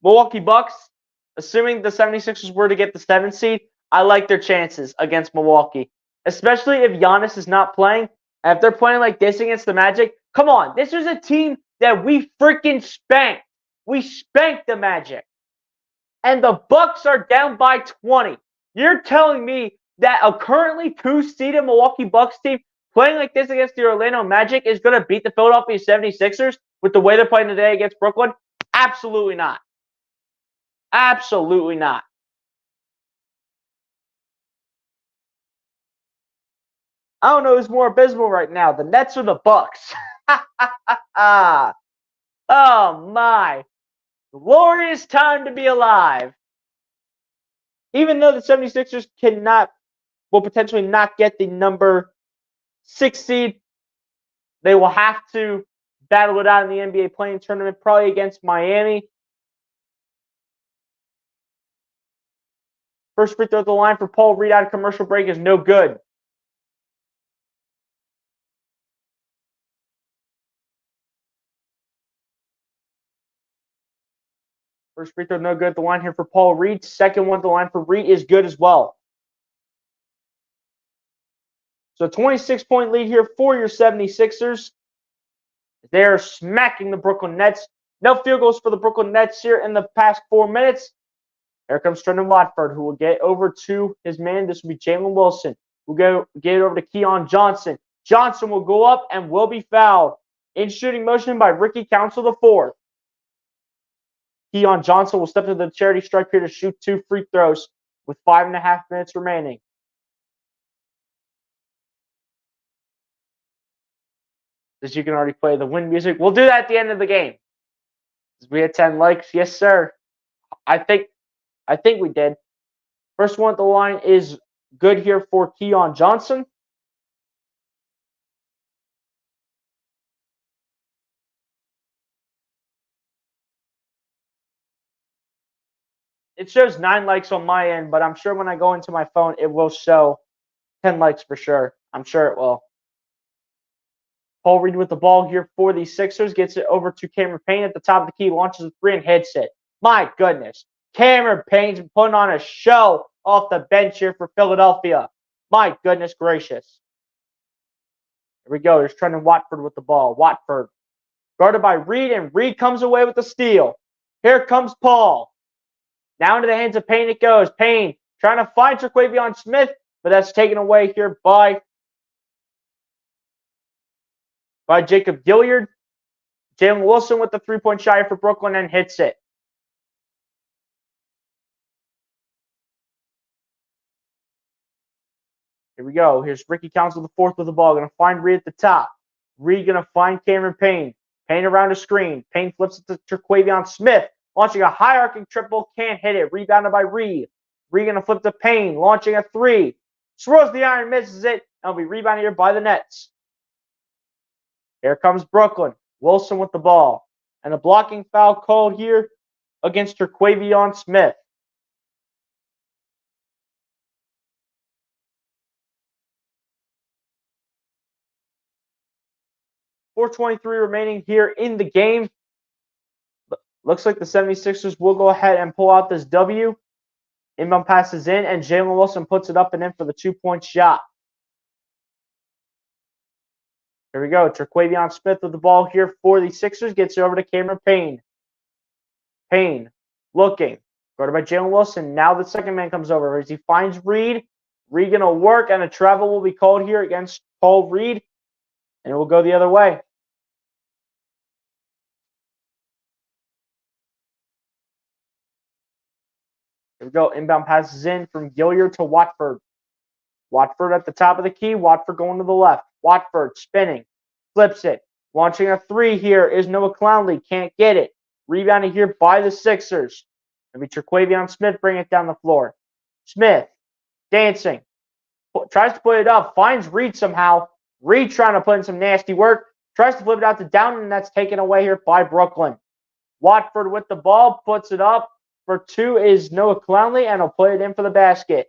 Milwaukee Bucks, assuming the 76ers were to get the 7th seed, I like their chances against Milwaukee. Especially if Giannis is not playing. And if they're playing like this against the Magic, come on. This was a team that we freaking spanked. We spanked the Magic. And the Bucks are down by 20. You're telling me that a currently 2-seeded Milwaukee Bucks team playing like this against the Orlando Magic is going to beat the Philadelphia 76ers with the way they're playing today against Brooklyn? Absolutely not. Absolutely not. I don't know who's more abysmal right now, the Nets or the Bucks. Oh my. Glorious time to be alive. Even though the 76ers will potentially not get the number 6 seed, they will have to battle it out in the NBA playing tournament, probably against Miami. First free throw at the line for Paul Reed out of commercial break is no good. First free throw no good at the line here for Paul Reed. Second one at the line for Reed is good as well. So 26-point lead here for your 76ers. They're smacking the Brooklyn Nets. No field goals for the Brooklyn Nets here in the past 4 minutes. Here comes Trendon Watford, who will get over to his man. This will be Jalen Wilson. We'll get it over to Keon Johnson. Johnson will go up and will be fouled in shooting motion by Ricky Council IV. Keon Johnson will step to the charity stripe here to shoot 2 free throws with 5.5 minutes remaining. As you can already play the win music. We'll do that at the end of the game. We had 10 likes. Yes, sir. I think we did. First one at the line is good here for Keon Johnson. It shows 9 likes on my end, but I'm sure when I go into my phone, it will show 10 likes for sure. I'm sure it will. Paul Reed with the ball here for the Sixers. Gets it over to Cameron Payne at the top of the key. Launches a 3 and hits it. My goodness. Cameron Payne's been putting on a show off the bench here for Philadelphia. My goodness gracious. Here we go. Here's Trendon Watford with the ball. Watford guarded by Reed, and Reed comes away with the steal. Here comes Paul. Now into the hands of Payne it goes. Payne trying to find Terquavion Smith, but that's taken away here by Jacob Gilyard. Jalen Wilson with the three-point shot for Brooklyn and hits it. Here we go. Here's Ricky Council the fourth with the ball. Going to find Reed at the top. Reed going to find Cameron Payne. Payne around the screen. Payne flips it to Terquavion Smith. Launching a high arcing triple. Can't hit it. Rebounded by Reed. Reed going to flip to Payne. Launching a three. Swirls the iron. Misses it. And will be rebounded here by the Nets. Here comes Brooklyn. Wilson with the ball. And a blocking foul called here against Terquavion Smith. .423 remaining here in the game. Looks like the 76ers will go ahead and pull out this W. Inbound passes in, and Jalen Wilson puts it up and in for the two-point shot. Here we go. Terquavion Smith with the ball here for the Sixers. Gets it over to Cameron Payne. Payne looking. Guarded by Jalen Wilson. Now the second man comes over as he finds Reed. Reed going to work, and a travel will be called here against Paul Reed. And it will go the other way. Here we go. Inbound passes in from Gilyard to Watford. Watford at the top of the key. Watford going to the left. Watford spinning. Flips it. Launching a three here is Noah Clowney. Can't get it. Rebounded here by the Sixers. Maybe Terquavion Smith bring it down the floor. Smith dancing. Tries to put it up. Finds Reed somehow. Reed trying to put in some nasty work. Tries to flip it out to Downton, and that's taken away here by Brooklyn. Watford with the ball. Puts it up. For two is Noah Clowney, and he'll put it in for the basket.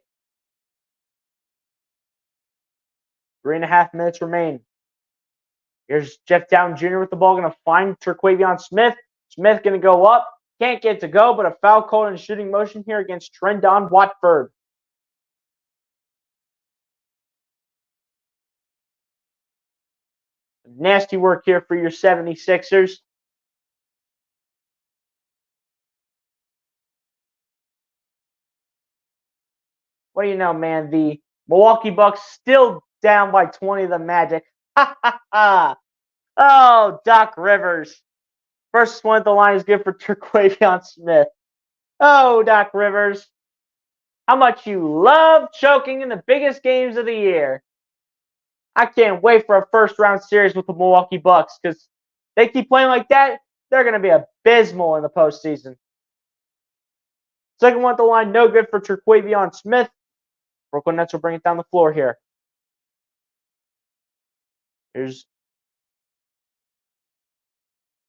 3.5 minutes remain. Here's Jeff Downton Jr. with the ball. Going to find Terquavion Smith. Smith going to go up. Can't get to go, but a foul called in shooting motion here against Trendon Watford. Nasty work here for your 76ers. What do you know, man? The Milwaukee Bucks still down by 20 to the Magic. Ha ha ha. Oh, Doc Rivers. First one at the line is good for Terquavion Smith. Oh, Doc Rivers. How much you love choking in the biggest games of the year. I can't wait for a first-round series with the Milwaukee Bucks because they keep playing like that, they're going to be abysmal in the postseason. Second one at the line, no good for Terquavion Smith. Brooklyn Nets will bring it down the floor here. Here's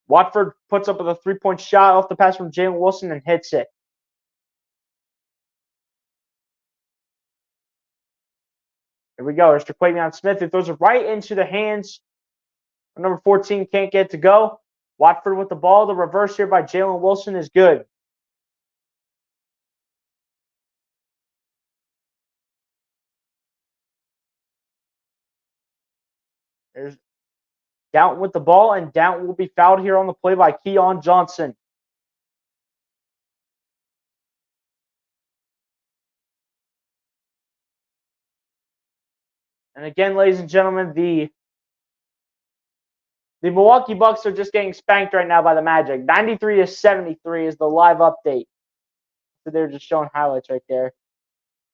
Watford puts up with a three-point shot off the pass from Jalen Wilson and hits it. Here we go. There's Terquavion Smith. He throws it right into the hands of number 14. Can't get to go. Watford with the ball. The reverse here by Jalen Wilson is good. There's Downton with the ball, and Downton will be fouled here on the play by Keon Johnson. And again, ladies and gentlemen, the Milwaukee Bucks are just getting spanked right now by the Magic. 93-73 is the live update. So they're just showing highlights right there.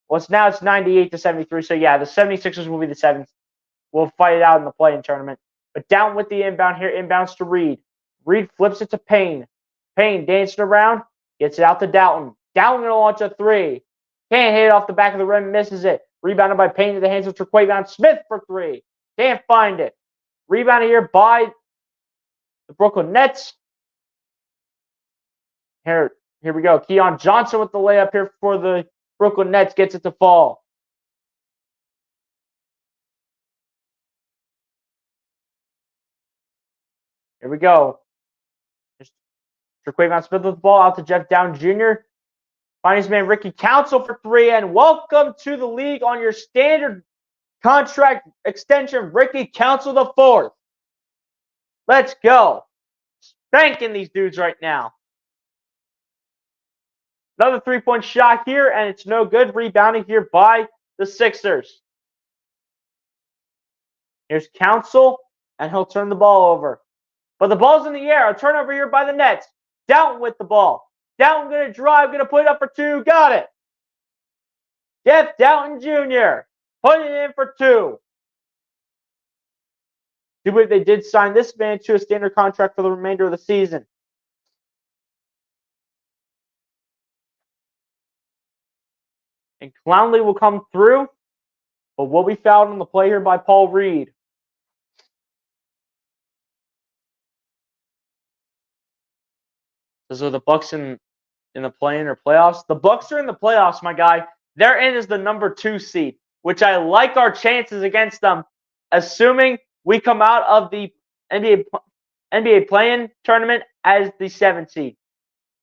Well, it's 98-73. So yeah, the 76ers will be the seventh. We'll fight it out in the play-in tournament. But down with the inbound here. Inbounds to Reed. Reed flips it to Payne. Payne dancing around. Gets it out to Downton. Downton going to launch a three. Can't hit it off the back of the rim. Misses it. Rebounded by Payne to the hands of Terquavion Smith for three. Can't find it. Rebounded here by the Brooklyn Nets. Here we go. Keon Johnson with the layup here for the Brooklyn Nets. Gets it to fall. Here we go. Terquavion Smith with the ball out to Jeff Downton Jr. Find his man Ricky Council for three, and welcome to the league on your standard contract extension, Ricky Council the fourth. Let's go. Spanking these dudes right now. Another three-point shot here, and it's no good. Rebounding here by the Sixers. Here's Council, and he'll turn the ball over. But the ball's in the air. A turnover here by the Nets. Down with the ball. Down going to drive, going to put it up for two. Got it. Jeff Doughton Jr. putting it in for two. Do believe they did sign this man to a standard contract for the remainder of the season. And Clowney will come through, but will be fouled on the play here by Paul Reed. Those are the Bucks in the play-in or playoffs. The Bucks are in the playoffs, my guy. They're in as the number 2 seed, which I like our chances against them, assuming we come out of the NBA play-in tournament as the 7th seed.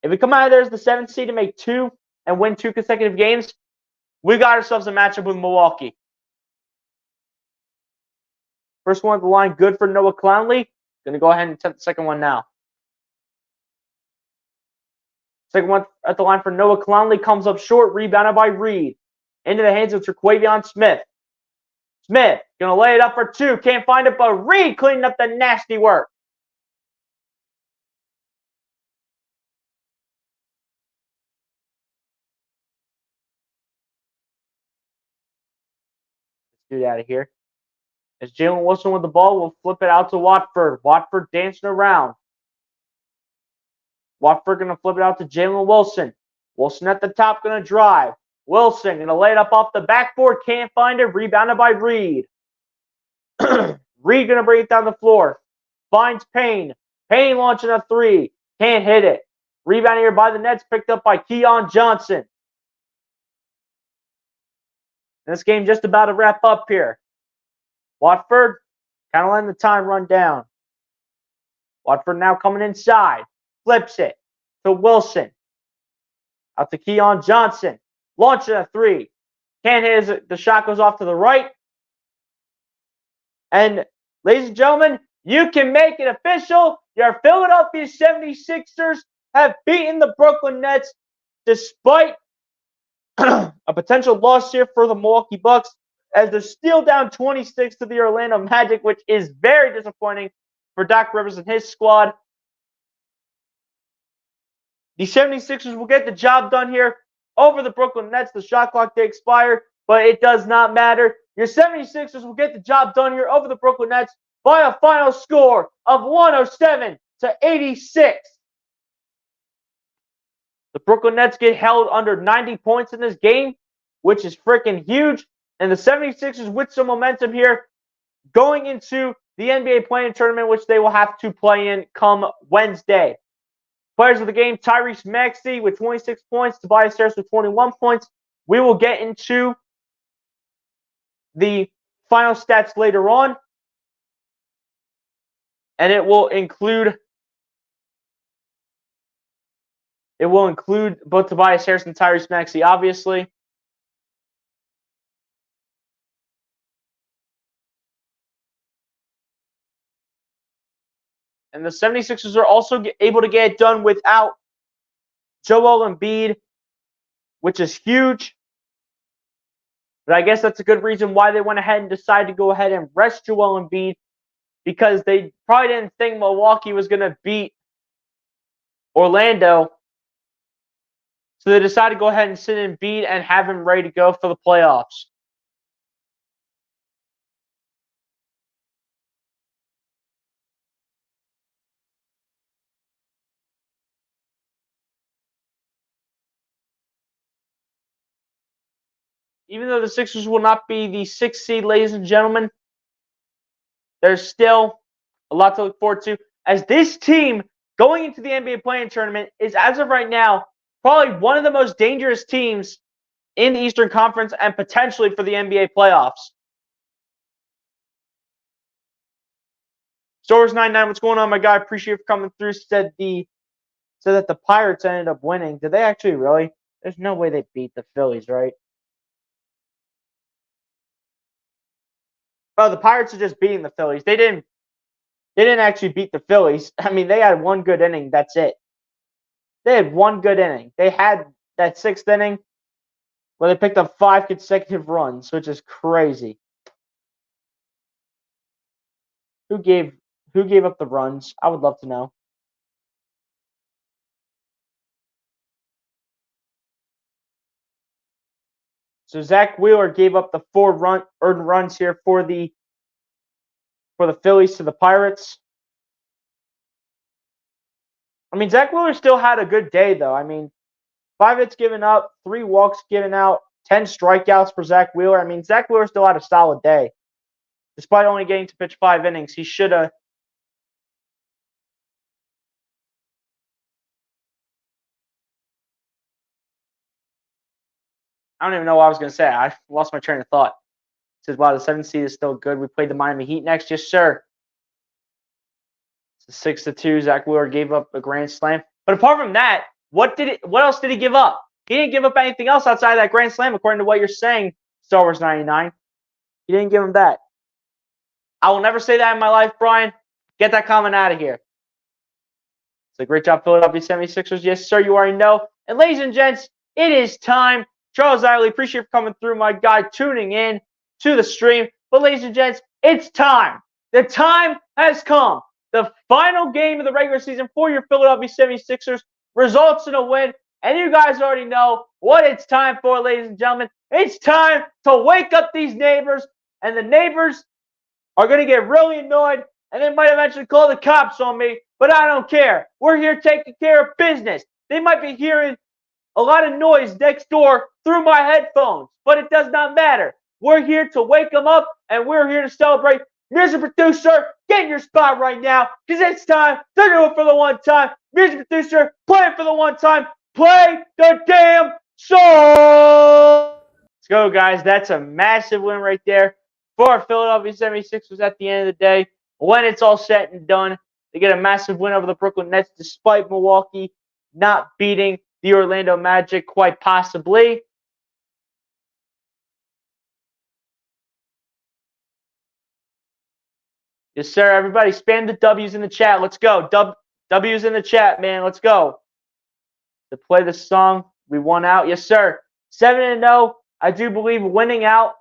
If we come out of there as the 7th seed and make 2 and win 2 consecutive games, we got ourselves a matchup with Milwaukee. First one at the line, good for Noah Clowney. Going to go ahead and attempt the second one now. Second one at the line for Noah Clowney comes up short, rebounded by Reed. Into the hands of Terquavion Smith. Smith going to lay it up for 2. Can't find it, but Reed cleaning up the nasty work. Let's get out of here. As Jalen Wilson with the ball, will flip it out to Watford. Watford dancing around. Watford going to flip it out to Jalen Wilson. Wilson at the top going to drive. Wilson going to lay it up off the backboard. Can't find it. Rebounded by Reed. Reed going to bring it down the floor. Finds Payne. Payne launching a 3. Can't hit it. Rebound here by the Nets. Picked up by Keon Johnson. This game just about to wrap up here. Watford kind of letting the time run down. Watford now coming inside. Flips it to Wilson. Out to Keon Johnson. Launching a 3. Can't hit it. The shot goes off to the right. And ladies and gentlemen, you can make it official. Your Philadelphia 76ers have beaten the Brooklyn Nets despite a potential loss here for the Milwaukee Bucks, as they're still down 26 to the Orlando Magic, which is very disappointing for Doc Rivers and his squad. The 76ers will get the job done here over the Brooklyn Nets. The shot clock did expire, but it does not matter. Your 76ers will get the job done here over the Brooklyn Nets by a final score of 107-86. The Brooklyn Nets get held under 90 points in this game, which is freaking huge. And the 76ers with some momentum here going into the NBA play-in tournament, which they will have to play in come Wednesday. Players of the game, Tyrese Maxey with 26 points, Tobias Harris with 21 points. We will get into the final stats later on. And it will include both Tobias Harris and Tyrese Maxey, obviously. And the 76ers are also able to get it done without Joel Embiid, which is huge. But I guess that's a good reason why they went ahead and decided to go ahead and rest Joel Embiid, because they probably didn't think Milwaukee was going to beat Orlando. So they decided to go ahead and sit Embiid and have him ready to go for the playoffs. Even though the Sixers will not be the 6th seed, ladies and gentlemen, there's still a lot to look forward to, as this team going into the NBA play-in tournament is, as of right now, probably one of the most dangerous teams in the Eastern Conference and potentially for the NBA playoffs. Stores99, what's going on, my guy? Appreciate you for coming through. Said that the Pirates ended up winning. Did they actually really? There's no way they beat the Phillies, right? Oh, the Pirates are just beating the Phillies. They didn't actually beat the Phillies. I mean, they had one good inning. That's it. They had one good inning. They had that sixth inning where they picked up 5 consecutive runs, which is crazy. Who gave up the runs? I would love to know. So Zach Wheeler gave up the 4 earned runs here for the Phillies to the Pirates. I mean, Zach Wheeler still had a good day, though. I mean, 5 hits given up, 3 walks given out, 10 strikeouts for Zach Wheeler. I mean, Zach Wheeler still had a solid day. Despite only getting to pitch 5 innings, he should have. I don't even know what I was going to say. I lost my train of thought. It says, wow, the 7th seed is still good. We played the Miami Heat next. Yes, sir. It's 6-2. Zach Wheeler gave up a grand slam. But apart from that, what else did he give up? He didn't give up anything else outside of that grand slam, according to what you're saying, Star Wars 99. He didn't give him that. I will never say that in my life, Brian. Get that comment out of here. It's a great job, Philadelphia 76ers. Yes, sir, you already know. And ladies and gents, it is time. Charles Iley, appreciate you coming through, my guy, tuning in to the stream. But ladies and gents, it's time. The time has come. The final game of the regular season for your Philadelphia 76ers results in a win. And you guys already know what it's time for, ladies and gentlemen. It's time to wake up these neighbors. And the neighbors are going to get really annoyed. And they might eventually call the cops on me. But I don't care. We're here taking care of business. They might be hearing a lot of noise next door through my headphones. But it does not matter. We're here to wake them up. And we're here to celebrate. Music producer, get in your spot right now, because it's time to do it for the one time. Music producer, play it for the one time. Play the damn song. Let's go, guys. That's a massive win right there for our Philadelphia 76ers at the end of the day. When it's all said and done, they get a massive win over the Brooklyn Nets, despite Milwaukee not beating the Orlando Magic quite possibly. Yes, sir. Everybody, spam the W's in the chat. Let's go. W's in the chat, man. Let's go. To play the song, we won out. Yes, sir. 7-0. I do believe winning out.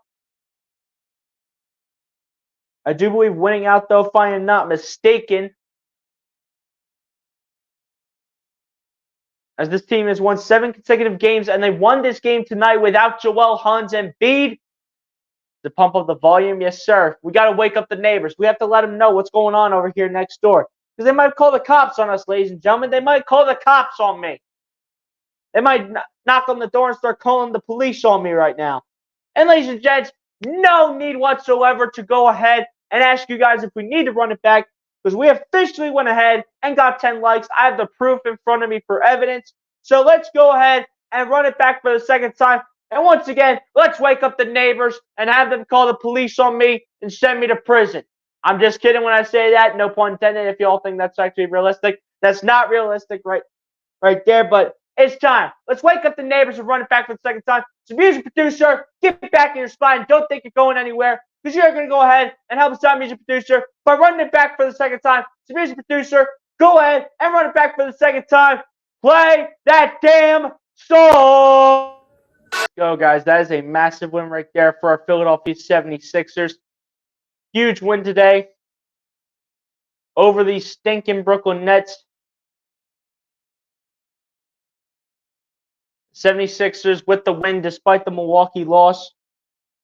Though, if I am not mistaken. As this team has won 7 consecutive games, and they won this game tonight without Joel Hans and Embiid. To pump up the volume, yes, sir. We got to wake up the neighbors. We have to let them know what's going on over here next door. Because they might call the cops on us, ladies and gentlemen. They might call the cops on me. They might knock on the door and start calling the police on me right now. And ladies and gents, no need whatsoever to go ahead and ask you guys if we need to run it back. Because we officially went ahead and got 10 likes. I have the proof in front of me for evidence. So let's go ahead and run it back for the second time. And once again, let's wake up the neighbors and have them call the police on me and send me to prison. I'm just kidding when I say that. No pun intended. If you all think that's actually realistic, that's not realistic right there. But it's time. Let's wake up the neighbors and run it back for the second time. So music producer, get back in your spot and don't think you're going anywhere, because you're going to go ahead and help us out, music producer, by running it back for the second time. So music producer, go ahead and run it back for the second time. Play that damn song. Let's go, guys. That is a massive win right there for our Philadelphia 76ers. Huge win today over the stinking Brooklyn Nets. 76ers with the win despite the Milwaukee loss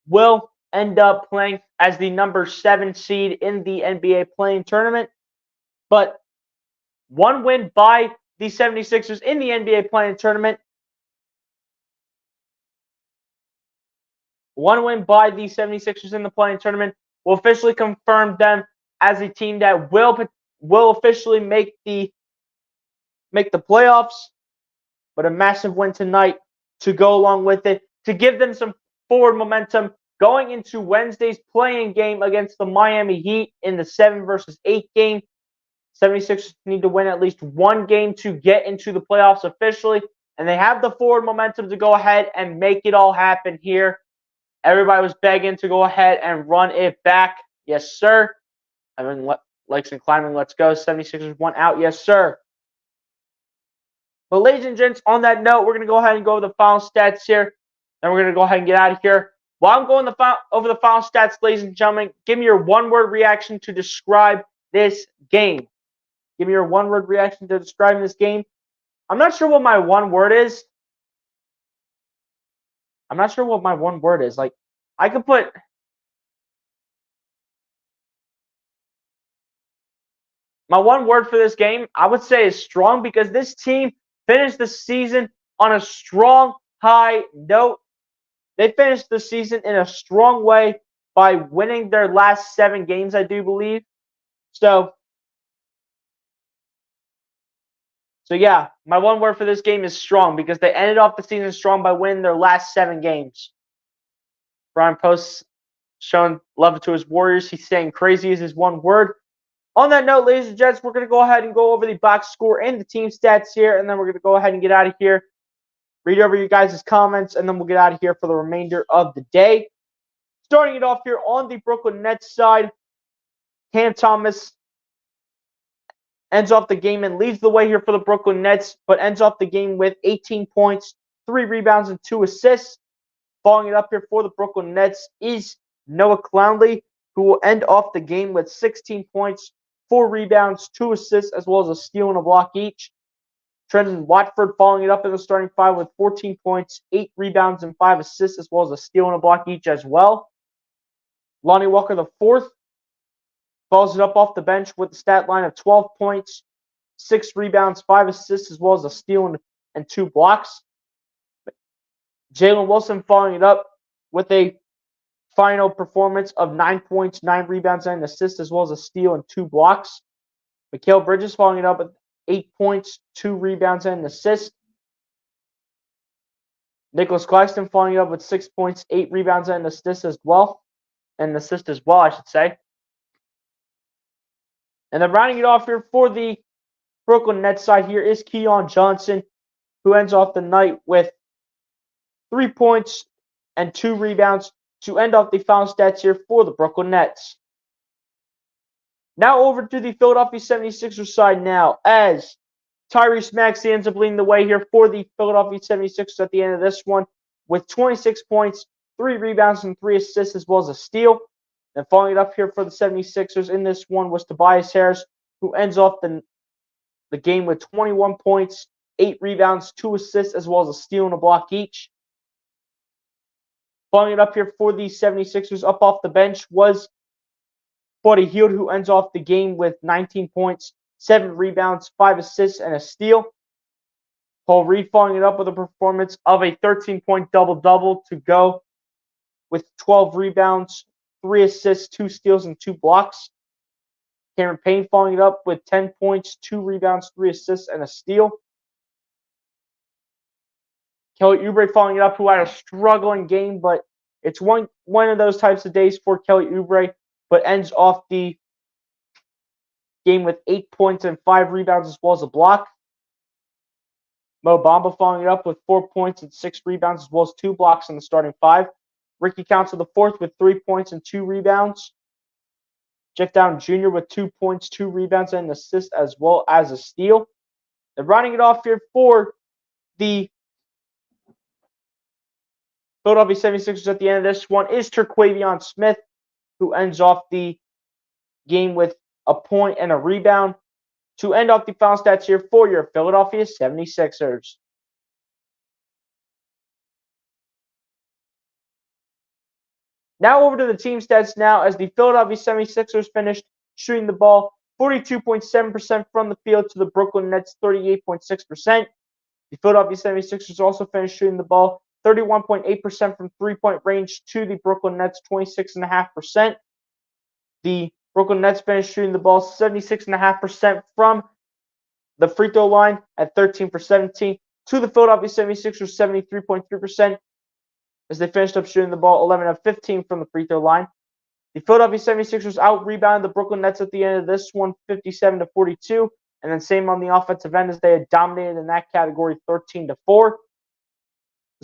will end up playing as the number 7 seed in the NBA play-in tournament. But one win by the 76ers in the NBA play-in tournament. One win by the 76ers in the play-in tournament will officially confirm them as a team that will officially make the playoffs. But a massive win tonight to go along with it, to give them some forward momentum going into Wednesday's play-in game against the Miami Heat in the 7 versus 8 game. 76ers need to win at least one game to get into the playoffs officially, and they have the forward momentum to go ahead and make it all happen here Everybody was begging to go ahead and run it back. Yes, sir. I mean, Lakes and climbing, let's go. 76ers 1 out. Yes, sir. But ladies and gents, on that note, we're going to go ahead and go over the final stats here. Then we're going to go ahead and get out of here. While I'm going over the final stats, ladies and gentlemen, give me your one-word reaction to describe this game. Give me your one-word reaction to describing this game. I'm not sure what my one word is. Like, I could put... My one word for this game, I would say, is strong, because this team finished the season on a strong, high note. They finished the season in a strong way by winning their last 7 games, I do believe. So yeah, my one word for this game is strong, because they ended off the season strong by winning their last 7 games. Brian Post showing love to his Warriors. He's saying crazy is his one word. On that note, ladies and gents, we're going to go ahead and go over the box score and the team stats here, and then we're going to go ahead and get out of here. Read over you guys' comments, and then we'll get out of here for the remainder of the day. Starting it off here on the Brooklyn Nets side, Cam Thomas ends off the game and leads the way here for the Brooklyn Nets, but ends off the game with 18 points, 3 rebounds, and 2 assists. Following it up here for the Brooklyn Nets is Noah Clowney, who will end off the game with 16 points, 4 rebounds, 2 assists, as well as a steal and a block each. Trendon Watford following it up in the starting 5 with 14 points, 8 rebounds, and 5 assists, as well as a steal and a block each as well. Lonnie Walker IV follows it up off the bench with the stat line of 12 points, 6 rebounds, 5 assists, as well as a steal and 2 blocks. Jalen Wilson following it up with a final performance of 9 points, 9 rebounds, and an assist, as well as a steal and 2 blocks. Mikal Bridges following it up with 8 points, 2 rebounds, and an assist. Nicholas Claxton following it up with 6 points, 8 rebounds, and an assist as well. I should say. And then rounding it off here for the Brooklyn Nets side here is Keon Johnson, who ends off the night with 3 points and 2 rebounds to end off the final stats here for the Brooklyn Nets. Now over to the Philadelphia 76ers side now, as Tyrese Maxey ends up leading the way here for the Philadelphia 76ers at the end of this one with 26 points, 3 rebounds, and 3 assists, as well as a steal. And following it up here for the 76ers in this one was Tobias Harris, who ends off the game with 21 points, 8 rebounds, 2 assists, as well as a steal and a block each. Following it up here for the 76ers up off the bench was Buddy Hield, who ends off the game with 19 points, 7 rebounds, 5 assists, and a steal. Paul Reed following it up with a performance of a 13-point double-double to go with 12 rebounds, 3 assists, 2 steals, and 2 blocks. Cameron Payne following it up with 10 points, 2 rebounds, 3 assists, and a steal. Kelly Oubre following it up, who had a struggling game, but it's one of those types of days for Kelly Oubre, but ends off the game with 8 points and 5 rebounds, as well as a block. Mo Bamba following it up with 4 points and 6 rebounds, as well as 2 blocks in the starting 5. Ricky Council IV with 3 points and 2 rebounds. Jeff Down Jr. with 2 points, 2 rebounds, and an assist, as well as a steal. And rounding it off here for the Philadelphia 76ers at the end of this one is Terquavion Smith, who ends off the game with a point and a rebound to end off the final stats here for your Philadelphia 76ers. Now over to the team stats now, as the Philadelphia 76ers finished shooting the ball 42.7% from the field to the Brooklyn Nets 38.6%. The Philadelphia 76ers also finished shooting the ball 31.8% from three-point range to the Brooklyn Nets 26.5%. The Brooklyn Nets finished shooting the ball 76.5% from the free throw line at 13 for 17 to the Philadelphia 76ers 73.3%. As they finished up shooting the ball 11 of 15 from the free throw line. The Philadelphia 76ers out-rebounded the Brooklyn Nets at the end of this one, 57-42. And then same on the offensive end, as they had dominated in that category, 13-4.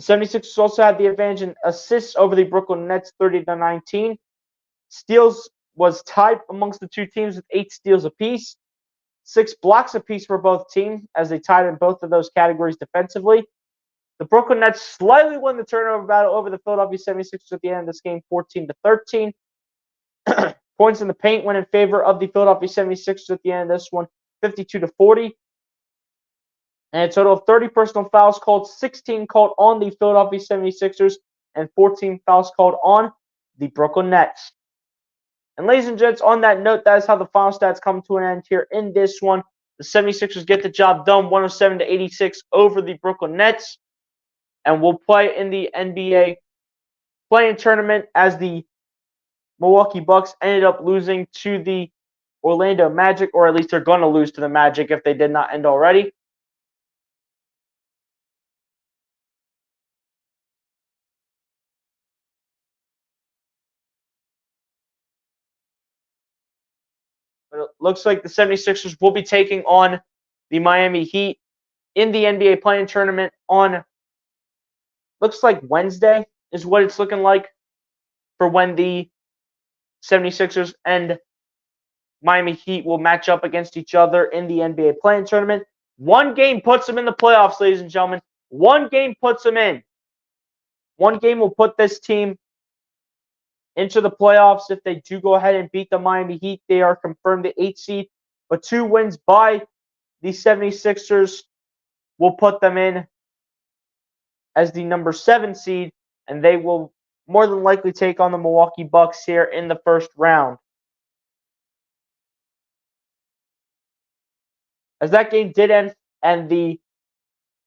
The 76ers also had the advantage in assists over the Brooklyn Nets 30-19. Steals was tied amongst the two teams with 8 steals apiece. 6 blocks apiece for both teams as they tied in both of those categories defensively. The Brooklyn Nets slightly won the turnover battle over the Philadelphia 76ers at the end of this game, 14-13. Points in the paint went in favor of the Philadelphia 76ers at the end of this one, 52-40. And a total of 30 personal fouls called, 16 called on the Philadelphia 76ers, and 14 fouls called on the Brooklyn Nets. And ladies and gents, on that note, that is how the final stats come to an end here in this one. The 76ers get the job done, 107-86 over the Brooklyn Nets. And will play in the NBA play-in tournament as the Milwaukee Bucks ended up losing to the Orlando Magic, or at least they're going to lose to the Magic if they did not end already. But it looks like the 76ers will be taking on the Miami Heat in the NBA play-in tournament on, looks like Wednesday is what it's looking like for when the 76ers and Miami Heat will match up against each other in the NBA play-in tournament. One game puts them in the playoffs, ladies and gentlemen. One game puts them in. One game will put this team into the playoffs. If they do go ahead and beat the Miami Heat, they are confirmed the 8th seed. But 2 wins by the 76ers will put them in as the number 7 seed, and they will more than likely take on the Milwaukee Bucks here in the first round. As that game did end, and the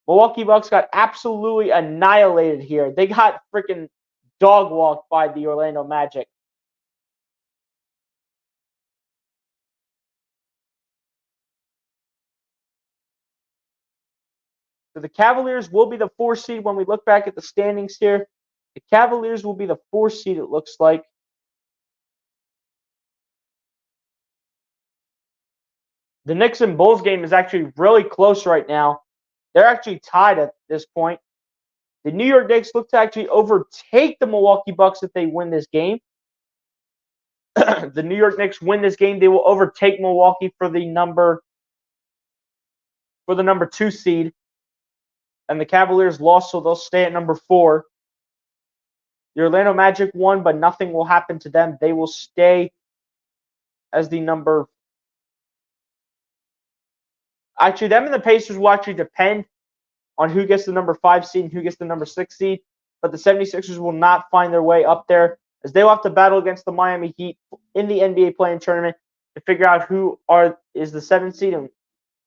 Milwaukee Bucks got absolutely annihilated here. They got freaking dog walked by the Orlando Magic. So the Cavaliers will be the 4 seed when we look back at the standings here. The Cavaliers will be the 4 seed, it looks like. The Knicks and Bulls game is actually really close right now. They're actually tied at this point. The New York Knicks look to actually overtake the Milwaukee Bucks if they win this game. The New York Knicks win this game, they will overtake Milwaukee for the number 2 seed. And the Cavaliers lost, so they'll stay at number 4. The Orlando Magic won, but nothing will happen to them. They will stay as the number. Actually, them and the Pacers will actually depend on who gets the number 5 seed and who gets the number 6 seed. But the 76ers will not find their way up there, as they will have to battle against the Miami Heat in the NBA play-in tournament to figure out who is the 7th seed and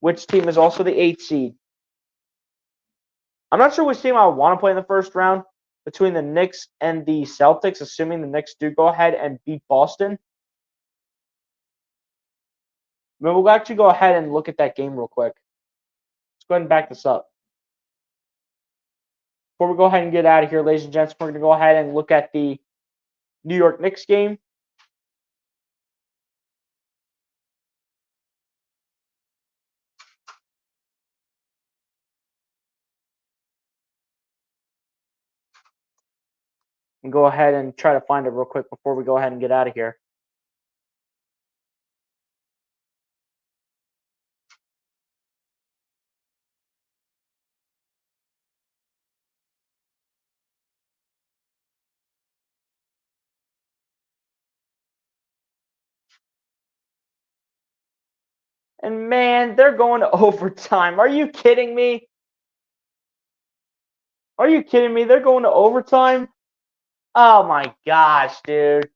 which team is also the 8th seed. I'm not sure which team I would want to play in the first round between the Knicks and the Celtics, assuming the Knicks do go ahead and beat Boston. But we'll actually go ahead and look at that game real quick. Let's go ahead and back this up. Before we go ahead and get out of here, ladies and gents, we're going to go ahead and look at the New York Knicks game. And go ahead and try to find it real quick before we go ahead and get out of here. And man, they're going to overtime. Are you kidding me? Are you kidding me? They're going to overtime? Oh my gosh, dude.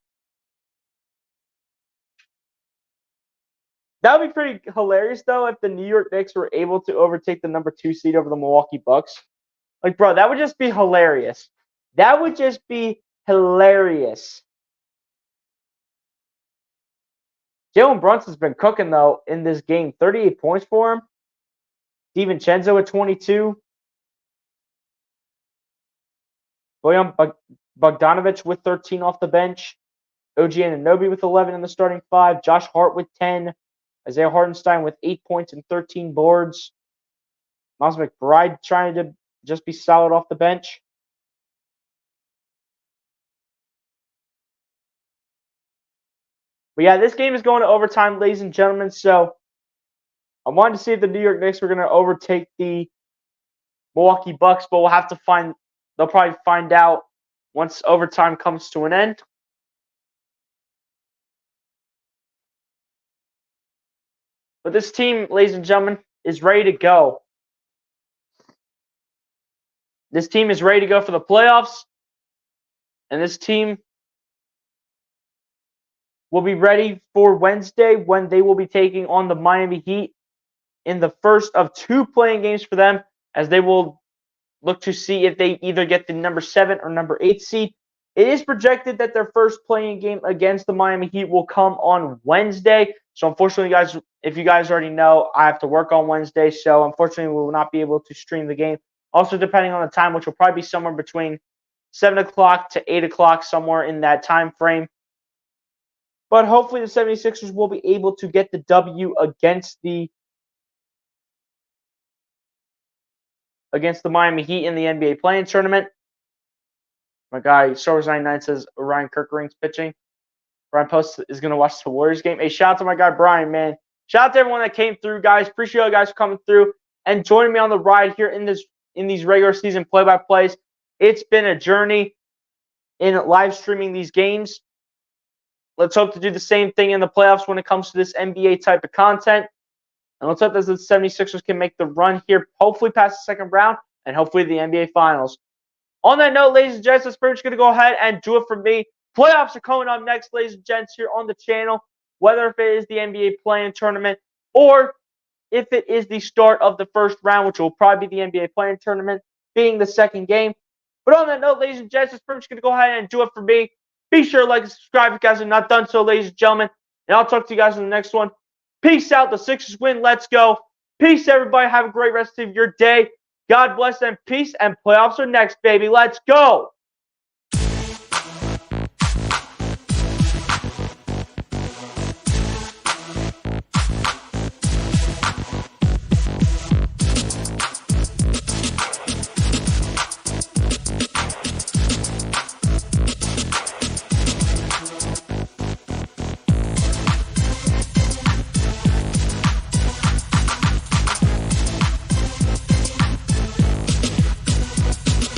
That would be pretty hilarious, though, if the New York Knicks were able to overtake the number 2 seed over the Milwaukee Bucks. Like, bro, that would just be hilarious. That would just be hilarious. Jalen Brunson's been cooking, though, in this game. 38 points for him. DiVincenzo at 22. Bojan Bogdanovic with 13 off the bench. OG Anunoby with 11 in the starting 5. Josh Hart with 10. Isaiah Hartenstein with 8 points and 13 boards. Miles McBride trying to just be solid off the bench. But yeah, this game is going to overtime, ladies and gentlemen. So I wanted to see if the New York Knicks were going to overtake the Milwaukee Bucks, but we'll have to find. They'll probably find out once overtime comes to an end. But this team, ladies and gentlemen, is ready to go. This team is ready to go for the playoffs. And this team will be ready for Wednesday when they will be taking on the Miami Heat in the first of 2 playing games for them, as they will look to see if they either get the number 7 or number 8 seed. It is projected that their first playing game against the Miami Heat will come on Wednesday. So unfortunately, guys, if you guys already know, I have to work on Wednesday. So unfortunately, we will not be able to stream the game. Also, depending on the time, which will probably be somewhere between 7 o'clock to 8 o'clock, somewhere in that time frame. But hopefully the 76ers will be able to get the W against the Miami Heat in the NBA play-in tournament. My guy, Stars99 says Ryan Kirkering's pitching. Brian Post is going to watch the Warriors game. Hey, shout out to my guy, Brian, man. Shout out to everyone that came through, guys. Appreciate you guys coming through and joining me on the ride here in these regular season play-by-plays. It's been a journey in live streaming these games. Let's hope to do the same thing in the playoffs when it comes to this NBA type of content. And let's hope that the 76ers can make the run here, hopefully past the second round, and hopefully the NBA Finals. On that note, ladies and gents, that's pretty much going to go ahead and do it for me. Playoffs are coming up next, ladies and gents, here on the channel, whether if it is the NBA play-in tournament or if it is the start of the first round, which will probably be the NBA play-in tournament, being the second game. But on that note, ladies and gents, that's pretty much going to go ahead and do it for me. Be sure to like and subscribe if you guys have not done so, ladies and gentlemen. And I'll talk to you guys in the next one. Peace out. The Sixers win. Let's go. Peace, everybody. Have a great rest of your day. God bless and peace. And playoffs are next, baby. Let's go.